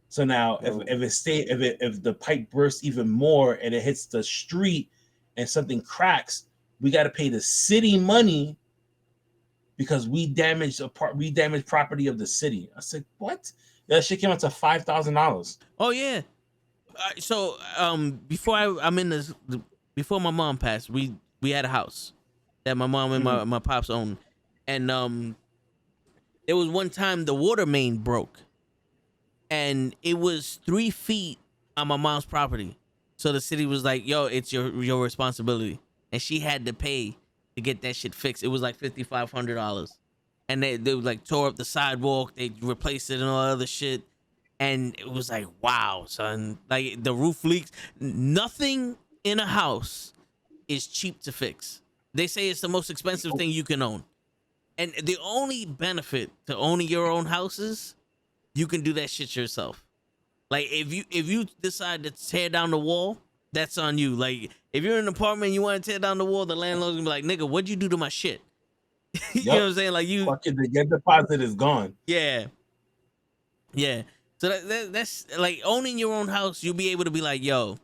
So now if the pipe bursts even more and it hits the street and something cracks, we got to pay the city money because we damaged property of the city. I said, what? That shit came out to $5,000. Oh yeah. So before my mom passed, we had a house that my mom and my pops owned, and there was one time the water main broke, and it was 3 feet on my mom's property. So the city was like, "Yo, it's your responsibility," and she had to pay to get that shit fixed. It was like $5,500, and they like tore up the sidewalk, they replaced it and all other shit. And it was like, wow, son. Like, the roof leaks. Nothing in a house is cheap to fix. They say it's the most expensive thing you can own. And the only benefit to owning your own houses, you can do that shit yourself. Like, if you decide to tear down the wall, that's on you. Like, if you're in an apartment and you want to tear down the wall, the landlord's gonna be like, nigga, what'd you do to my shit? You know what I'm saying? Like, fucking the deposit is gone. Yeah. So that's like owning your own house. You'll be able to be like, yo,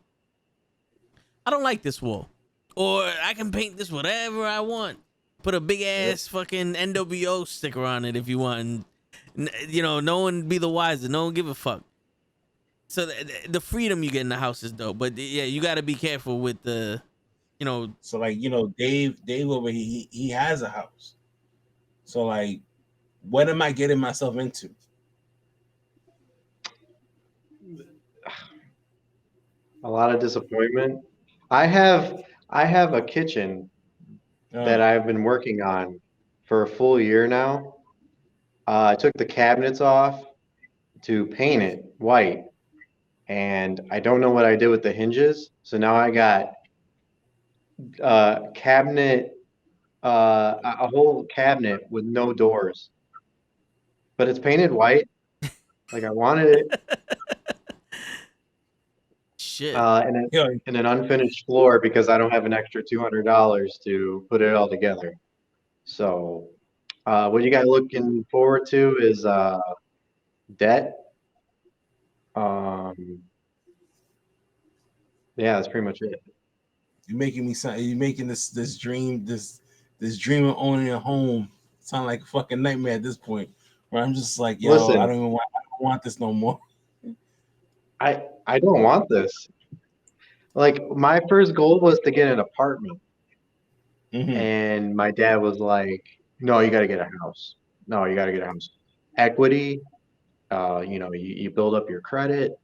I don't like this wall, or I can paint this whatever I want. Put a big ass fucking NWO sticker on it if you want. And, no one be the wiser. No one give a fuck. So the freedom you get in the house is dope. But yeah, you got to be careful with the, So like, Dave over here, he has a house. So like, what am I getting myself into? A lot of disappointment. I have a kitchen that I've been working on for a full year now. I took the cabinets off to paint it white, and I don't know what I did with the hinges. So now I got cabinet, a whole cabinet with no doors, but it's painted white. Like I wanted it, Shit. and Yo, an unfinished floor because I don't have an extra $200 to put it all together. So, what you got looking forward to is debt. Um, yeah, that's pretty much it. you're making me sound. You're making this dream of owning a home sound like a fucking nightmare at this point. Where I'm just like, yo, Listen, I don't want this no more. I don't want this. Like my first goal was to get an apartment, Mm-hmm. and my dad was like, "No, you got to get a house. No, you got to get a house. Equity, you build up your credit,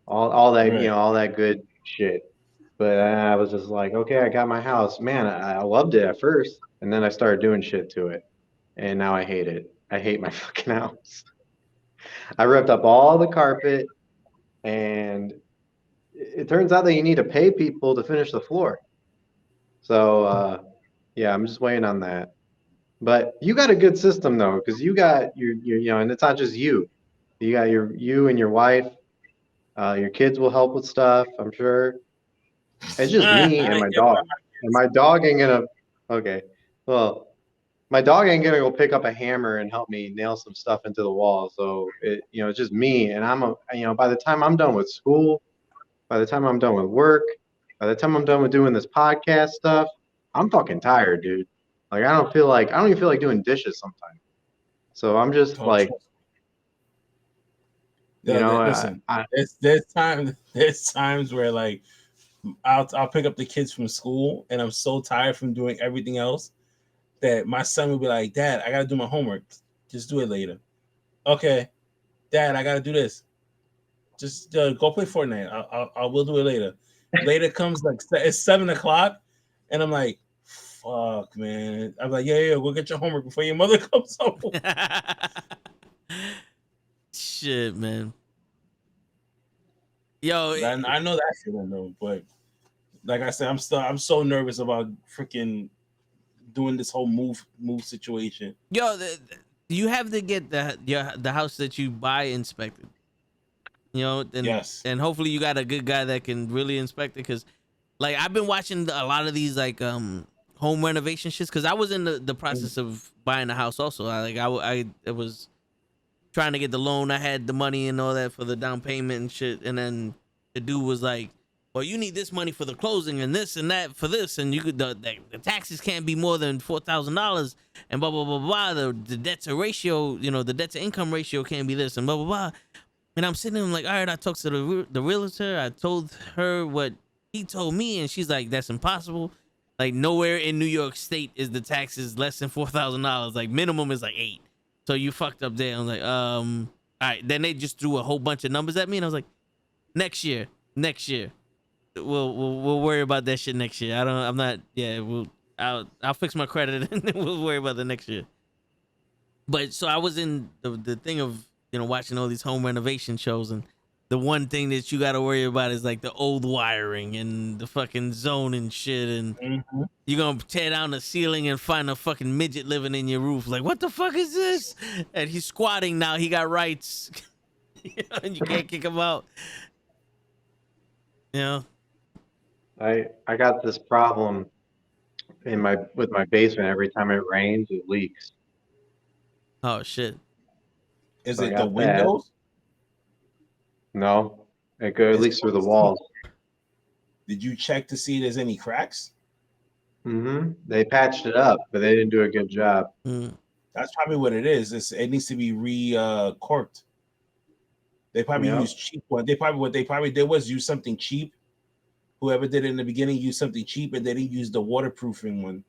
all that, Right. all that good shit." But I was just like, okay, I got my house. Man, I loved it at first, and then I started doing shit to it, and now I hate it. I hate my fucking house. I ripped up all the carpet, and it turns out that you need to pay people to finish the floor. So yeah, I'm just waiting on that. But you got a good system though, because you got and it's not just you. You got you and your wife. Your kids will help with stuff, I'm sure. It's just me and my Yeah, dog. And my dog ain't gonna. Okay, well, my dog ain't gonna go pick up a hammer and help me nail some stuff into the wall. So it's just me. And by the time I'm done with school, by the time I'm done with work, by the time I'm done with doing this podcast stuff, I'm fucking tired, dude. Like I don't even feel like doing dishes sometimes. So I'm just oh, like, trust me. Listen, there's times where like I'll pick up the kids from school and I'm so tired from doing everything else that my son will be like, Dad, I gotta do my homework. Just do it later. Okay, Dad, I gotta do this. Just go play Fortnite. I will do it later. Later comes like it's 7 o'clock, and I'm like, fuck, man. I'm like, yeah, go get your homework before your mother comes home. Shit, man. Yo, I know that feeling though, but like I said, I'm so nervous about freaking doing this whole move situation. yo, you have to get the house that you buy inspected. And Yes. hopefully you got a good guy that can really inspect it. Because like I've been watching a lot of these like home renovation shits. Because I was in the process of buying a house also. I was trying to get the loan. I had the money and all that for the down payment and shit. And then the dude was like, "Well, you need this money for the closing and this and that for this, and you could the taxes can't be more than $4,000 and blah blah blah blah. The debt to ratio, the debt to income ratio can't be this and blah blah blah." And I'm sitting there, I'm like, all right, I talked to the realtor. I told her what he told me, and she's like, that's impossible. Like nowhere in New York State is the taxes less than $4,000. Like minimum is like 8. So you fucked up there. I'm like, all right. Then they just threw a whole bunch of numbers at me, and I was like, next year. We'll worry about that shit next year. I'm not. Yeah, I'll fix my credit, and then we'll worry about the next year. But so I was in the thing of watching all these home renovation shows, and the one thing that you got to worry about is like the old wiring and the fucking zone and shit, and Mm-hmm. you're gonna tear down the ceiling and find a fucking midget living in your roof. Like, what the fuck is this? And he's squatting now. He got rights, and you can't kick him out. You know? I got this problem with my basement. Every time it rains, it leaks. Oh shit. Is So I it the got that. windows? No, it Is leaks it through the walls. Did you check to see if there's any cracks? They patched it up, but they didn't do a good job. Mm. That's probably what it is. It needs to be corked. They probably Yep. use cheap one. What they probably did was use something cheap. Whoever did it in the beginning used something cheap, and they didn't use the waterproofing one.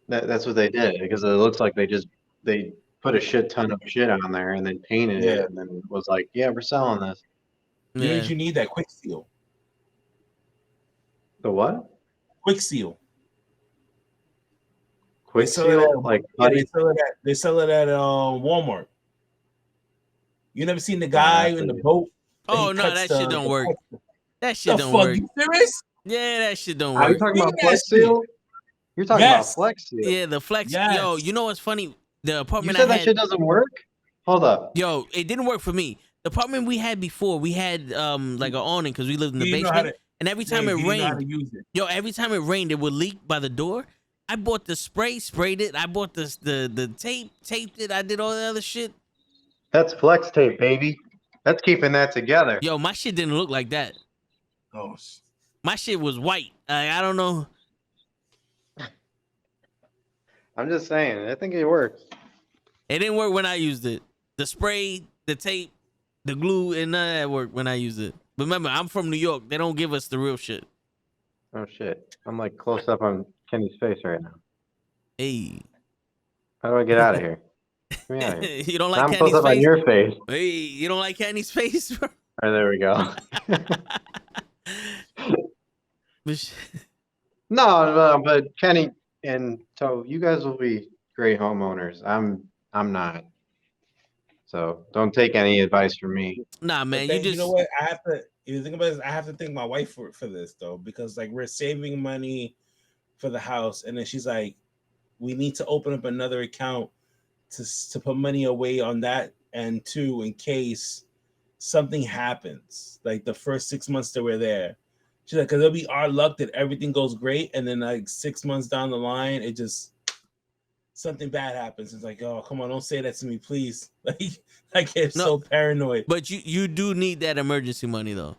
That's what they did because it looks like they put a shit ton of shit on there and then painted Yeah, it and then was like, yeah, we're selling this. Yeah. you need that quick seal. The what? Quick seal. They Quick sell it at seal? Like yeah. putty? They sell it at Walmart. You never seen the Oh, I guy have in the to. boat And he Oh no, cuts that shit don't work. That shit The don't fuck? work. You serious? Yeah, that shit don't Are you work. talking about Look at Flex that shit. Seal? You're talking Yes. about Flex Seal. Yeah, the flex. Yes. Yo, you know what's funny? The You apartment said I that had. shit doesn't work? Hold up. Yo, it didn't work for me. The apartment we had before, we had like an awning because we lived in the You know how basement, to. and every time it You know how to rained, use it. yo, every time it rained, it would leak by the door. I bought the spray, sprayed it. I bought the tape, taped it. I did all the other shit. That's Flex Tape, baby. That's keeping that together. Yo, my shit didn't look like that. Oh. My shit was white. I don't know. I'm just saying. I think it works. It didn't work when I used it. The spray, the tape, the glue, and none of that worked when I used it. But remember, I'm from New York. They don't give us the real shit. Oh shit. I'm like close up on Kenny's face right now. Hey. How do I get out of here? Get me out of here. You don't Now like I'm close Kenny's up on face? your face. Hey, you don't like Kenny's face, bro? All right, there we go. No, but Kenny and so you guys will be great homeowners. I'm not. So don't take any advice from me. Nah, But man, then, you just you know what? I have to. You think about this. I have to thank my wife for this though, because like we're saving money for the house, and then she's like, we need to open up another account to put money away on that, and two, in case something happens, like the first 6 months that we're there. She's like, because it'll be our luck that everything goes great, and then like 6 months down the line, it just something bad happens. It's like, oh, come on, don't say that to me, please. Like it's No. so paranoid. but you do need that emergency money though.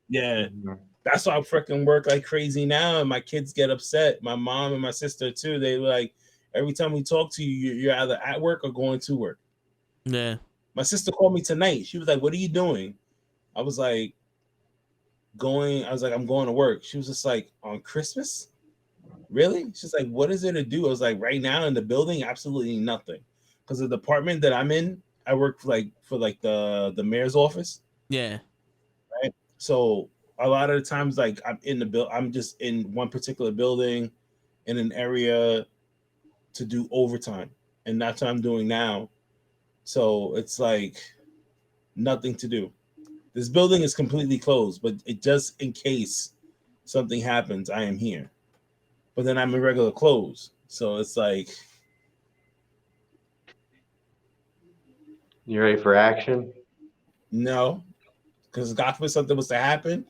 Yeah, Mhm. that's why I freaking work like crazy now, and my kids get upset. My mom and my sister too. They like every time we talk to you, you're either at work or going to work. Yeah. My sister called me tonight. She was like, "What are you doing?" I was like, I'm going to work. She was just like, on Christmas? Really? She's like, what is there to do? I was like, right now in the building, absolutely nothing. Because the department that I'm in, I work for the mayor's office. Yeah. Right. So a lot of the times, like I'm just in one particular building in an area to do overtime. And that's what I'm doing now. So it's like nothing to do. This building is completely closed, but it just in case something happens, I am here. But then I'm in regular clothes. So it's like, You ready for action? no, because God forbid something was to happen,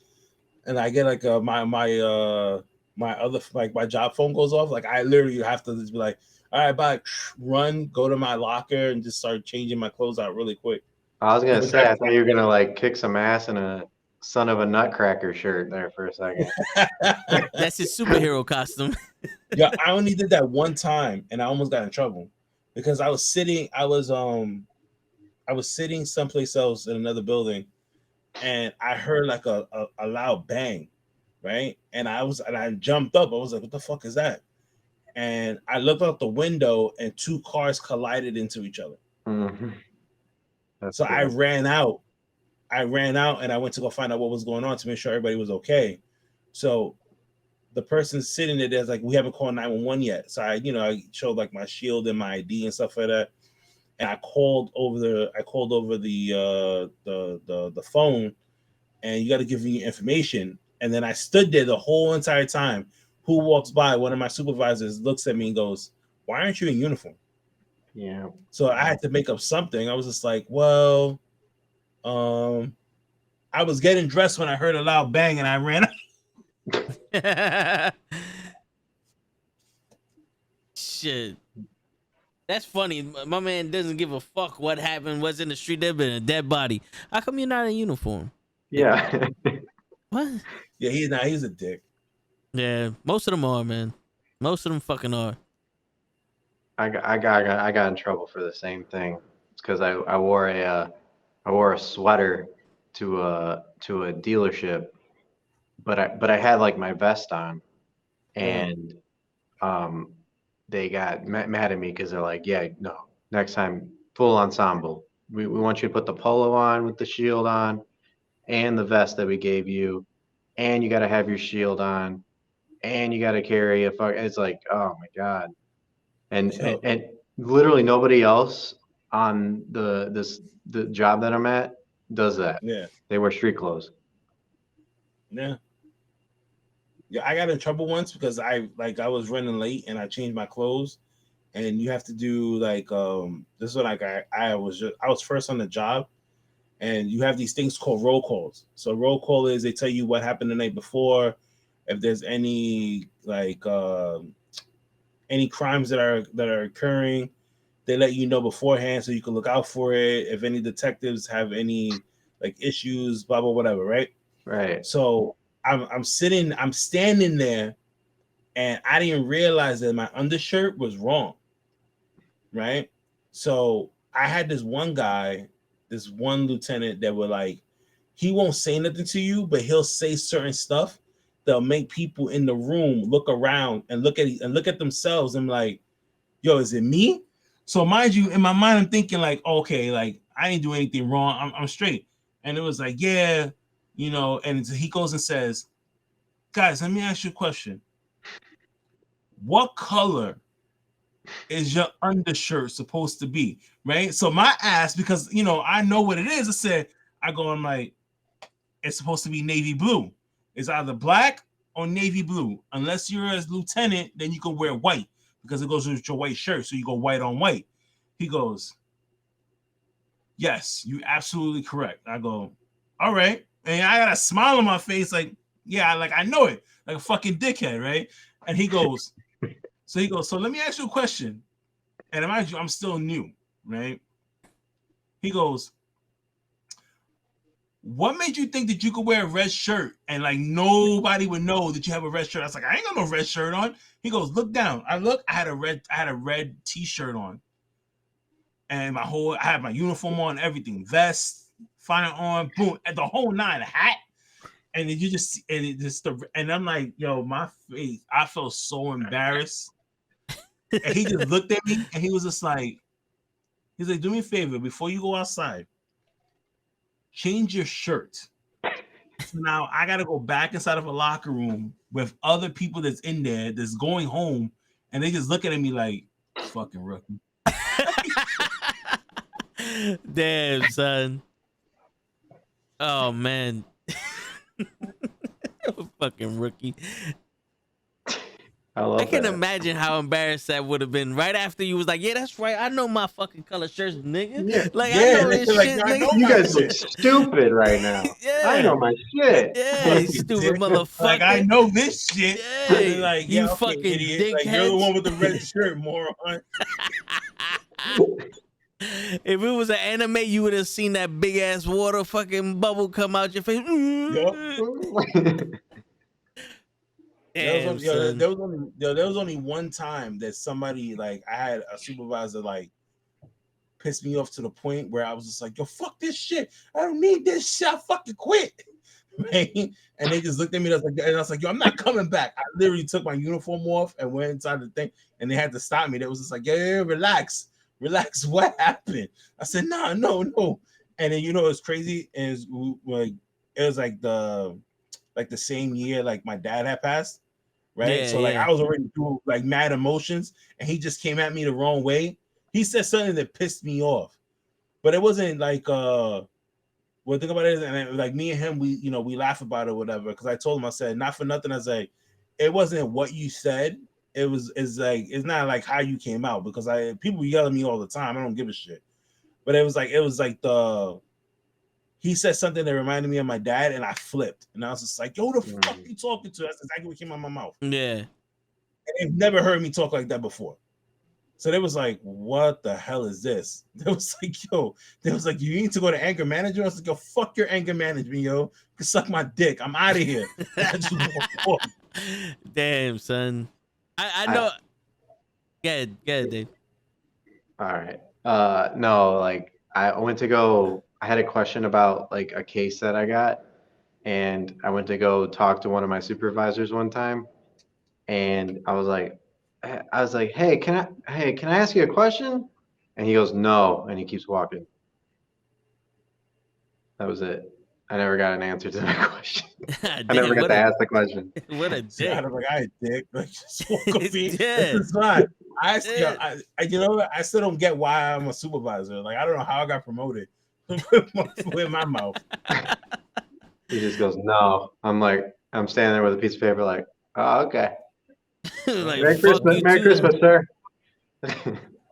and I get like my other like my job phone goes off. Like I literally have to just be like, all right, bye, run, go to my locker, and just start changing my clothes out really quick. I was gonna say I thought you were gonna like kick some ass in a son of a nutcracker shirt there for a second. That's his superhero costume. Yeah, I only did that one time, and I almost got in trouble because I was sitting. I was sitting someplace else in another building, and I heard like a loud bang, right? And I jumped up. I was like, "What the fuck is that?" And I looked out the window, and two cars collided into each other. Mhm. That's So I good. ran out. And I went to go find out what was going on to make sure everybody was okay. So the person sitting there's like, we haven't called 911 yet. So I showed like my shield and my ID and stuff like that. And I called over the phone, and you got to give me information. And then I stood there the whole entire time. Who walks by? One of my supervisors looks at me and goes, "Why aren't you in uniform?" Yeah. So I had to make up something. I was just like, well, I was getting dressed when I heard a loud bang, and I ran out. Shit. That's funny. My man doesn't give a fuck what happened, what's in the street. There been a dead body. How come you're not in uniform? Yeah. What? Yeah, he's a dick. Yeah, most of them are, man. Most of them fucking are. I got in trouble for the same thing. It's because I wore a sweater to a dealership, but I had like my vest on, and um they got mad at me because they're like, yeah, no, next time full ensemble. We want you to put the polo on with the shield on, and the vest that we gave you, and you got to have your shield on, and you got to carry a fuck. It's like, oh my god. Yo. And literally nobody else on the job that I'm at does that. Yeah. They wear street clothes. Yeah. Yeah, I got in trouble once because I was running late and I changed my clothes, and you have to do this is what I was first on the job, and you have these things called roll calls. So roll call is they tell you what happened the night before, if there's any any crimes that are occurring, they let you know beforehand so you can look out for it. If any detectives have any issues, blah blah whatever, right? Right. So I'm standing there, and I didn't realize that my undershirt was wrong, right? So I had this one guy, this one lieutenant that would he won't say nothing to you, but he'll say certain stuff that'll make people in the room look around and look at themselves and like, yo, is it me? So mind you, in my mind, I'm thinking okay, I didn't do anything wrong. I'm straight. And it was yeah, and he goes and says, guys, let me ask you a question. What color is your undershirt supposed to be? Right? So my ass, because I know what it is, I'm like, it's supposed to be navy blue. It's either black or navy blue. Unless you're a lieutenant, then you can wear white because it goes with your white shirt. So you go white on white. He goes, yes, you're absolutely correct. I go, all right. And I got a smile on my face, yeah, I know it, like a fucking dickhead, right? And he goes, so let me ask you a question. And mind you, I'm still new, right? He goes, what made you think that you could wear a red shirt and nobody would know that you have a red shirt? I was like, I ain't got no red shirt on. He goes, look down. I had a red t-shirt on. And I had my uniform on, everything, vest, fire on, boom, and the whole nine, hat. And then and I'm like, yo, my face, I felt so embarrassed. And he just looked at me and he was just like, he's like, do me a favor, before you go outside, change your shirt. So now I gotta go back inside of a locker room with other people that's in there that's going home, and they just looking at me like, fucking rookie. Damn, son. Oh man. Fucking rookie. I can that. imagine how embarrassed that would have been right after you was like, yeah, that's right. I know my fucking color shirts, nigga. Yeah. I know this shit, nigga. You guys look stupid right now. Yeah. I know my shit. Yeah, you stupid motherfucker. I know this shit. Yeah, you okay, fucking idiot. dickhead. You're the one with the red shirt, moron. If it was an anime, you would have seen that big ass water fucking bubble come out your face. Yep. Damn, there was only one time that somebody I had a supervisor pissed me off to the point where I was just like, yo, fuck this shit. I don't need this shit. I fucking quit. Right? And they just looked at me and I was like, yo, I'm not coming back. I literally took my uniform off and went inside the thing, and they had to stop me. They was just like, yeah, relax. What happened? I said, no. And then it's crazy. And it was the same year my dad had passed. Right. Yeah, so I was already through mad emotions, and he just came at me the wrong way. He said something that pissed me off, but it wasn't well, think about it, and me and him, we laugh about it or whatever, because I told him, I said, not for nothing, I said, it wasn't what you said, it's not how you came out, because people yell at me all the time, I don't give a shit, but it was he said something that reminded me of my dad, and I flipped, and I was just like, yo, the fuck you talking to? That's exactly what came out of my mouth. Yeah. And they've never heard me talk like that before. So they was like, what the hell is this? They was like, yo, you need to go to anger management. I was like, yo, fuck your anger management, yo. You can suck my dick. I'm out of here. Damn, son. I know. Go ahead, Dave. All right. No, I went to go, I had a question about a case that I got, and I went to go talk to one of my supervisors one time, and I was like, hey, can I ask you a question? And he goes, no, and he keeps walking. That was it. I never got an answer to that question. I never got to ask the question. What a dick. I was I dick. Just walk up here. Yeah. This is fine. I still don't get why I'm a supervisor. I don't know how I got promoted, Put my foot in my mouth. He just goes, no. I'm standing there with a piece of paper, like, oh, okay. Like, Merry fuck Christmas, you Merry too. Christmas, sir.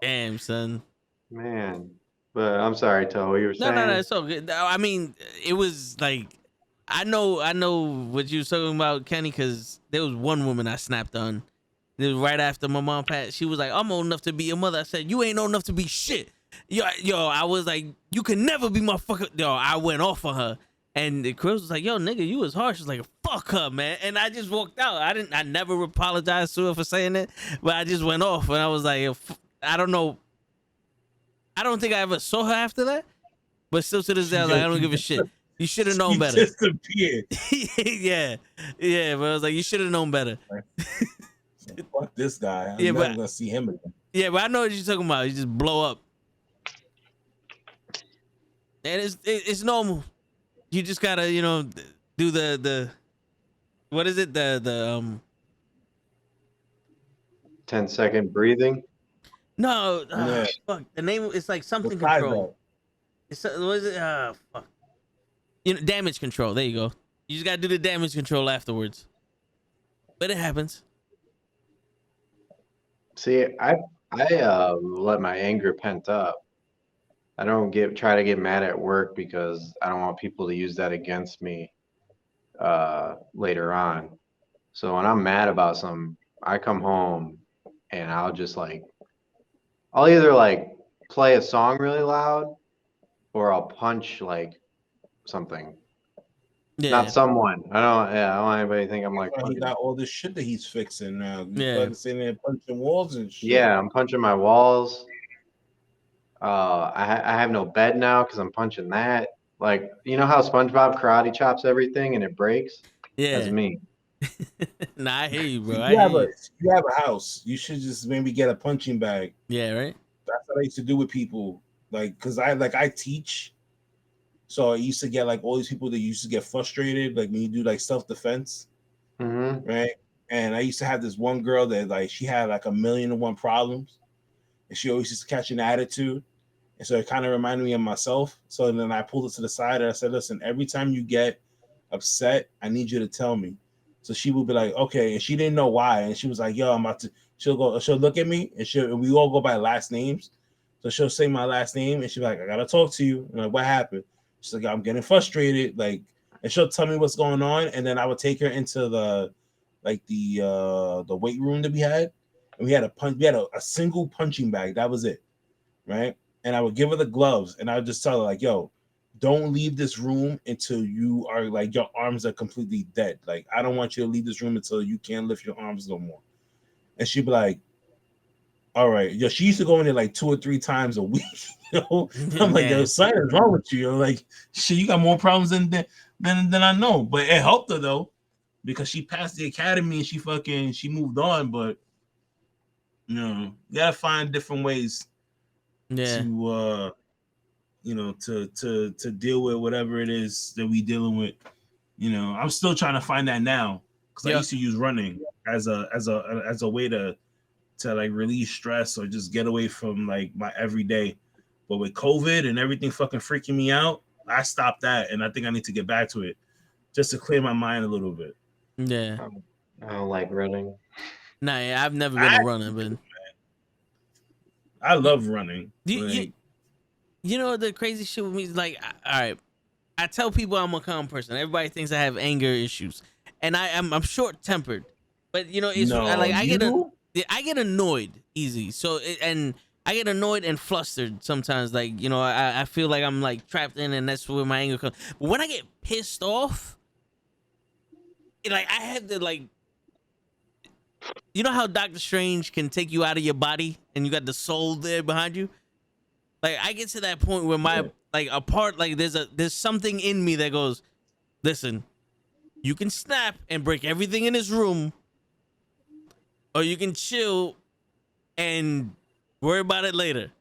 Damn, son. Man, but I'm sorry, Toe. You were No, saying? it's so good. I mean, it was like, I know what you was talking about, Kenny, because there was one woman I snapped on. It was right after my mom passed. She was like, I'm old enough to be your mother. I said, you ain't old enough to be shit. Yo, I was like, you can never be my fucking. Yo, I went off on her. And Chris was like, yo, nigga, you was harsh. She was like, fuck her, man. And I just walked out. I never apologized to her for saying that, but I just went off. And I was like, I don't know. I don't think I ever saw her after that. But still to this day, I was like, I don't give a shit. You should have known better. Disappeared. Yeah. But I was like, you should have known better. Fuck this guy. I'm never gonna see him again. Yeah, but I know what you're talking about. You just blow up. And it's normal. You just gotta, do the what is it? The 10-second breathing. No, Yeah. fuck. The name it's like something Besides control. It's what is it? Fuck. Damage control. There you go. You just gotta do the damage control afterwards. But it happens. See, I let my anger pent up. I don't try to get mad at work because I don't want people to use that against me later on. So when I'm mad about something, I come home and I'll just I'll either play a song really loud or I'll punch something. Yeah. Not someone. I don't want anybody to think I'm He got all this shit that he's fixing now. He's Yeah. fucking sitting there punching walls and shit. Yeah, I'm punching my walls. I have no bed now because I'm punching that. You know how SpongeBob karate chops everything and it breaks? Yeah. That's me. Nah, I hear you, bro. You have a house. You should just maybe get a punching bag. Yeah, right. That's what I used to do with people. Cause I teach. So I used to get all these people that used to get frustrated, when you do self-defense. Mm-hmm. Right. And I used to have this one girl that she had 1,000,001 problems. And she always used to catch an attitude. And so it kind of reminded me of myself. So then I pulled it to the side and I said, listen, every time you get upset, I need you to tell me. So she would be like, okay. And she didn't know why. And she was like, yo, I'm about to, she'll look at me and we all go by last names. So she'll say my last name and she'll be like, I got to talk to you. I'm like, what happened? She's like, I'm getting frustrated. And she'll tell me what's going on. And then I would take her into the weight room that we had. And we had a single punching bag. That was it. Right. And I would give her the gloves and I would just tell her yo, don't leave this room until you are your arms are completely dead. I don't want you to leave this room until you can't lift your arms no more. And she'd be like, all right. Yo, she used to go in there 2 or 3 times a week. I'm like, yo, something's wrong with you. Yo, shit, you got more problems than I know. But it helped her though, because she passed the academy and she moved on. But you gotta find different ways to to deal with whatever it is that we dealing with. I'm still trying to find that now because I used to use running as a way to release stress or just get away from my everyday. But with COVID and everything fucking freaking me out, I stopped that, and I think I need to get back to it just to clear my mind a little bit. Yeah, I don't like running. Nah, I've never been a runner, but I love running. You know the crazy shit with me is all right, I tell people I'm a calm person. Everybody thinks I have anger issues, and I'm short tempered. But it's I get annoyed easy. So and I get annoyed and flustered sometimes. I feel like I'm trapped in, and that's where my anger comes. But when I get pissed off, I have to you know how Doctor Strange can take you out of your body and you got the soul there behind you? I get to that point where my a part there's something in me that goes, listen, you can snap and break everything in this room, or you can chill and worry about it later.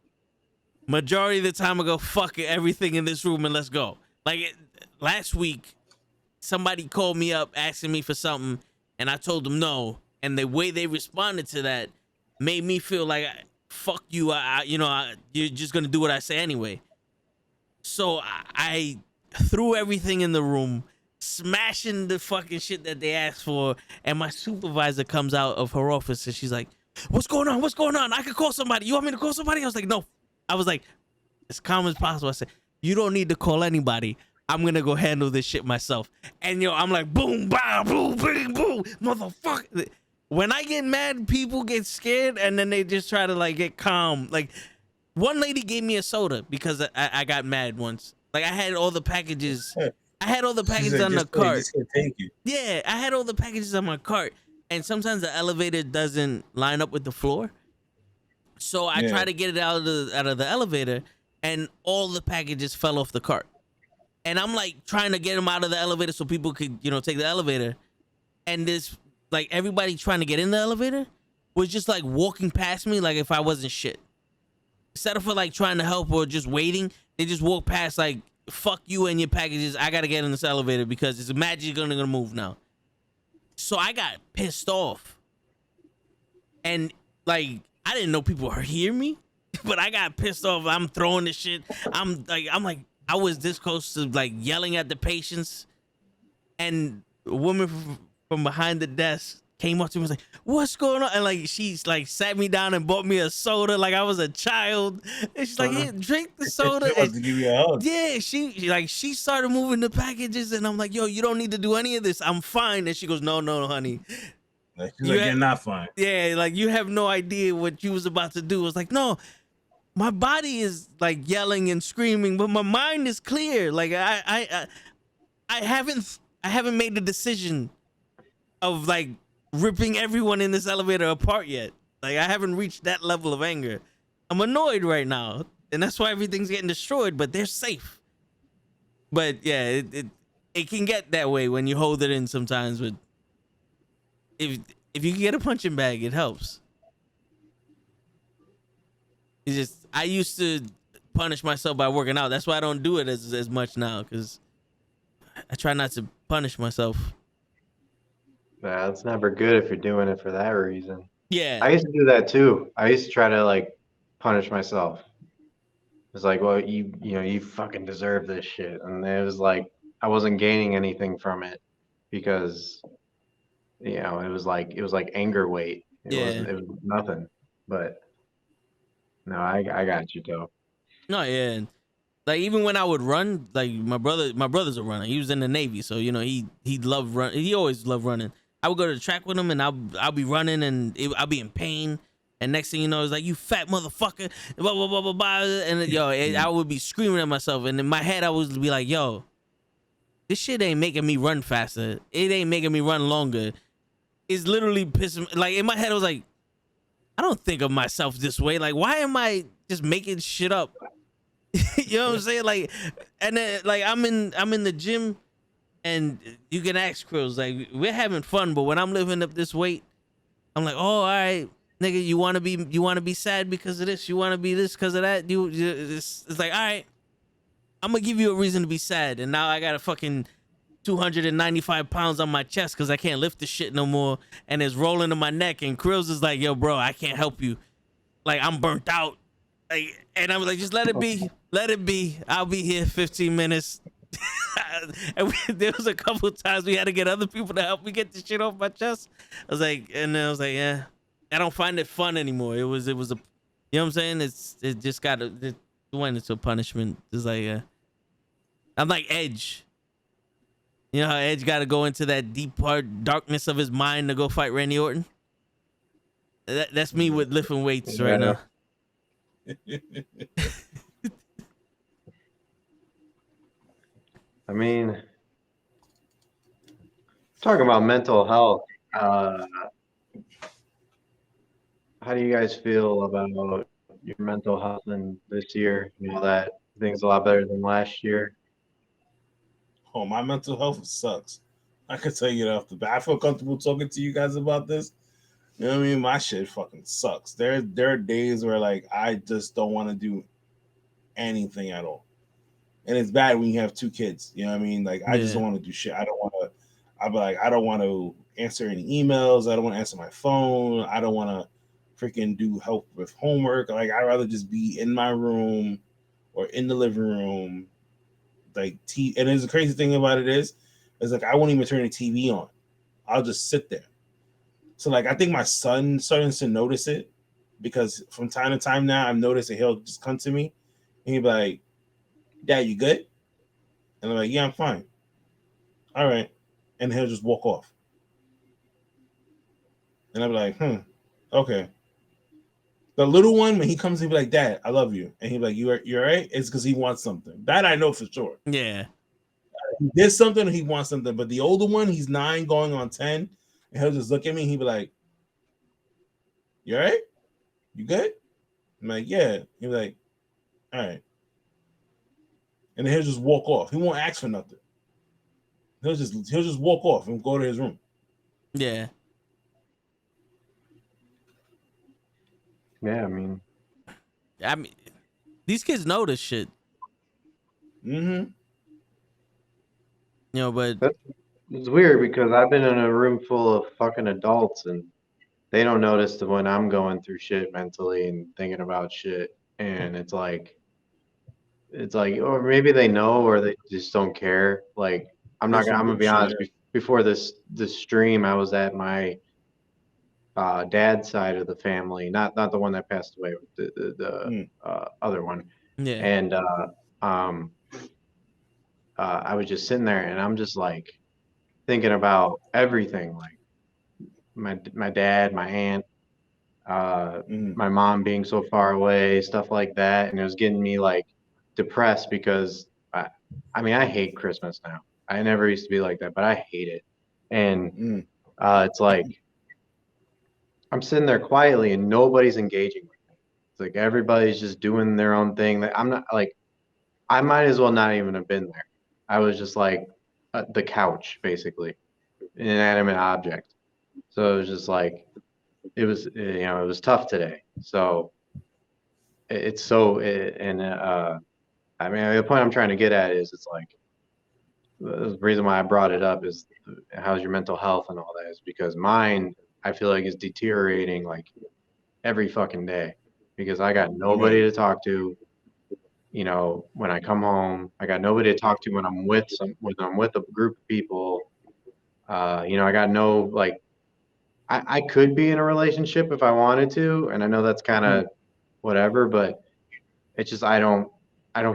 Majority of the time I go, fuck it, everything in this room and let's go. Last week, somebody called me up asking me for something and I told them no. And the way they responded to that made me feel fuck you. You're just going to do what I say anyway. So I threw everything in the room, smashing the fucking shit that they asked for. And my supervisor comes out of her office and she's like, "What's going on? What's going on? I could call somebody. You want me to call somebody?" I was like, "No." I was like, as calm as possible. I said, "You don't need to call anybody. I'm gonna go handle this shit myself." And I'm like, boom, bow, boom, boom, boom, motherfucker. When I get mad, people get scared and then they just try to like get calm. Like one lady gave me a soda because I got mad once. Like I had all the packages. I had all the She packages said, on the just cart. said, thank you. Yeah, I had all the packages on my cart. And sometimes the elevator doesn't line up with the floor. So I try to get it out of the elevator and all the packages fell off the cart. And I'm like trying to get them out of the elevator so people could, take the elevator. And this, like, everybody trying to get in the elevator was just like walking past me like if I wasn't shit. Instead of for like trying to help or just waiting, they just walk past like, "Fuck you and your packages. I gotta get in this elevator because it's magically gonna move now." So I got pissed off. And like, I didn't know people would hear me, but I got pissed off. I'm throwing the shit. I'm like, I was this close to like yelling at the patients, and a woman from behind the desk came up to me and was like, "What's going on?" And like she's like sat me down and bought me a soda like I was a child. And she's like, "Here, drink the soda." She wants to give you a hug. Yeah, she started moving the packages, and I'm like, "Yo, you don't need to do any of this. I'm fine." And she goes, "No, honey." Like, she's like, "You're not fine." Yeah, like you have no idea what you was about to do. I was like, "No, my body is like yelling and screaming, but my mind is clear. Like I haven't made the decision of like ripping everyone in this elevator apart yet. Like I haven't reached that level of anger. I'm annoyed right now, and that's why everything's getting destroyed. But they're safe. But yeah, it can get that way when you hold it in sometimes. But if you can get a punching bag, it helps. It's just I used to punish myself by working out. That's why I don't do it as much now, because I try not to punish myself. Nah, it's never good if you're doing it for that reason. Yeah. I used to do that too. I used to try to like punish myself. It's like, well, you fucking deserve this shit, and it was like I wasn't gaining anything from it because it was like anger weight. Yeah. It was nothing. But no, I got you, though. No, yeah. Like even when I would run, like my brother's a runner. He was in the Navy, so he loved run. He always loved running. I would go to the track with him, and I'll be running, and I'll be in pain. And next thing you know, it's like, "You fat motherfucker!" Blah blah blah blah blah. And I would be screaming at myself, and in my head, I would be like, "Yo, this shit ain't making me run faster. It ain't making me run longer. It's literally pissing me." Like in my head, I was like, "I don't think of myself this way. Like, why am I just making shit up?" You know what I'm saying? Like, and then like I'm in the gym, and you can ask Krills, like, we're having fun, but when I'm lifting up this weight, I'm like, "Oh, all right, nigga, you want to be sad because of this? You want to be this because of that? It's like, all right, I'm gonna give you a reason to be sad, and now I got a fucking 295 pounds on my chest because I can't lift the shit no more, and it's rolling in my neck." And Krills is like, "Yo, bro, I can't help you. Like, I'm burnt out." Like, and I was like, "Just let it be. Let it be. I'll be here 15 minutes." And there was a couple of times we had to get other people to help me get the shit off my chest. I was like, yeah, I don't find it fun anymore. It was a, you know what I'm saying? It just it went into a punishment. It's like, I'm like Edge. You know how Edge got to go into that deep part darkness of his mind to go fight Randy Orton? That's me with lifting weights right now. I mean, talking about mental health, how do you guys feel about your mental health in this year? You know that things a lot better than last year. Oh, my mental health sucks. I can tell you that off the bat. I feel comfortable talking to you guys about this. You know what I mean? My shit fucking sucks. There are days where like I just don't want to do anything at all. And it's bad when you have two kids. You know what I mean? Like I just don't want to do shit. I don't want to. I'm like, I don't want to answer any emails. I don't want to answer my phone. I don't want to freaking do help with homework. Like I'd rather just be in my room or in the living room like and there's the crazy thing about it is like I won't even turn the TV on. I'll just sit there. So like I think my son starting to notice it because from time to time now I've noticed that he'll just come to me and he'll be like, "Dad, you good?" And I'm like, "Yeah, I'm fine." All right, and he'll just walk off. And I'm like, okay. The little one, when he comes, he'll be like, "Dad, I love you," and he'll be like, "You're right." It's because he wants something. That I know for sure. Yeah. He did something, or he wants something. But the older one, he's 9, going on 10, and he'll just look at me. And he'll be like, "You all right? You good?" I'm like, "Yeah." He'll be like, "All right," and then he'll just walk off. He won't ask for nothing. He'll just walk off and go to his room. Yeah. Yeah, I mean, I mean, these kids know this shit, Mm-hmm. but that's it's weird because I've been in a room full of fucking adults and they don't notice that when I'm going through shit mentally and thinking about shit, and it's like, or maybe they know or they just don't care. Like, There's I'm some gonna be honest. bullshit. Before this stream, I was at my dad's side of the family, not the one that passed away, Mm. the other one, yeah. and um, I was just sitting there and I'm just like thinking about everything, like my dad, my aunt, uh, Mm. my mom being so far away, stuff like that, and it was getting me like depressed because I mean I hate Christmas now. I never used to be like that, but I hate it, and Mm. it's like I'm sitting there quietly and nobody's engaging with me. It's like everybody's just doing their own thing. Like, I'm not like I might as well not even have been there. I was just like the couch, basically, an inanimate object. So it was just like it was tough today. So it's so and I mean the point I'm trying to get at is it's like the reason why I brought it up is how's your mental health and all that is because mine I feel like is deteriorating like every fucking day because I got nobody Right. to talk to. When I come home, I got nobody to talk to when I'm with a group of people. I got no like I could be in a relationship if I wanted to, and I know that's kind Mm. of whatever, but it's just I don't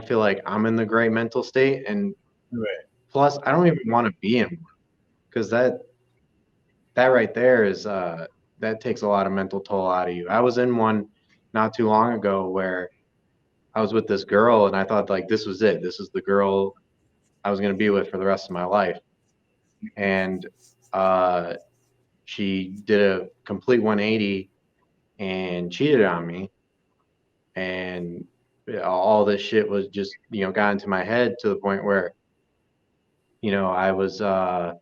feel like I'm in the great mental state, and Right. plus I don't even want to be in one because that right there is that takes a lot of mental toll out of you. I was in one not too long ago where I was with this girl and I thought like this was it. This is the girl I was going to be with for the rest of my life. And uh, she did a complete 180 and cheated on me. And all this shit was just, got into my head to the point where, I was, I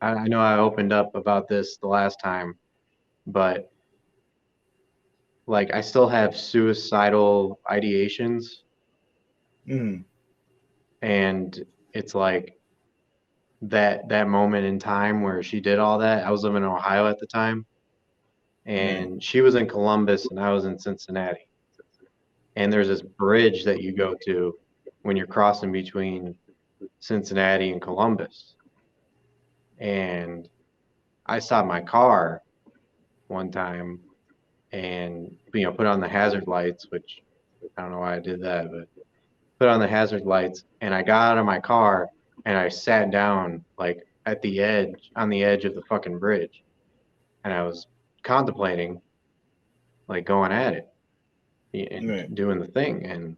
know I opened up about this the last time, but like I still have suicidal ideations. Mm. And it's like, that moment in time where she did all that. I was living in Ohio at the time, Right. and she was in Columbus and I was in Cincinnati. And there's this bridge that you go to when you're crossing between Cincinnati and Columbus. And I stopped my car one time and put on the hazard lights, which I don't know why I did that, but put on the hazard lights and I got out of my car and I sat down like at the edge on the edge of the fucking bridge and I was contemplating like going at it and Right. doing the thing and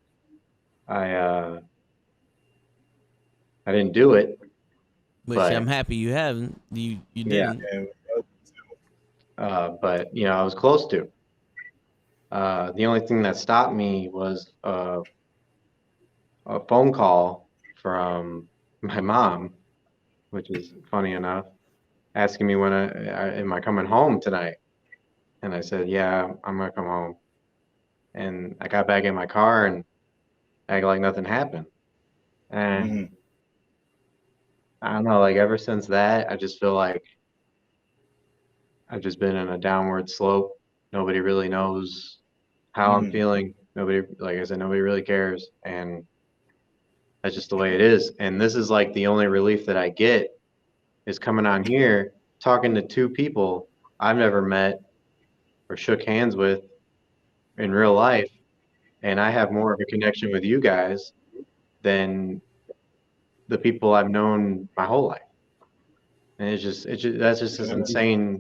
I uh I didn't do it, Which I'm but happy you haven't. You yeah, didn't. Yeah. but I was close to. The only thing that stopped me was a phone call from my mom, which is funny enough, asking me when am I coming home tonight, and I said, yeah, I'm gonna come home. And I got back in my car and acted like nothing happened. And Mm-hmm. I don't know, like ever since that, I just feel like I've just been in a downward slope. Nobody really knows how I'm Mm-hmm. feeling. Nobody, like I said, nobody really cares. And That's just the way it is. And this is like the only relief that I get is coming on here, talking to two people I've never met or shook hands with in real life. And I have more of a connection with you guys than the people I've known my whole life. And that's just this insane,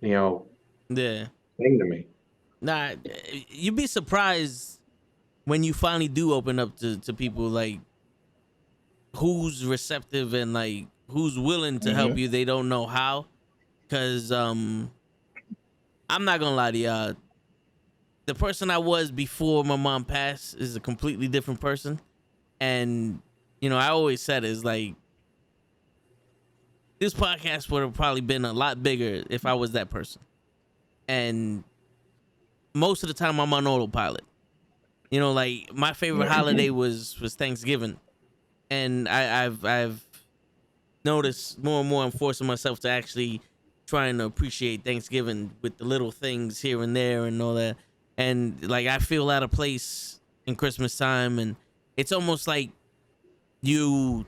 you know, Yeah. thing to me. Nah, you'd be surprised when you finally do open up to people, like who's receptive and like who's willing to help you. They don't know how, because I'm not gonna lie to y'all. The person I was before my mom passed is a completely different person, and you know I always said is like this podcast would have probably been a lot bigger if I was that person. And most of the time I'm on autopilot. You know, like my favorite holiday was Thanksgiving, and I've noticed more and more I'm forcing myself to actually trying to appreciate Thanksgiving with the little things here and there and all that. And like I feel out of place in Christmas time, and it's almost like you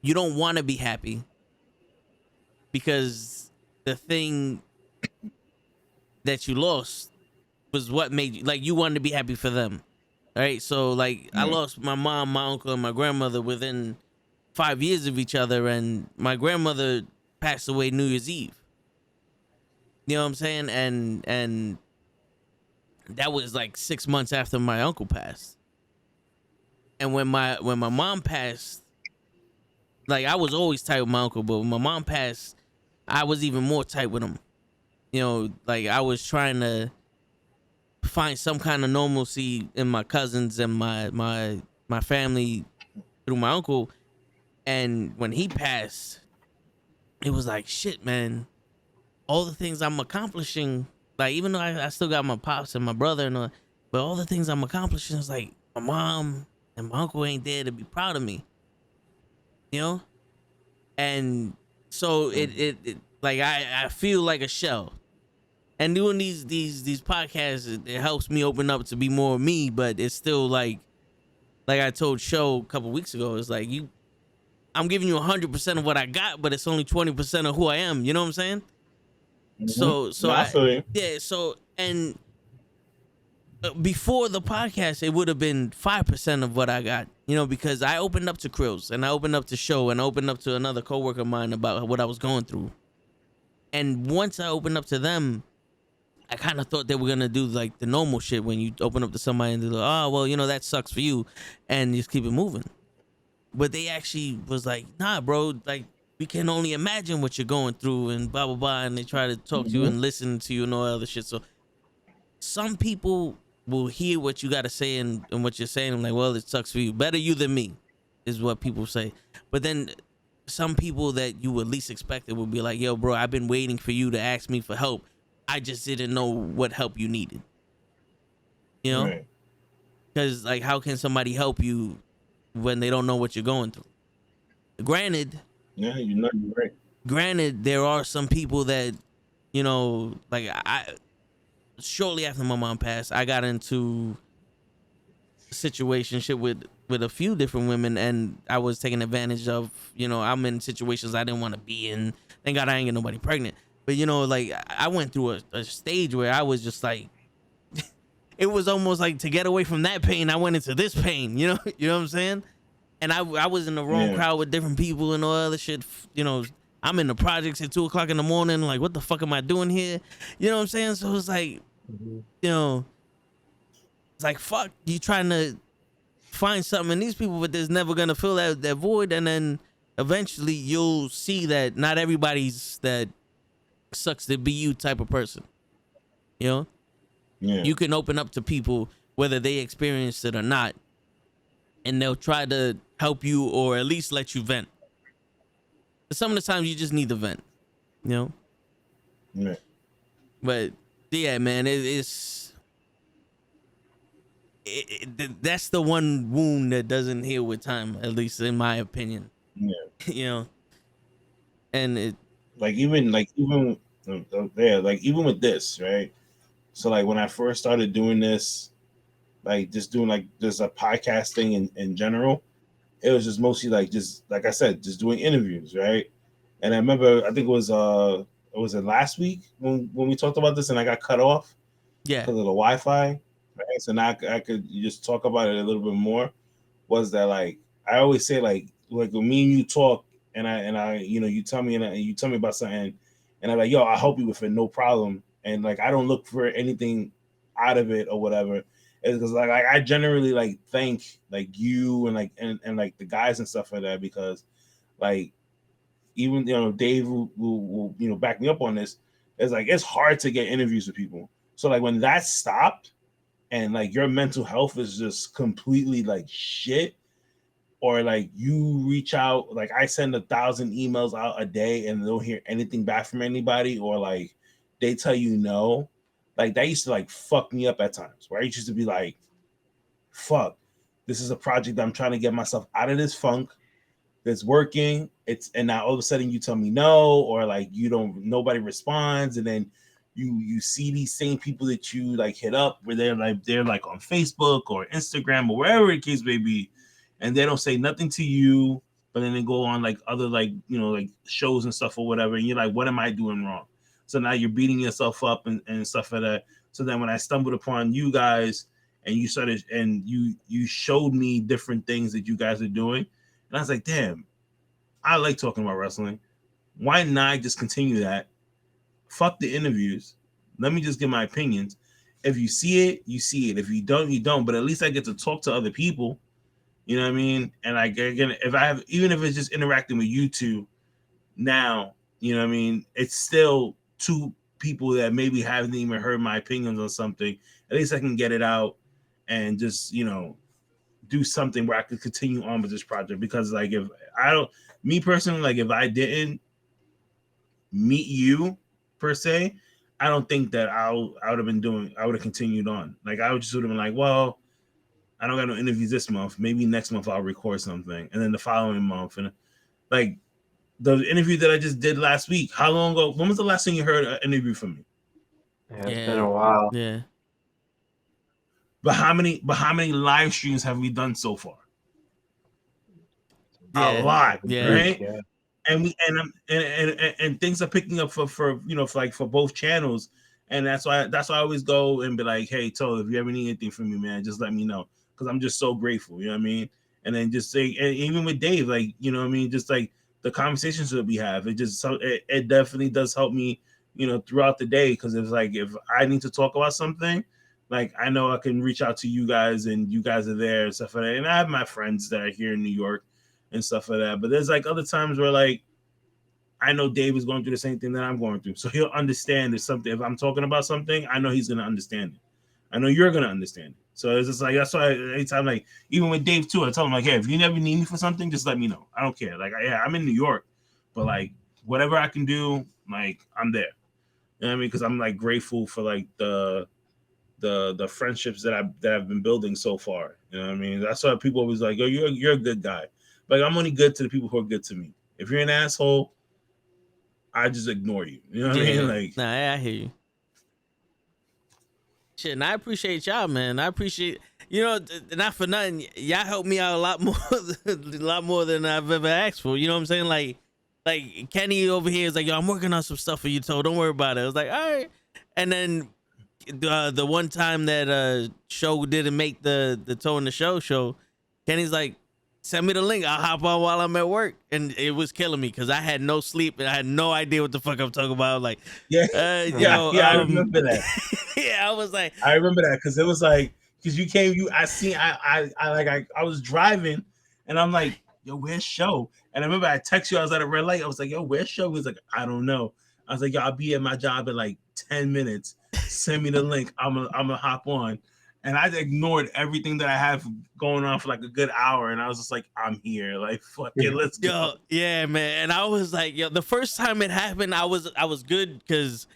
don't want to be happy because the thing that you lost was what made you, like, you wanted to be happy for them. All right, so like I lost my mom, my uncle, and my grandmother within 5 years of each other, and my grandmother passed away New Year's Eve. You know what I'm saying? And that was like 6 months after my uncle passed. And when my mom passed, like I was always tight with my uncle, but when my mom passed, I was even more tight with him. You know, like I was trying to find some kind of normalcy in my cousins and my family through my uncle. And when he passed, it was like, shit, man, all the things I'm accomplishing, like even though I still got my pops and my brother and all, but all the things I'm accomplishing is like my mom and my uncle ain't there to be proud of me, you know? And so it like I feel like a shell. And doing these podcasts, it helps me open up to be more of me, but it's still like I told Show a couple weeks ago, it's like I'm giving you 100% of what I got, but it's only 20% of who I am. You know what I'm saying? So No, I feel you. yeah. So and before the podcast, it would have been 5% of what I got. You know, because I opened up to Krills and I opened up to Show and I opened up to another coworker of mine about what I was going through. And once I opened up to them, I kind of thought they were gonna do like the normal shit when you open up to somebody and they're like, oh, well, you know, that sucks for you, and just keep it moving. But they actually was like, nah, bro, like we can only imagine what you're going through and blah blah blah, and they try to talk to you and listen to you and all that other shit. So some people will hear what you gotta say and what you're saying. I'm like, well, it sucks for you. Better you than me, is what people say. But then some people that you would least expect it would be like, yo, bro, I've been waiting for you to ask me for help. I just didn't know what help you needed. You know? Because, like, how can somebody help you when they don't know what you're going through? Granted. Yeah, you're right. Granted, there are some people that, you know, like, shortly after my mom passed, I got into a situationship with a few different women, and I was taking advantage of, you know, I'm in situations I didn't want to be in. Thank God I ain't get nobody pregnant. But, you know, like, I went through a stage where I was just like, it was almost like to get away from that pain, I went into this pain, you know what I'm saying? And I was in the wrong crowd with different people and all other shit. You know, I'm in the projects at 2:00 in the morning. Like, what the fuck am I doing here? You know what I'm saying? So it's like, you know, it's like, fuck, you trying to find something in these people, but there's never going to fill that void. And then eventually you'll see that not everybody's that sucks to be you type of person, you know? You can open up to people whether they experienced it or not, and they'll try to help you or at least let you vent. But some of the times you just need to vent, you know? Yeah. But yeah, man, that's the one wound that doesn't heal with time, at least in my opinion. Yeah. You know? And it even with this, right? So like when I first started doing this, like just doing like just a podcasting in general. It was just mostly like just like I said, just doing interviews, right? And I remember I think it was it last week when we talked about this and I got cut off Yeah. because of the Wi-Fi. Right? So now I could just talk about it a little bit more. Was that like I always say like when me and you talk and I you know you tell me and you tell me about something and I'm like yo I'll help you with it no problem and like I don't look for anything out of it or whatever. It's because like I generally like thank like you and like and like the guys and stuff like that because like even you know Dave will you know back me up on this. It's like it's hard to get interviews with people. So like when that stopped and like your mental health is just completely like shit, or like you reach out, like I send 1,000 emails out a day and don't hear anything back from anybody, or like they tell you no, like that used to like fuck me up at times. Where I used to be like, fuck, this is a project that I'm trying to get myself out of this funk that's working. It's and now all of a sudden you tell me no, or like you don't nobody responds, and then you see these same people that you like hit up where they're like on Facebook or Instagram or wherever the case may be, and they don't say nothing to you, but then they go on like other like you know like shows and stuff or whatever, and you're like, what am I doing wrong? So now you're beating yourself up and stuff like that. So then when I stumbled upon you guys and you started and you showed me different things that you guys are doing, and I was like, damn, I like talking about wrestling. Why not just continue that? Fuck the interviews. Let me just give my opinions. If you see it, you see it. If you don't, you don't. But at least I get to talk to other people. You know what I mean? And I again, if I have, even if it's just interacting with you two now, you know what I mean? It's still two people that maybe haven't even heard my opinions on something. At least I can get it out and just, you know, do something where I could continue on with this project. Because like if I don't, me personally, like if I didn't meet you per se, I don't think that I would have been doing. I would have continued on. Like I would just would have been like, well, I don't got no interviews this month. Maybe next month I'll record something, and then the following month, and like the interview that I just did last week. How long ago? When was the last time you heard an interview from me? Yeah, it's been Yeah. a while. Yeah. But how many live streams have we done so far? A Yeah. lot, Yeah. right? Yeah. And we and things are picking up for you know for like for both channels, and that's why I always go and be like, hey, Toe, if you ever need anything from me, man, just let me know because I'm just so grateful. You know what I mean? And then just say, and even with Dave, like you know what I mean, just like the conversations that we have, it definitely does help me, you know, throughout the day because it's like if I need to talk about something. Like I know I can reach out to you guys, and you guys are there and stuff like that. And I have my friends that are here in New York and stuff like that. But there's like other times where like I know Dave is going through the same thing that I'm going through. So he'll understand if something if I'm talking about something, I know he's gonna understand it. I know you're gonna understand it. So it's just like that's why anytime like even with Dave too, I tell him like, hey, if you never need me for something, just let me know. I don't care. Like yeah, I'm in New York, but like whatever I can do, like I'm there. You know what I mean? Because I'm like grateful for like the friendships that I've been building so far. You know what I mean? That's why people always like, yo, you're a good guy. Like I'm only good to the people who are good to me. If you're an asshole, I just ignore you. You know what I mean? Yeah. Like Nah, I hear you. Shit, and I appreciate y'all, man. I appreciate you know, not for nothing. Y'all helped me out a lot more, a lot more than I've ever asked for. You know what I'm saying? Like Kenny over here is like, yo, I'm working on some stuff for you, Toe. Don't worry about it. I was like, all right. And then the one time that show didn't make the Toe in the show, Kenny's like, send me the link. I'll hop on while I'm at work. And it was killing me because I had no sleep and I had no idea what the fuck I'm talking about. Like, yeah, you know, I remember that. yeah, I was like, I remember that because it was like because you came, I was driving and I'm like, yo, where's show? And I remember I text you, I was at a red light. I was like, yo, where's show? He was like, I don't know. I was like, yo, I'll be at my job in like 10 minutes. Send me the link. I'm gonna hop on. And I ignored everything that I have going on for like a good hour. And I was just like, I'm here. Like, fuck it, let's go. yo, yeah, man. And I was like, yo, the first time it happened, I was good because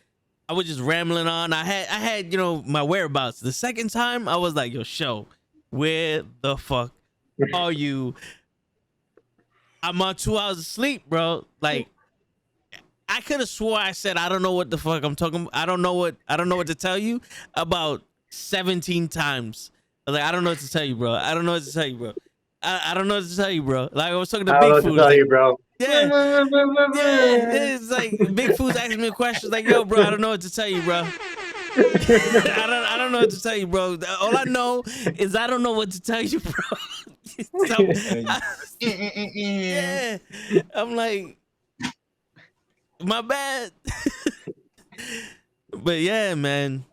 I was just rambling on. I had, you know, my whereabouts. The second time, I was like, yo, show, where the fuck are you? I'm on 2 hours of sleep, bro. Like, I could have swore I said I don't know what the fuck I'm talking about. I don't know what to tell you about 17 times. I was like, I don't know what to tell you, bro. I don't know what to tell you, bro. I don't know what to tell you, bro. Like I was talking to I don't know Big what to Food. tell Like, you, bro. yeah, yeah. It's like Big Food's asking me questions. Like, yo, bro, I don't know what to tell you, bro. I don't know what to tell you, bro. All I know is I don't know what to tell you, bro. So, yeah, I'm like, my bad. But yeah, man.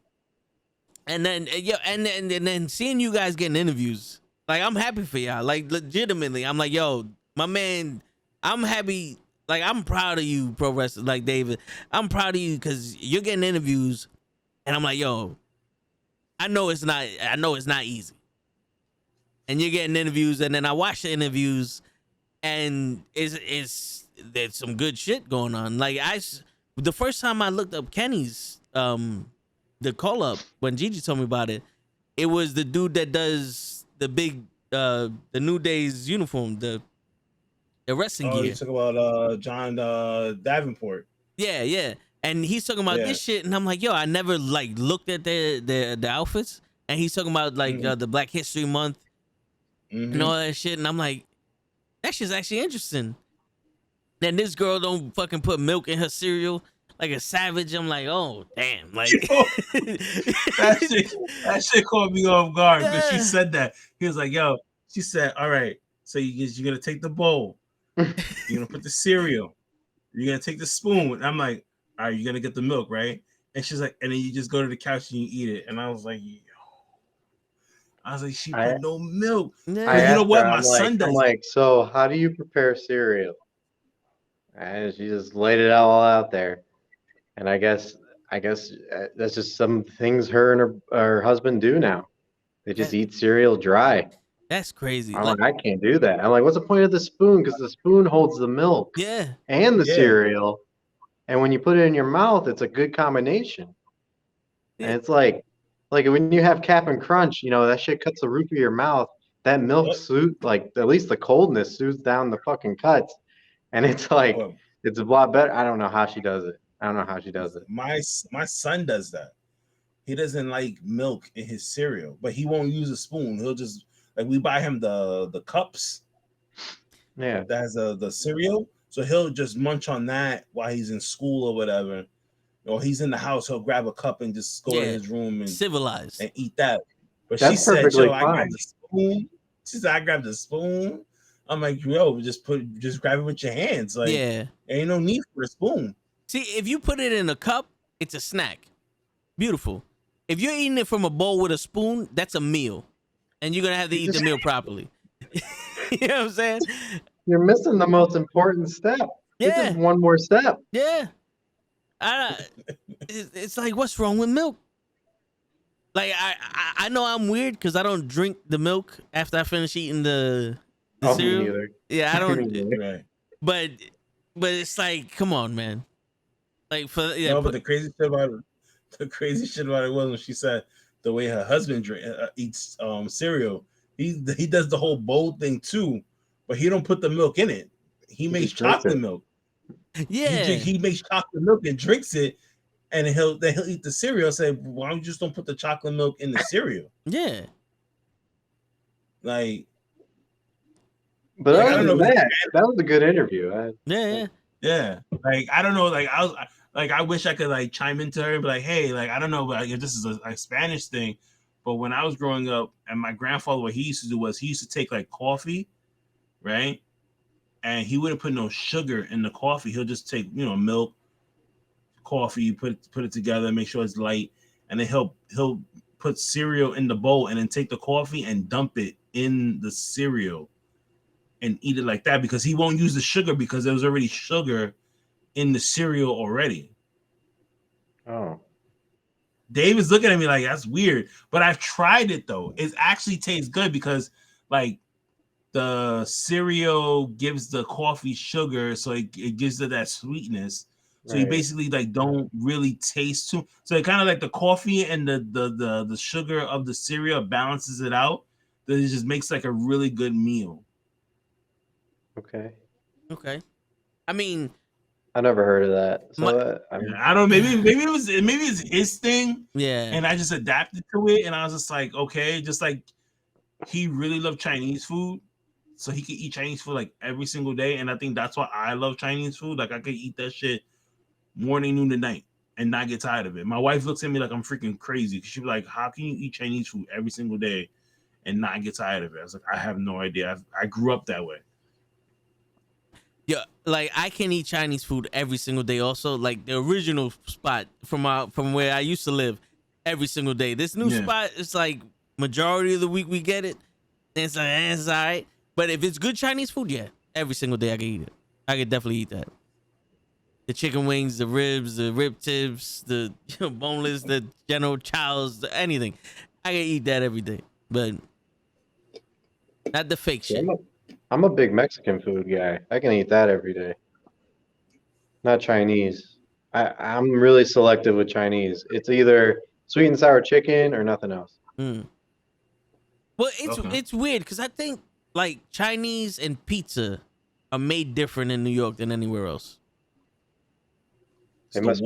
And then and then seeing you guys getting interviews, like I'm happy for y'all. Like legitimately, I'm like, yo, my man, I'm happy. Like I'm proud of you, pro wrestler. Like David, I'm proud of you because you're getting interviews, and I'm like, yo, I know it's not easy. And you're getting interviews, and then I watch the interviews, and there's some good shit going on. Like the first time I looked up Kenny's the call up when Gigi told me about it, it was the dude that does the big the New Day's uniform, the wrestling Oh, gear. you talk about John Davenport. Yeah, yeah. And he's talking about this shit, and I'm like, yo, I never like looked at the outfits, and he's talking about like the Black History Month and all that shit, and I'm like, that shit's actually interesting. Then this girl don't fucking put milk in her cereal like a savage. I'm like, oh damn, like that shit caught me off guard because she said that. He was like, yo, she said, all right, so you're gonna take the bowl, you're gonna put the cereal, you're gonna take the spoon. And I'm like, all right, you're gonna get the milk, right? And she's like, and then you just go to the couch and you eat it. And I was like, yo. I was like, she put no milk. I you know what? Her, My son does. I'm like, so how do you prepare cereal? And she just laid it all out there. And I guess that's just some things her and her husband do now. They just eat cereal dry. That's crazy. I'm like, I can't do that. I'm like, what's the point of the spoon? Because the spoon holds the milk and the cereal. And when you put it in your mouth, it's a good combination. And it's like when you have Cap'n Crunch, that shit cuts the roof of your mouth. That milk like at least the coldness soothes down the fucking cuts. And it's like, it's a lot better. I don't know how she does it. My son does that. He doesn't like milk in his cereal, but he won't use a spoon. He'll just we buy him the cups. Yeah. That has the cereal. So he'll just munch on that while he's in school or whatever. Or he's in the house, he'll grab a cup and just go to his room and civilized and eat that. But that's she said, fine. I grabbed the spoon. She said, I grabbed the spoon. I'm like, yo, just grab it with your hands. Like, ain't no need for a spoon. See, if you put it in a cup, it's a snack. Beautiful. If you're eating it from a bowl with a spoon, that's a meal. And you're going to have to eat the meal properly. You know what I'm saying? You're missing the most important step. It's just one more step. Yeah. It's like, what's wrong with milk? Like, I know I'm weird because I don't drink the milk after I finish eating the cereal. Me neither. Yeah, I don't. Right. But it's like, come on, man. Like but the crazy shit about it was when she said the way her husband eats cereal. He does the whole bowl thing too, but he don't put the milk in it. He makes chocolate milk. Yeah, he makes chocolate milk and drinks it, and he'll eat the cereal. Say, why don't you just don't put the chocolate milk in the cereal? Yeah, but I don't know. That was a good interview. Yeah. Like I don't know. Like I wish I could chime into her and be like, hey, I don't know, but this is a Spanish thing. But when I was growing up, and my grandfather, what he used to do was he used to take coffee, right? And he wouldn't put no sugar in the coffee. He'll just take, milk, coffee, put it together, make sure it's light, and then he'll put cereal in the bowl and then take the coffee and dump it in the cereal and eat it like that because he won't use the sugar because there was already sugar in the cereal already. Oh. Dave is looking at me like that's weird, but I've tried it though. It actually tastes good because the cereal gives the coffee sugar, so it gives it that sweetness. So you basically don't really taste too. So it kind of like the coffee and the sugar of the cereal balances it out. That it just makes a really good meal. Okay. I mean, I never heard of that. So I don't know. Maybe it's his thing. Yeah. And I just adapted to it, and I was just like, okay, just like he really loved Chinese food, so he could eat Chinese food like every single day. And I think that's why I love Chinese food. Like I could eat that shit morning, noon, and night and not get tired of it. My wife looks at me like I'm freaking crazy. She be like, "How can you eat Chinese food every single day and not get tired of it?" I was like, "I have no idea. I grew up that way." Yeah, like I can eat Chinese food every single day. Also, like the original spot from where I used to live, every single day. This new spot, it's like majority of the week we get it. And it's like it's all right. But if it's good Chinese food, yeah, every single day I can eat it. I could definitely eat that. The chicken wings, the ribs, the rib tips, the boneless, the General Chow's, anything. I can eat that every day, but not the fake shit. I'm a big Mexican food guy. I can eat that every day. Not Chinese. I'm really selective with Chinese. It's either sweet and sour chicken or nothing else. Mm. Well, it's weird because I think like Chinese and pizza are made different in New York than anywhere else. They must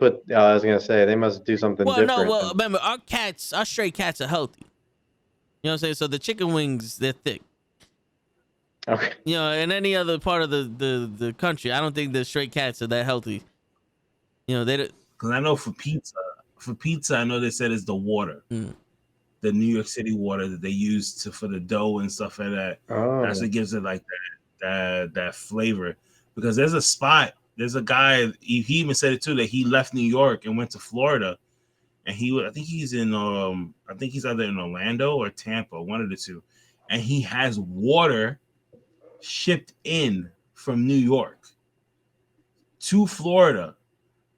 put. I was gonna say they must do something different. Well, remember our stray cats are healthy. You know what I'm saying? So the chicken wings, they're thick. Okay. You know, in any other part of the country, I don't think the stray cats are that healthy. You know, they. Because I know for pizza, I know they said it's the water, the New York City water that they use for the dough and stuff like that. Oh. That's what gives it like that flavor. Because there's a guy. He even said it too that he left New York and went to Florida, and I think he's either in Orlando or Tampa, one of the two, and he has water shipped in from New York to Florida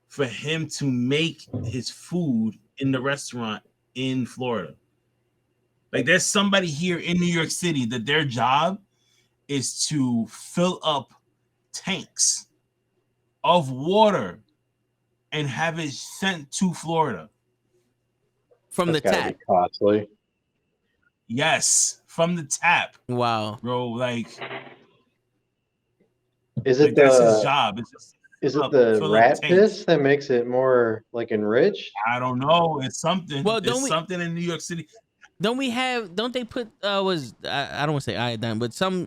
for him to make his food in the restaurant in Florida. Like there's somebody here in New York City that their job is to fill up tanks of water and have it sent to Florida. From the tap. Costly. Yes, from the tap. Wow. Bro, like that's his job. It's just is it the rat piss that makes it more like enriched? I don't know. It's something. Well, something in New York City. Don't they put I don't want to say iodine, but some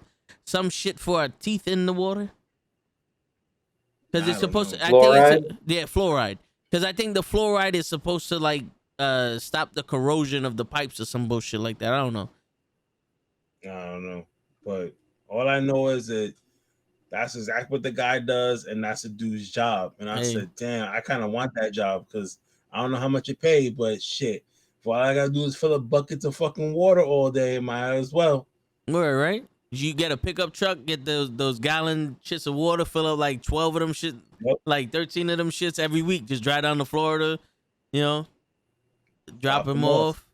shit for our teeth in the water? Because it's supposed to fluoride? Fluoride. Because I think the fluoride is supposed to like stop the corrosion of the pipes or some bullshit like that. I don't know. But all I know is that that's exactly what the guy does, and that's the dude's job. And I said, damn, I kind of want that job because I don't know how much it paid, but shit. If all I gotta do is fill up buckets of fucking water all day, might as well. Right? You get a pickup truck, get those gallon shits of water, fill up like 12 of them shit, like 13 of them shits every week. Just drive down to Florida, you know, drop them off.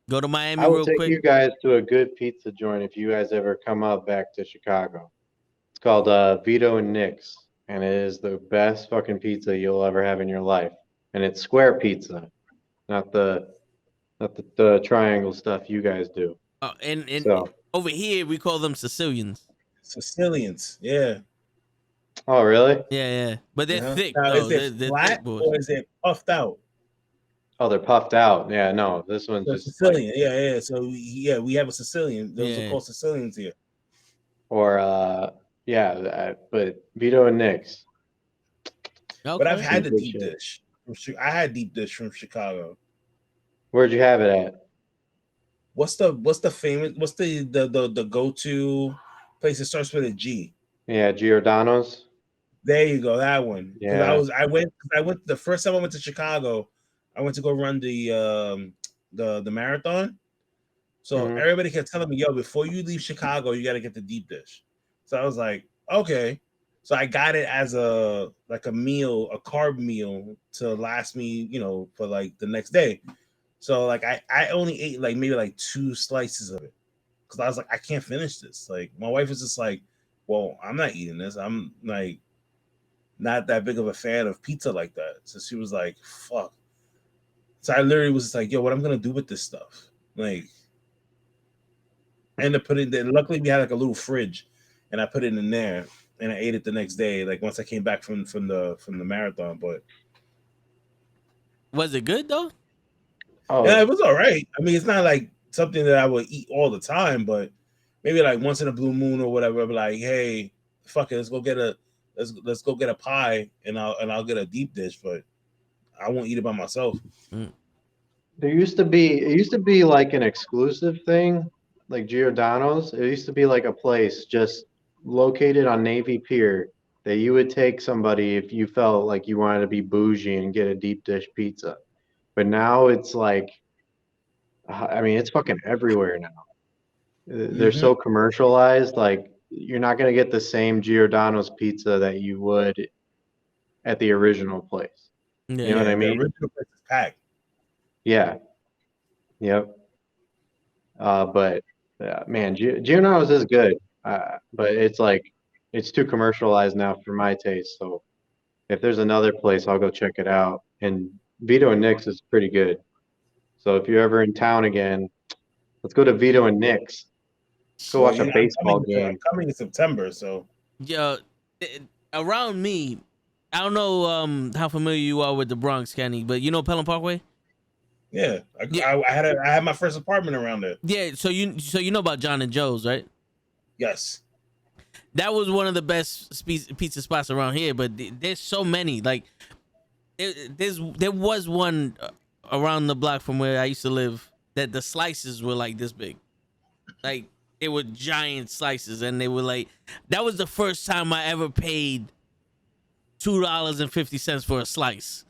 Go to Miami real quick. I will take you guys to a good pizza joint if you guys ever come up back to Chicago. It's called Vito and Nick's, and it is the best fucking pizza you'll ever have in your life. And it's square pizza, not the triangle stuff you guys do. And over here we call them Sicilians. Sicilians, yeah. Oh, really? Yeah. But they're thick. Now, though. Is it flat or is it puffed out? Oh, they're puffed out. Yeah, no, this one's just Sicilian. Like, yeah. So we have a Sicilian. Those are called Sicilians here. Or but Vito and Nick's. Okay. But I've had the deep dish. I had deep dish from Chicago. Where'd you have it at? What's the go-to place that starts with a G? Yeah, Giordano's. There you go, that one. Yeah. I went the first time I went to Chicago, I went to go run the marathon. So everybody kept telling me, yo, before you leave Chicago, you got to get the deep dish. So I was like, okay. So I got it as a meal, a carb meal to last me, for like the next day. So like I only ate like maybe like 2 slices of it because I was like, I can't finish this. Like my wife was just like, well, I'm not eating this. I'm like not that big of a fan of pizza like that. So she was like, fuck. So I literally was just like, yo, what I'm gonna do with this stuff? Like, I ended up putting it there. Luckily we had like a little fridge and I put it in there and I ate it the next day, like once I came back from the marathon. But was it good though? Oh. Yeah, it was all right. I mean, it's not like something that I would eat all the time, but maybe like once in a blue moon or whatever. I'll be like, hey, fuck it, let's go get a pie, and I'll get a deep dish, but I won't eat it by myself. It used to be like an exclusive thing, like Giordano's. It used to be like a place just located on Navy Pier that you would take somebody if you felt like you wanted to be bougie and get a deep dish pizza. But now it's like, I mean, it's fucking everywhere now. They're Mm-hmm. so commercialized, like you're not gonna get the same Giordano's pizza that you would at the original place. Yeah. You know what I The mean? original place is packed. Yeah. Yep. But man, Giordano's is good, but it's like it's too commercialized now for my taste. So if there's another place, I'll go check it out. And Vito and Nick's is pretty good. So if you're ever in town again, let's go to Vito and Nick's. Let's go Well, watch a baseball game. I'm coming in September, so Yeah, around me, I don't know how familiar you are with the Bronx, Kenny, but you know Pelham Parkway. yeah, Yeah. I had my first apartment around there. Yeah, so you know about John and Joe's, right? Yes. That was one of the best pizza spots around here, but there's so many. Like, there was one around the block from where I used to live that the slices were like this big, like they were giant slices, and they were like, that was the first time I ever paid $2.50 for a slice.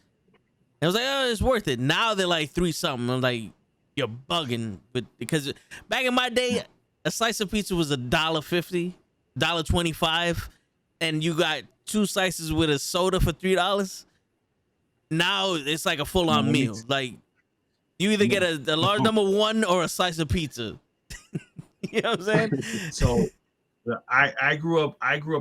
I was like, oh, it's worth it. Now they're like $3 something. I'm like, you're bugging, but because back in my day, a slice of pizza was $1.50, $1.25, and you got 2 slices with a soda for $3. Now it's like a full-on meal. Like, you either get a large number one or a slice of pizza. You know what I'm saying? So I grew up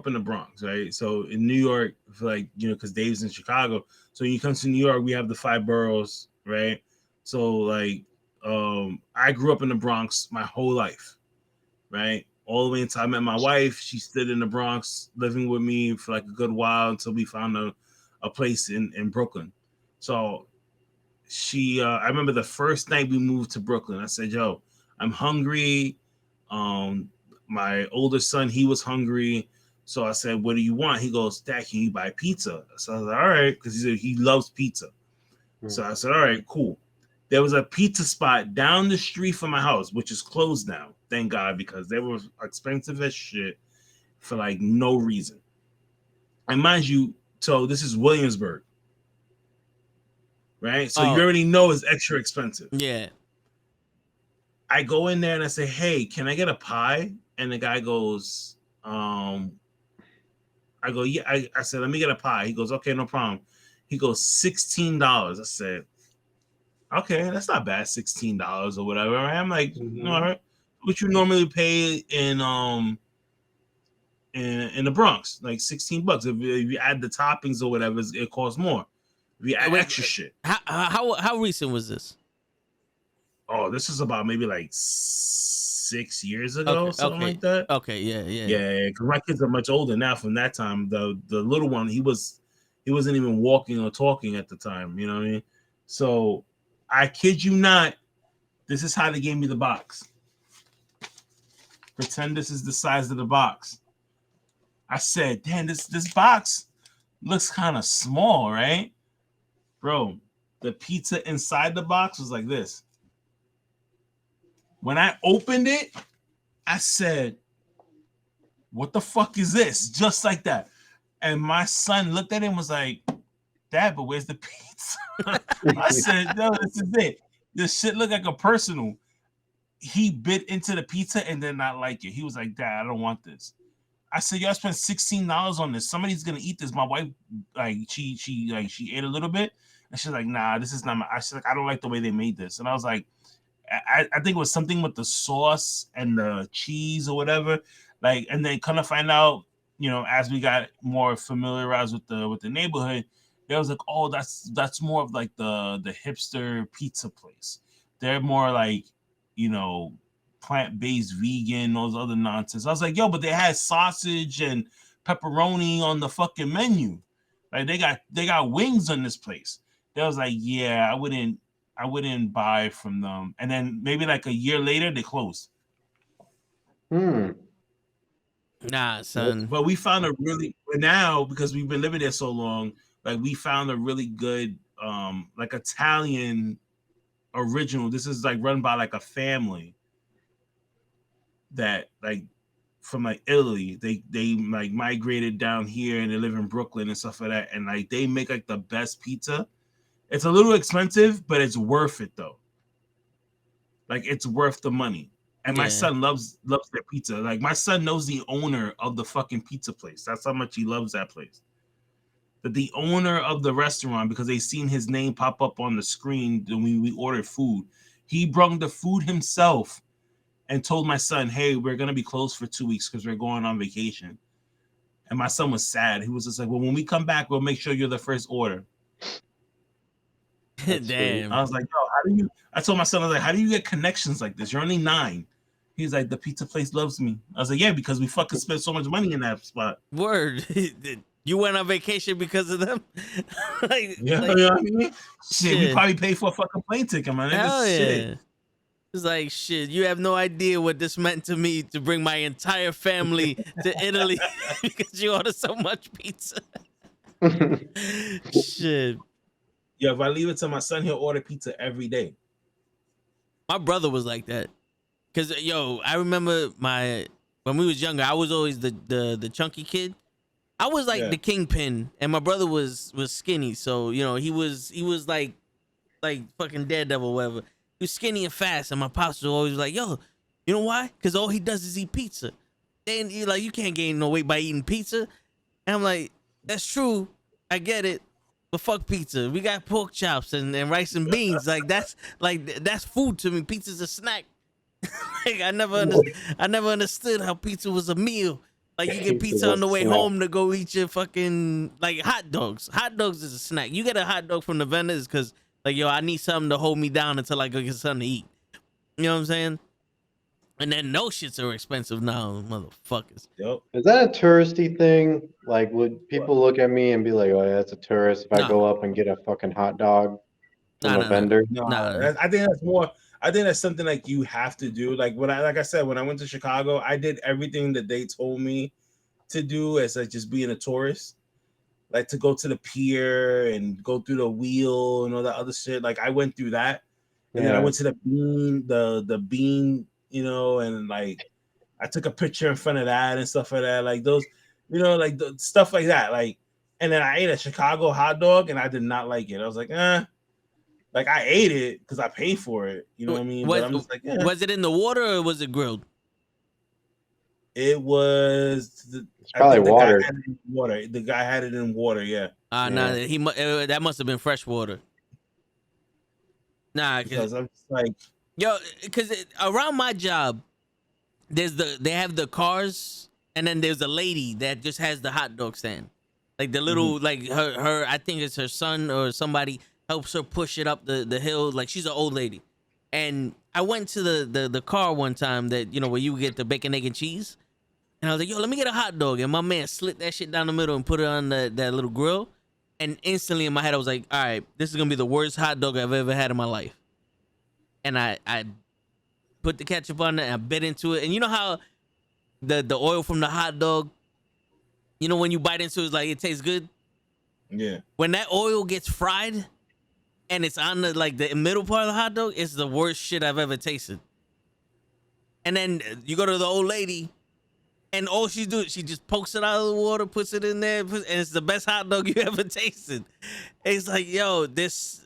in the Bronx, right? So in New York, like, you know, because Dave's in Chicago. So when you come to New York, we have the 5 boroughs, right? So like, I grew up in the Bronx my whole life, right? All the way until I met my wife. She stayed in the Bronx, living with me for like a good while until we found a place in Brooklyn. So I remember the first night we moved to Brooklyn, I said, yo, I'm hungry. My older son, he was hungry. So I said, what do you want? He goes, Dad, can you buy pizza? So I was like, all right, because he said he loves pizza. So I said, all right, cool. There was a pizza spot down the street from my house, which is closed now, thank God, because they were expensive as shit for like no reason. And mind you, so this is Williamsburg, right? So you already know it's extra expensive. Yeah. I go in there and I say, hey, can I get a pie? And the guy goes, I go, yeah. I said, let me get a pie. He goes, okay, no problem. He goes, $16. I said, okay, that's not bad, $16 or whatever. I'm like, all right, what you normally pay in the Bronx, like $16. If you add the toppings or whatever, it costs more. If you add extra shit. How recent was this? Oh, this is about maybe like 6 years ago, something like that. Okay, yeah. Because my kids are much older now. From that time, the little one, he wasn't even walking or talking at the time. You know what I mean? So I kid you not, this is how they gave me the box. Pretend this is the size of the box. I said, damn, this box looks kind of small, right? Bro, the pizza inside the box was like this. When I opened it, I said, what the fuck is this? Just like that. And my son looked at it and was like, Dad, but where's the pizza? I said, no, this is it. This shit looked like a personal. He bit into the pizza and did not like it. He was like, Dad, I don't want this. I said, y'all spent $16 on this. Somebody's gonna eat this. My wife, like, she ate a little bit, and she's like, nah, this is not my. She's like, I don't like the way they made this. And I was like, I think it was something with the sauce and the cheese or whatever. Like, and then kind of find out, you know, as we got more familiarized with the neighborhood, it was like, oh, that's more of like the hipster pizza place. They're more like, you know, plant-based vegan, those other nonsense. I was like, yo, but they had sausage and pepperoni on the fucking menu. Like, they got wings on this place. They was like, yeah, I I wouldn't buy from them. And then maybe like a year later, they closed. Nah, son. But we found a really now because we've been living there so long. Like we found a really good like Italian original. This is like run by like a family that like from like Italy. They like migrated down here and they live in Brooklyn and stuff like that. And like they make like the best pizza. It's a little expensive, but it's worth it though. Like it's worth the money. And my son loves their pizza. Like my son knows the owner of the fucking pizza place. That's how much he loves that place. That the owner of the restaurant, because they seen his name pop up on the screen when we ordered food, he brought the food himself and told my son, "Hey, we're gonna be closed for 2 weeks because we're going on vacation." And my son was sad. He was just like, "Well, when we come back, we'll make sure you're the first order." Damn. I was like, "Yo, how do you?" I told my son, "I was like, how do you get connections like this? You're only 9." He's like, "The pizza place loves me." I was like, "Yeah, because we fucking spent so much money in that spot." Word. You went on vacation because of them? Like, you know what I mean? Shit, we probably paid for a fucking plane ticket, man. Hell shit. Yeah. It's like, shit, you have no idea what this meant to me to bring my entire family to Italy because you order so much pizza. Shit. Yeah, if I leave it to my son, he'll order pizza every day. My brother was like that. Cause I remember when we was younger, I was always the chunky kid. I was like the kingpin, and my brother was skinny. So he was like fucking Daredevil, whatever. He was skinny and fast, and my pops was always like, "Yo, you know why? Cause all he does is eat pizza. And you can't gain no weight by eating pizza." And I'm like, "That's true, I get it, but fuck pizza. We got pork chops and rice and beans. Like that's food to me. Pizza's a snack." Like I never understood how pizza was a meal. Like you get pizza on the way home to go eat your fucking like hot dogs. Hot dogs is a snack. You get a hot dog from the vendors because I need something to hold me down until I go get something to eat. You know what I'm saying? And then those shits are expensive now, motherfuckers. Yep. Is that a touristy thing? Like, would people look at me and be like, "Oh, yeah, that's a tourist"? If I go up and get a fucking hot dog from a vendor? No. I think that's more. I think that's something like you have to do. Like when I said, when I went to Chicago, I did everything that they told me to do as like just being a tourist, like to go to the pier and go through the wheel and all that other shit. Like I went through that, and then I went to the bean, and like I took a picture in front of that and stuff like that. Like those, like the stuff like that. Like, and then I ate a Chicago hot dog and I did not like it. I was like, Like I ate it because I paid for it. You know what I mean? But I'm just like, was it in the water or was it grilled? It was probably water. The guy had it in water. Yeah. Nah, that must have been fresh water. Nah, because I'm just like, because around my job, they have the cars, and then there's a lady that just has the hot dog stand, like the little like her. I think it's her son or somebody helps her push it up the hill. Like she's an old lady. And I went to the car one time that, where you get the bacon, egg, and cheese. And I was like, "Yo, let me get a hot dog." And my man slit that shit down the middle and put it on that little grill. And instantly in my head, I was like, "All right, this is going to be the worst hot dog I've ever had in my life." And I put the ketchup on it and I bit into it. And you know how the oil from the hot dog, when you bite into it, it's like it tastes good? Yeah. When that oil gets fried and it's on the middle part of the hot dog, it's the worst shit I've ever tasted. And then you go to the old lady, and all she just pokes it out of the water, puts it in there, and it's the best hot dog you ever tasted. It's like, yo, that's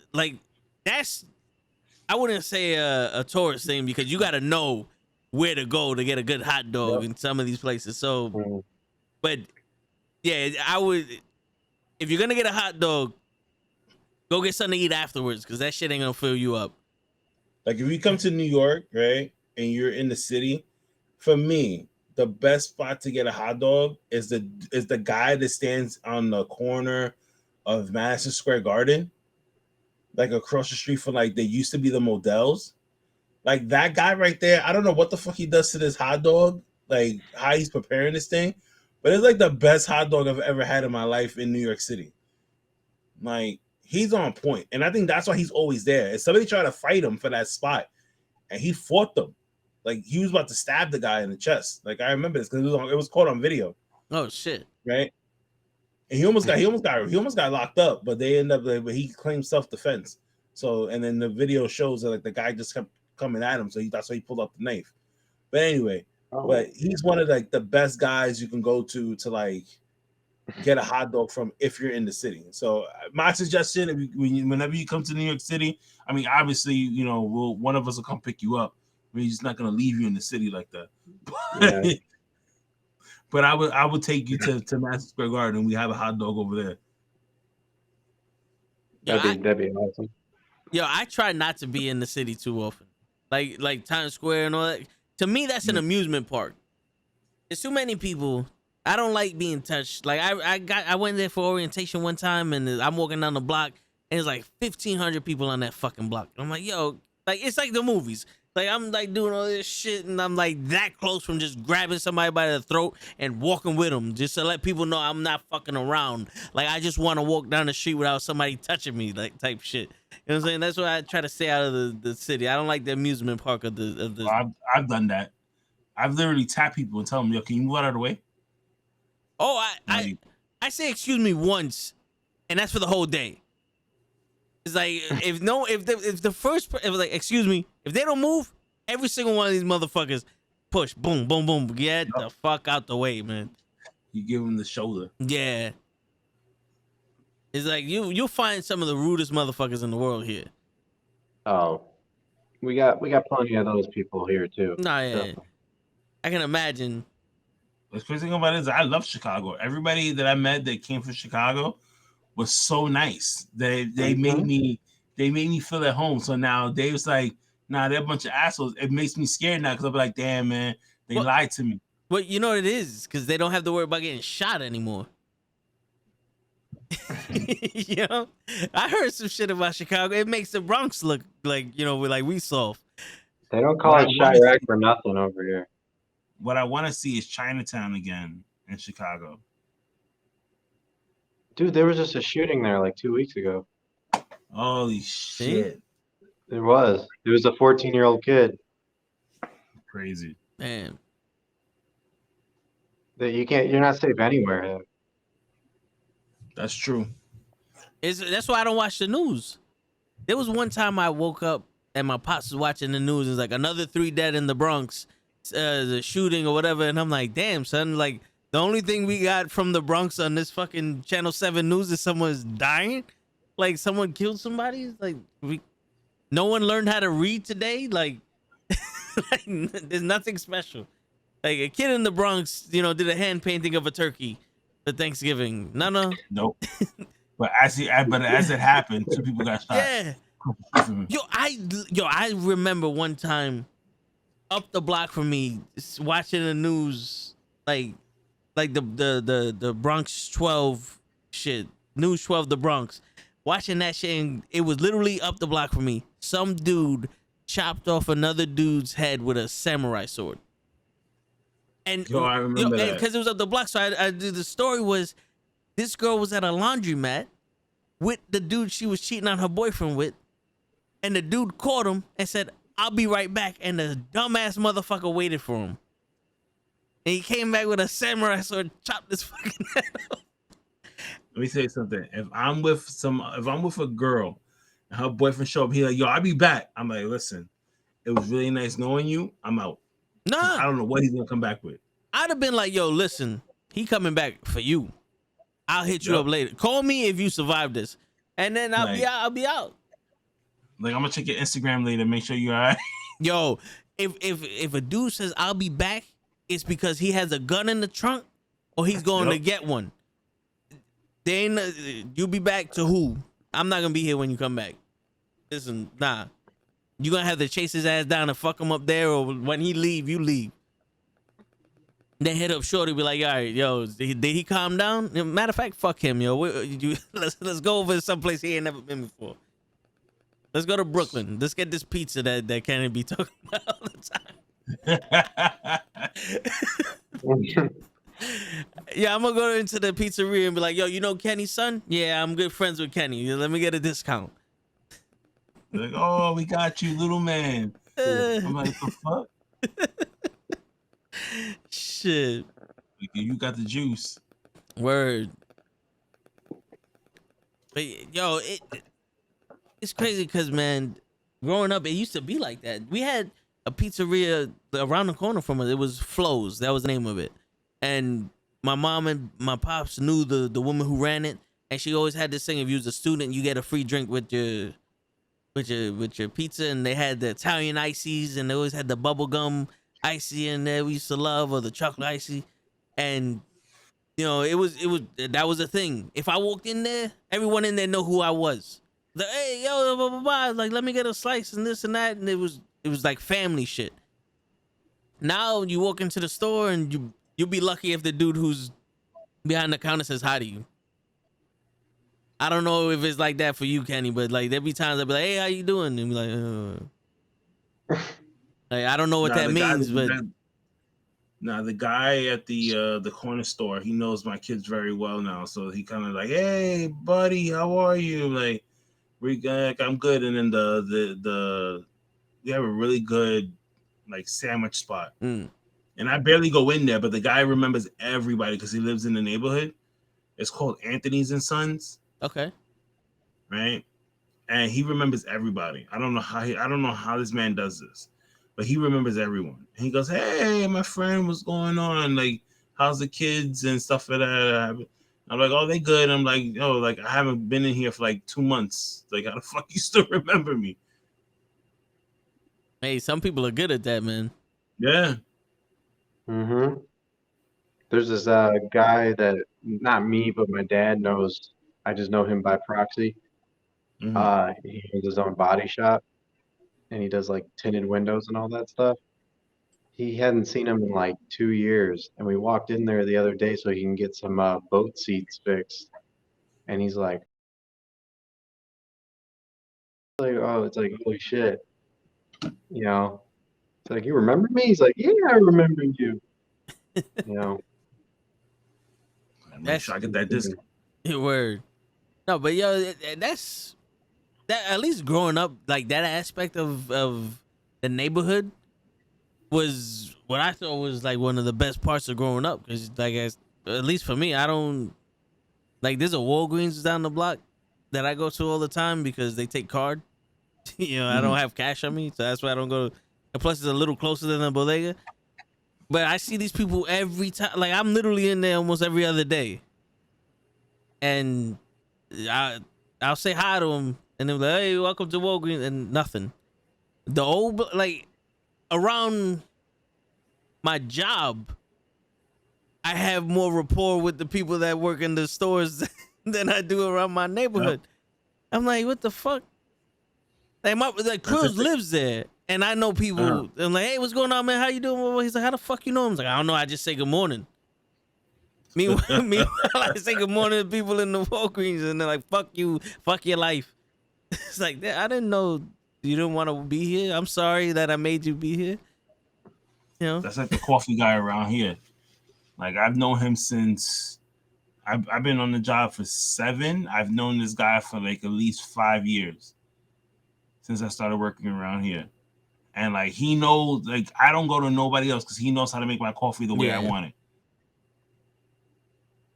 I wouldn't say a tourist thing because you got to know where to go to get a good hot dog in some of these places. So, but yeah, I would, if you're gonna get a hot dog, go get something to eat afterwards because that shit ain't gonna fill you up. Like if you come to New York, right, and you're in the city, for me, the best spot to get a hot dog is the guy that stands on the corner of Madison Square Garden, like across the street from like they used to be the Models. Like that guy right there, I don't know what the fuck he does to this hot dog, like how he's preparing this thing, but it's like the best hot dog I've ever had in my life in New York City. Like he's on point, and I think that's why he's always there. If somebody tried to fight him for that spot, and he fought them, like he was about to stab the guy in the chest. Like I remember this because it was caught on video. Oh shit! Right, and he almost got locked up, but they end up, but he claimed self defense. So, and then the video shows that like the guy just kept coming at him, so that's why he pulled up the knife. But anyway, but he's one of like the best guys you can go to like get a hot dog from if you're in the city. So my suggestion, whenever you come to New York City, I mean, obviously, you know, one of us will come pick you up. I mean, he's not gonna leave you in the city like that. Yeah. But I would take you to Madison Square Garden, and we have a hot dog over there. That'd be awesome. Yo, I try not to be in the city too often, like Times Square and all that. To me, that's an amusement park. There's too many people. I don't like being touched. Like I went there for orientation one time, and I'm walking down the block, and there's like 1,500 people on that fucking block. I'm like, yo, like it's like the movies. Like I'm like doing all this shit, and I'm like that close from just grabbing somebody by the throat and walking with them, just to let people know I'm not fucking around. Like I just want to walk down the street without somebody touching me, like type shit. You know what I'm saying? That's why I try to stay out of the city. I don't like the amusement park of the. Well, I've done that. I've literally tapped people and tell them, yo, can you move out of the way? Oh, I say excuse me once, and that's for the whole day. It's like if the first like excuse me, if they don't move, every single one of these motherfuckers push, boom, boom, boom, get the fuck out the way, man. You give them the shoulder. Yeah. It's like you'll find some of the rudest motherfuckers in the world here. Oh, we got plenty of those people here too. Nah, yeah. I can imagine. What's crazy about it is I love Chicago. Everybody that I met that came from Chicago was so nice. They made me feel at home. So now Dave's like, nah, they're a bunch of assholes. It makes me scared now because I'm like, damn, man, they lied to me. Well, you know what it is? Because they don't have to worry about getting shot anymore. You know, I heard some shit about Chicago. It makes the Bronx look like, you know, like we soft. They don't call it Chirac for nothing over here. What I want to see is Chinatown again in Chicago. Dude, there was just a shooting there like 2 weeks ago. Holy shit. There was. It was a 14-year-old kid. Crazy. Man. You're not safe anywhere. That's true. That's why I don't watch the news. There was one time I woke up and my pops was watching the news. It's like another 3 dead in the Bronx, the shooting or whatever. And I'm like, damn, son, like the only thing we got from the Bronx on this fucking Channel 7 news is someone's dying. Like someone killed somebody. Like no one learned how to read today. Like, there's nothing special. Like a kid in the Bronx, you know, did a hand painting of a turkey for Thanksgiving. Nope. But as it happened, 2 people got shot. Yeah. I remember one time up the block from me watching the news, like the Bronx 12 shit, News 12 the Bronx, watching that shit, and it was literally up the block from me. Some dude chopped off another dude's head with a samurai sword. And I remember that because it was up the block. So the story was this girl was at a laundromat with the dude she was cheating on her boyfriend with, and the dude caught him and said, "I'll be right back." And the dumbass motherfucker waited for him, and he came back with a samurai sword, chopped this fucking head off. Let me tell you something. If I'm with a girl and her boyfriend show up, he's like, "Yo, I'll be back." I'm like, "Listen, it was really nice knowing you. I'm out." Nah, I don't know what he's gonna come back with. I'd have been like, "Yo, listen, he coming back for you. I'll hit you up later. Call me if you survive this, and then I'll be out. Like, I'm gonna check your Instagram later. Make sure you're all right. Yo, if a dude says I'll be back, it's because he has a gun in the trunk or he's going to get one. You be back to who? I'm not gonna be here when you come back. Listen, nah. You gonna have to chase his ass down and fuck him up there, or when he leave, you leave. Then hit up Shorty, be like, all right, yo, did he calm down? Matter of fact, fuck him, yo. Let's go over to someplace he ain't never been before. Let's go to Brooklyn. Let's get this pizza that Kenny be talking about all the time. Yeah, I'm gonna go into the pizzeria and be like, yo, you know Kenny's son? Yeah, I'm good friends with Kenny. Let me get a discount. Like, oh, we got you, little man. I'm like, the fuck? Shit. Like, you got the juice. Word. But yo, it's crazy because, man, growing up, it used to be like that. We had a pizzeria around the corner from us. It was Flo's. That was the name of it. And my mom and my pops knew the woman who ran it, and she always had this thing: if you was a student, you get a free drink with your pizza. And they had the Italian ices, and they always had the bubblegum icy in there we used to love, or the chocolate icy. And you know, it was that was a thing. If I walked in there, everyone in there know who I was. Like, hey, yo, blah, blah, blah. Like, let me get a slice and this and that. And it was like family shit. Now you walk into the store and you'll be lucky if the dude who's behind the counter says hi to you. I don't know if it's like that for you, Kenny, but like there be times I'll be like, hey, how you doing? And be like, like, I don't know what that means, but now the guy at the corner store, he knows my kids very well now, so he kind of like, hey, buddy, how are you? Like, I'm good. And then we have a really good like sandwich spot, and I barely go in there, but the guy remembers everybody because he lives in the neighborhood. It's called Anthony's and Sons. Okay. Right, and he remembers everybody. I don't know how this man does this, but he remembers everyone. And he goes, hey, my friend, what's going on? Like, how's the kids and stuff like that? I'm like, oh, they good. I'm like, oh, like I haven't been in here for like 2 months. Like, how the fuck you still remember me? Hey, some people are good at that, man. Yeah. Mm-hmm. There's this guy that not me, but my dad knows. I just know him by proxy. Mm-hmm. He has his own body shop, and he does like tinted windows and all that stuff. He hadn't seen him in like 2 years, and we walked in there the other day so he can get some boat seats fixed. And he's like, oh, it's like, holy shit, you know. It's like, you remember me? He's like, yeah, I remember you. You know. Make sure I get that discount. Word. No, but yo, that's that. At least growing up, like that aspect of the neighborhood was what I thought was like one of the best parts of growing up. Because like, at least for me, I don't like. There's a Walgreens down the block that I go to all the time because they take card. You know, I don't have cash on me, so that's why I don't go. And plus, it's a little closer than the bodega. But I see these people every time. Like, I'm literally in there almost every other day. And I'll say hi to them, and they're like, hey, welcome to Walgreens, and nothing. The old, like, around my job, I have more rapport with the people that work in the stores than I do around my neighborhood. Yep. I'm like, what the fuck? Like Cruz lives there, and I know people. I'm like, hey, what's going on, man? How you doing? He's like, how the fuck you know him? I was like, I don't know. I just say good morning. Meanwhile, I say good morning to people in the Walgreens, and they're like, fuck you, fuck your life. It's like, I didn't know you didn't want to be here. I'm sorry that I made you be here. You know, that's like the coffee guy around here. Like, I've known him since I've been on the job for 7. I've known this guy for like at least 5 years. Since I started working around here. And like he knows, like I don't go to nobody else because he knows how to make my coffee the way I want it.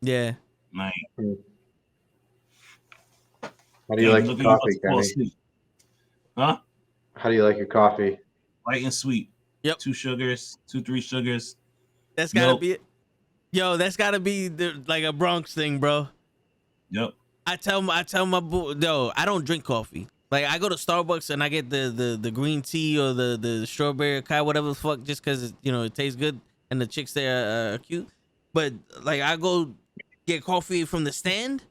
Yeah. Like, how do you like your coffee, Kenny? Huh? How do you like your coffee? Light and sweet. Yep. 2 sugars, 3 sugars. That's gotta be it. Yo, that's gotta be like a Bronx thing, bro. Yep. I tell my boy, yo, I don't drink coffee. Like, I go to Starbucks and I get the green tea or the strawberry kai, whatever the fuck, just because, you know, it tastes good and the chicks there are cute. But, like, I go get coffee from the stand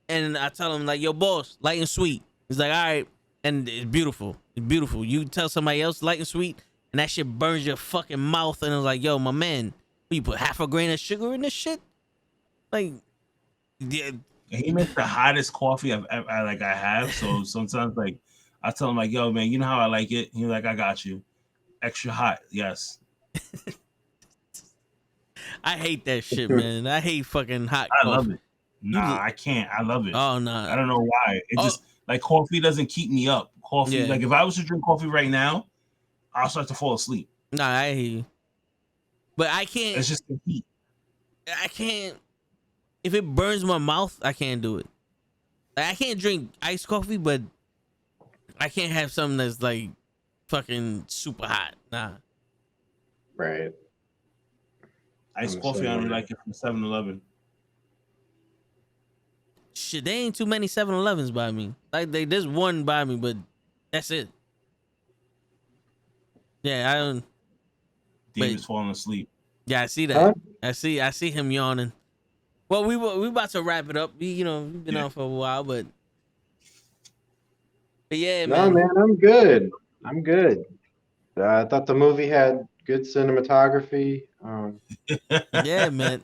and I tell him, like, yo, boss, light and sweet. He's like, all right. And it's beautiful. It's beautiful. You tell somebody else light and sweet and that shit burns your fucking mouth. And it's like, yo, my man, you put half a grain of sugar in this shit? Like, yeah. He makes the hottest coffee I have. So sometimes like I tell him like, yo, man, you know how I like it? He's like, I got you. Extra hot, yes. I hate that shit, man. I hate fucking hot I coffee. love it. Nah, I can't. I love it. Oh no. I don't know why. It just like coffee doesn't keep me up. Coffee, Yeah. like if I was to drink coffee right now, I'll start to fall asleep. Nah, I hear you. But I can't. It's just the heat. I can't. If it burns my mouth, I can't do it. Like, I can't drink iced coffee, but I can't have something that's like fucking super hot. Nah. Right. Iced coffee, I only like it from 7-Eleven. Shit, there ain't too many 7-Elevens by me. Like there's one by me, but that's it. Yeah, I don't. David's falling asleep. Yeah, I see that. Huh? I see him yawning. Well, we about to wrap it up. We've been on for a while, but yeah, No, man, I'm good. I'm good. I thought the movie had good cinematography. Yeah, man.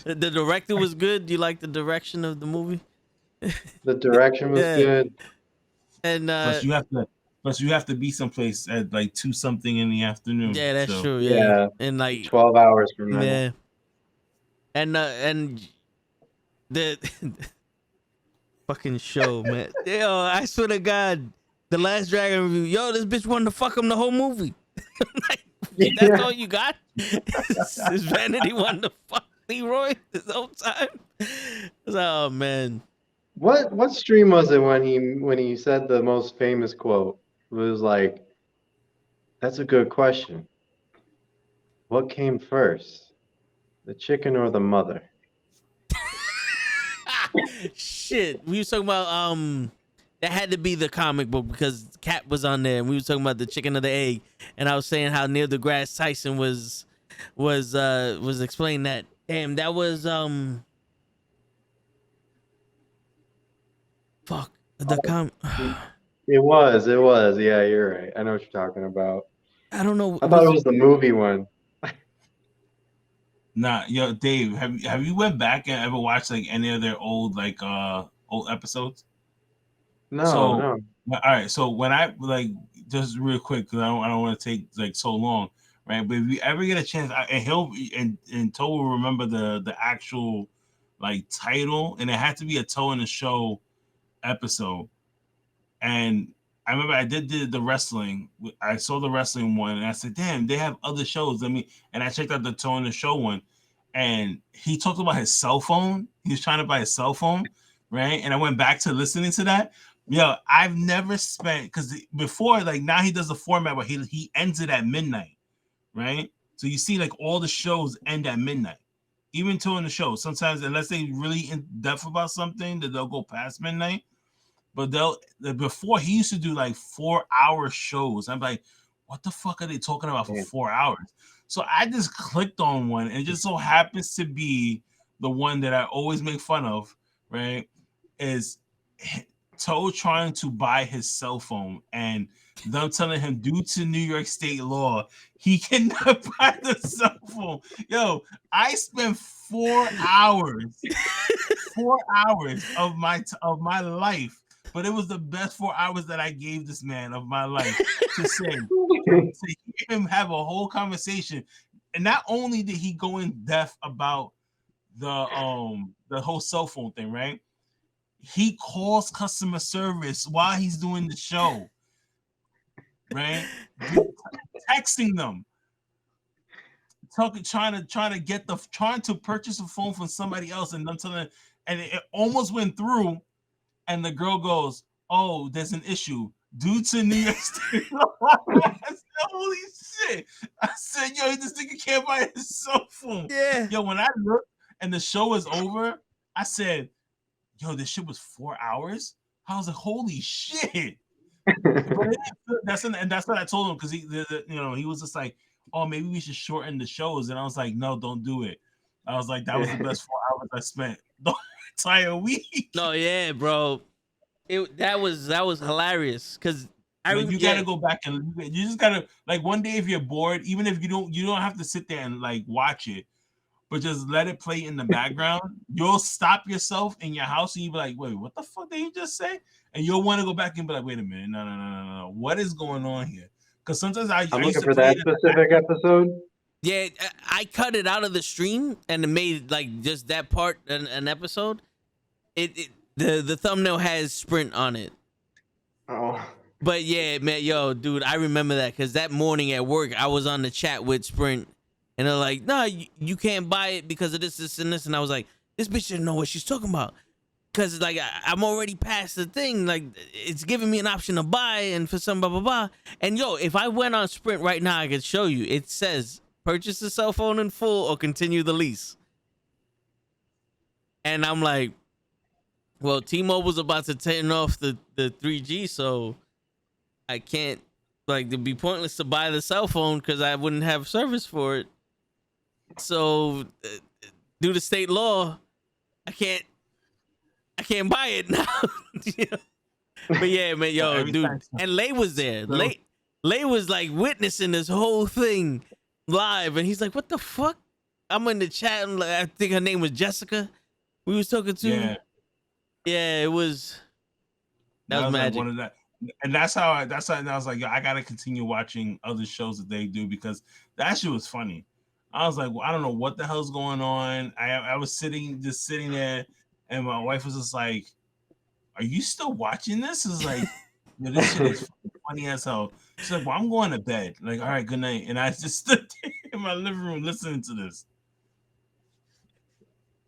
The director was good. You like the direction of the movie? The direction was good. And plus you have to be someplace at like 2-something in the afternoon. Yeah, that's so. true. Yeah. And like 12 hours from now. Yeah. And the fucking show, man. Yo, I swear to God, the Last Dragon review. Yo, this bitch wanted to fuck him the whole movie. Like, that's all you got? This vanity wanted to fuck Leroy this whole time. Oh man. What stream was it when he said the most famous quote? It was like, "That's a good question. What came first, the chicken or the mother?" Shit, we was talking about that had to be the comic book because Cap was on there, and we was talking about the chicken or the egg, and I was saying how Neil deGrasse Tyson was explaining that. Damn, that was fuck the It was. Yeah, you're right. I know what you're talking about. I don't know. I thought it was the movie one. Nah, yo, Dave, have you went back and ever watched like any of their old old episodes? No. All right. So when I like just real quick because I don't want to take like so long, right? But if you ever get a chance, and Toe will remember the actual like title, and it had to be a Toe in the Show episode. And I remember I did the wrestling. I saw the wrestling one, and I said, "Damn, they have other shows." I mean, and I checked out the Toe in the Show one, and he talked about his cell phone. He was trying to buy a cell phone, right? And I went back to listening to that. Yo, I've never spent because before, like now he does the format where he ends it at midnight, right? So you see, like all the shows end at midnight, even Toe in the Show. Sometimes, unless they really in depth about something, that they'll go past midnight. But before he used to do like 4-hour shows. I'm like, what the fuck are they talking about for 4 hours? So I just clicked on one, and it just so happens to be the one that I always make fun of, right? Is Toe trying to buy his cell phone, and them telling him due to New York State law, he cannot buy the cell phone. Yo, I spent 4 hours, 4 hours of my life. But it was the best 4 hours that I gave this man of my life to hear him have a whole conversation. And not only did he go in depth about the whole cell phone thing, right? He calls customer service while he's doing the show, right? Texting them, trying to purchase a phone from somebody else, and them telling, and it almost went through. And the girl goes, "Oh, there's an issue due to New York State." I said, "Holy shit!" I said, "Yo, this nigga can't buy his cell phone." Yeah. Yo, when I looked and the show was over, I said, "Yo, this shit was 4 hours." I was like, "Holy shit!" That's what I told him because he was just like, "Oh, maybe we should shorten the shows," and I was like, "No, don't do it." I was like, "That was the best 4 hours I spent the entire week." No, yeah, bro. That was hilarious because you gotta go back and you just gotta like one day if you're bored, even if you don't have to sit there and like watch it, but just let it play in the background. You'll stop yourself in your house and you'll be like, "Wait, what the fuck did he just say?" And you'll want to go back and be like, "Wait a minute, no, what is going on here?" Because sometimes I'm looking for that specific episode. Yeah, I cut it out of the stream and it made like just that part an episode. The thumbnail has Sprint on it. Oh. But yeah, man, yo, dude, I remember that because that morning at work, I was on the chat with Sprint, and they're like, "No, you can't buy it because of this, and this." And I was like, "This bitch didn't know what she's talking about," because like I'm already past the thing. Like it's giving me an option to buy and for some blah blah blah. And yo, if I went on Sprint right now, I could show you. It says purchase the cell phone in full or continue the lease. And I'm like, well, T-Mobile's about to turn off the 3G, so I can't, like, it'd be pointless to buy the cell phone because I wouldn't have service for it. So, due to state law, I can't buy it now. You know? But yeah, man, yo, dude, and Lay was there. Lay was like witnessing this whole thing live, and he's like, "What the fuck?" I'm in the chat, and I think her name was Jessica. We was talking to. Yeah, it was. That was magic. Like one of that. And that's how I was like, yo, I gotta continue watching other shows that they do because that shit was funny. I was like, well, I don't know what the hell's going on. I was sitting there, and my wife was just like, "Are you still watching this?" It's like, yo, this shit is funny as hell. She's like, "Well, I'm going to bed." Like, all right, good night. And I just stood in my living room listening to this.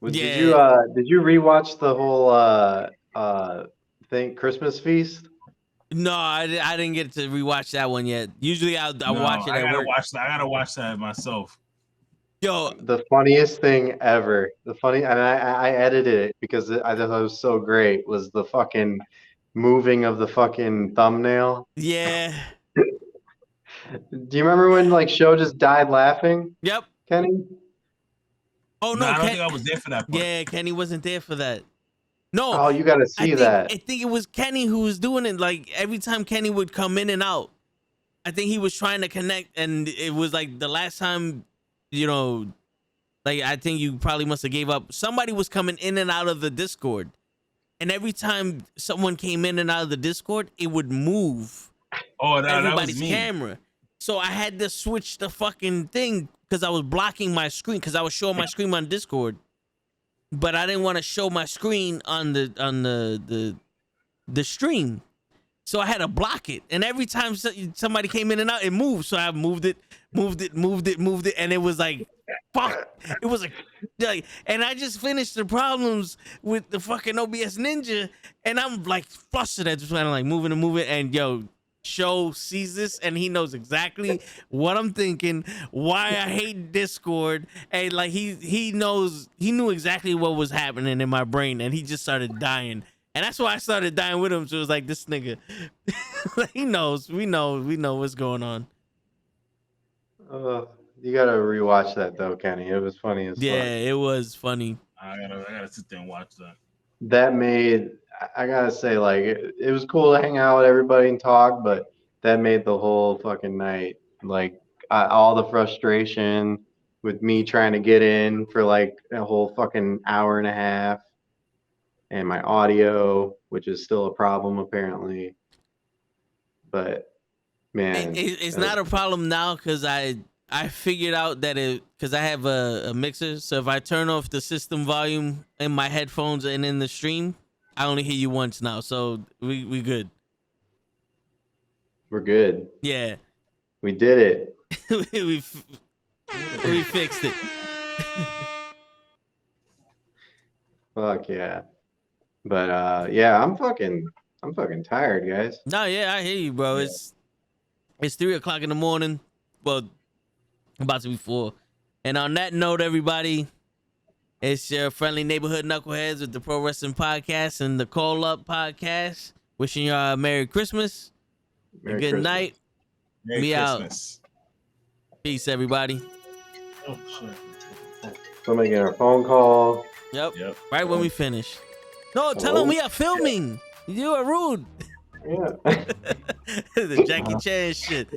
Did you rewatch the whole thing, Christmas Feast? No, I didn't get to rewatch that one yet. Usually I watch it at work. I gotta watch that myself. Yo, the funniest thing ever. I edited it because I thought it was so great. Was the fucking moving of the fucking thumbnail? Yeah. Do you remember when like Show just died laughing? Yep. Kenny? Oh no, I don't think I was there for that part. Yeah, Kenny wasn't there for that. No. Oh, you gotta see that. I think it was Kenny who was doing it. Like every time Kenny would come in and out, I think he was trying to connect, and it was like the last time, you know, like I think you probably must have gave up. Somebody was coming in and out of the Discord, and every time someone came in and out of the Discord, it would move. Oh, everybody's that was me. camera. So I had to switch the fucking thing because I was blocking my screen because I was showing my screen on Discord. But I didn't want to show my screen on the stream, so I had to block it. And every time somebody came in and out, it moved. So I moved it, and it was like, fuck. It was like, and I just finished the problems with the fucking OBS Ninja, and I'm like flustered at just kind of like moving, and yo. Show sees this and he knows exactly what I'm thinking, why I hate Discord, and like he knew exactly what was happening in my brain, and he just started dying, and that's why I started dying with him. So it was like, this nigga, he knows, we know what's going on. You gotta rewatch that though, Kenny. It was funny as fuck. Yeah, it was funny. I gotta sit there and watch that. That made, I gotta say, like it was cool to hang out with everybody and talk, but that made the whole fucking night. Like all the frustration with me trying to get in for like a whole fucking hour and a half, and my audio, which is still a problem apparently. But man, it's not a problem now because I figured out that because I have a mixer, so if I turn off the system volume in my headphones and in the stream, I only hear you once now, so we good. We're good. Yeah. We did it. we fixed it. Fuck yeah. But yeah, I'm fucking tired, guys. No, yeah, I hear you, bro. Yeah. It's 3 o'clock in the morning. Well, about to be 4. And on that note, everybody, it's your friendly neighborhood knuckleheads with the Pro Wrestling Podcast and the DaCallUp Podcast. Wishing y'all a Merry Christmas. Merry Good Christmas. Night. Merry Christmas. Out. Peace, everybody. Oh, shit. Somebody get our phone call. Yep. Right when we finish. No, tell them we are filming. You are rude. Yeah. The Jackie Chan shit.